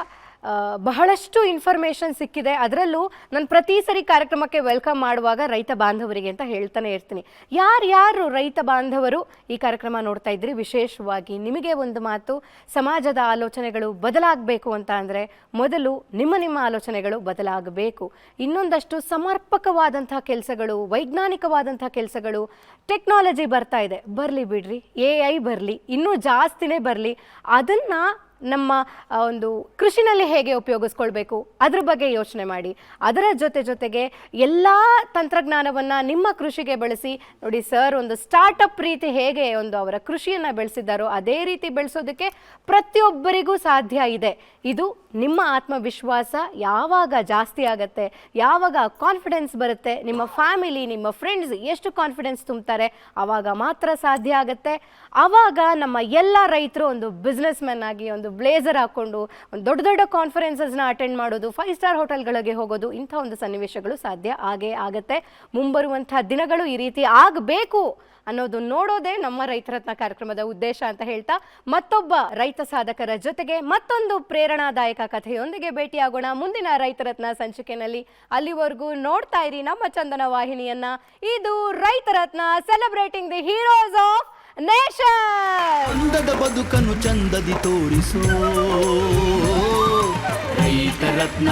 ಬಹಳಷ್ಟು ಇನ್ಫಾರ್ಮೇಷನ್ ಸಿಕ್ಕಿದೆ. ಅದರಲ್ಲೂ ನಾನು ಪ್ರತಿ ಸರಿ ಕಾರ್ಯಕ್ರಮಕ್ಕೆ ವೆಲ್ಕಮ್ ಮಾಡುವಾಗ ರೈತ ಬಾಂಧವರಿಗೆ ಅಂತ ಹೇಳ್ತಾನೆ ಇರ್ತೀನಿ. ಯಾರ್ಯಾರು ರೈತ ಬಾಂಧವರು ಈ ಕಾರ್ಯಕ್ರಮ ನೋಡ್ತಾ ಇದ್ರಿ, ವಿಶೇಷವಾಗಿ ನಿಮಗೆ ಒಂದು ಮಾತು, ಸಮಾಜದ ಆಲೋಚನೆಗಳು ಬದಲಾಗಬೇಕು ಅಂತ ಅಂದರೆ ಮೊದಲು ನಿಮ್ಮ ಆಲೋಚನೆಗಳು ಬದಲಾಗಬೇಕು. ಇನ್ನೊಂದಷ್ಟು ಸಮರ್ಪಕವಾದಂಥ ಕೆಲಸಗಳು, ವೈಜ್ಞಾನಿಕವಾದಂಥ ಕೆಲಸಗಳು, ಟೆಕ್ನಾಲಜಿ ಬರ್ತಾ ಇದೆ, ಬರಲಿ ಬಿಡ್ರಿ, AI ಬರಲಿ, ಇನ್ನೂ ಜಾಸ್ತಿನೇ ಬರಲಿ, ಅದನ್ನು ನಮ್ಮ ಒಂದು ಕೃಷಿನಲ್ಲಿ ಹೇಗೆ ಉಪಯೋಗಿಸ್ಕೊಳ್ಬೇಕು ಅದ್ರ ಬಗ್ಗೆ ಯೋಚನೆ ಮಾಡಿ. ಅದರ ಜೊತೆಗೆ ಎಲ್ಲ ತಂತ್ರಜ್ಞಾನವನ್ನು ನಿಮ್ಮ ಕೃಷಿಗೆ ಬಳಸಿ ನೋಡಿ. ಸರ್ ಒಂದು ಸ್ಟಾರ್ಟಪ್ ರೀತಿ ಹೇಗೆ ಒಂದು ಅವರ ಕೃಷಿಯನ್ನು ಬೆಳೆಸಿದ್ದಾರೋ ಅದೇ ರೀತಿ ಬೆಳೆಸೋದಕ್ಕೆ ಪ್ರತಿಯೊಬ್ಬರಿಗೂ ಸಾಧ್ಯ ಇದೆ. ಇದು ನಿಮ್ಮ ಆತ್ಮವಿಶ್ವಾಸ ಯಾವಾಗ ಜಾಸ್ತಿ ಆಗುತ್ತೆ, ಯಾವಾಗ ಕಾನ್ಫಿಡೆನ್ಸ್ ಬರುತ್ತೆ, ನಿಮ್ಮ ಫ್ಯಾಮಿಲಿ, ನಿಮ್ಮ ಫ್ರೆಂಡ್ಸ್ ಎಷ್ಟು ಕಾನ್ಫಿಡೆನ್ಸ್ ತುಂಬ್ತಾರೆ, ಆವಾಗ ಮಾತ್ರ ಸಾಧ್ಯ ಆಗುತ್ತೆ. ಆವಾಗ ನಮ್ಮ ಎಲ್ಲ ರೈತರು ಒಂದು ಬಿಸ್ನೆಸ್ ಮ್ಯಾನ್ ಆಗಿ, ಒಂದು ಬ್ಲೇಸರ್ ಹಾಕ್ಕೊಂಡು ಒಂದು ದೊಡ್ಡ ದೊಡ್ಡ ಕಾನ್ಫರೆನ್ಸಸ್ನ ಅಟೆಂಡ್ ಮಾಡೋದು, 5 ಸ್ಟಾರ್ ಹೋಟೆಲ್ಗಳಿಗೆ ಹೋಗೋದು, ಇಂಥ ಒಂದು ಸನ್ನಿವೇಶಗಳು ಸಾಧ್ಯ ಆಗೇ ಆಗುತ್ತೆ. ಮುಂಬರುವಂಥ ದಿನಗಳು ಈ ರೀತಿ ಆಗಬೇಕು ಅನ್ನೋದು ನೋಡೋದೇ ನಮ್ಮ ರೈತರತ್ನ ಕಾರ್ಯಕ್ರಮದ ಉದ್ದೇಶ ಅಂತ ಹೇಳ್ತಾ, ಮತ್ತೊಬ್ಬ ರೈತ ಸಾಧಕರ ಜೊತೆಗೆ ಮತ್ತೊಂದು ಪ್ರೇರಣಾದಾಯಕ ಕಥೆಯೊಂದಿಗೆ ಭೇಟಿಯಾಗೋಣ ಮುಂದಿನ ರೈತರತ್ನ ಸಂಚಿಕೆಯಲ್ಲಿ. ಅಲ್ಲಿವರೆಗೂ ನೋಡ್ತಾ ಇರಿ ನಮ್ಮ ಚಂದನ ವಾಹಿನಿಯನ್ನ. ಇದು Raitharatna, celebrating the heroes of nation. ಚಂದದ ಬದುಕನ್ನು ಚಂದದಿ ತೋರಿಸೋ ರೈತರತ್ನ.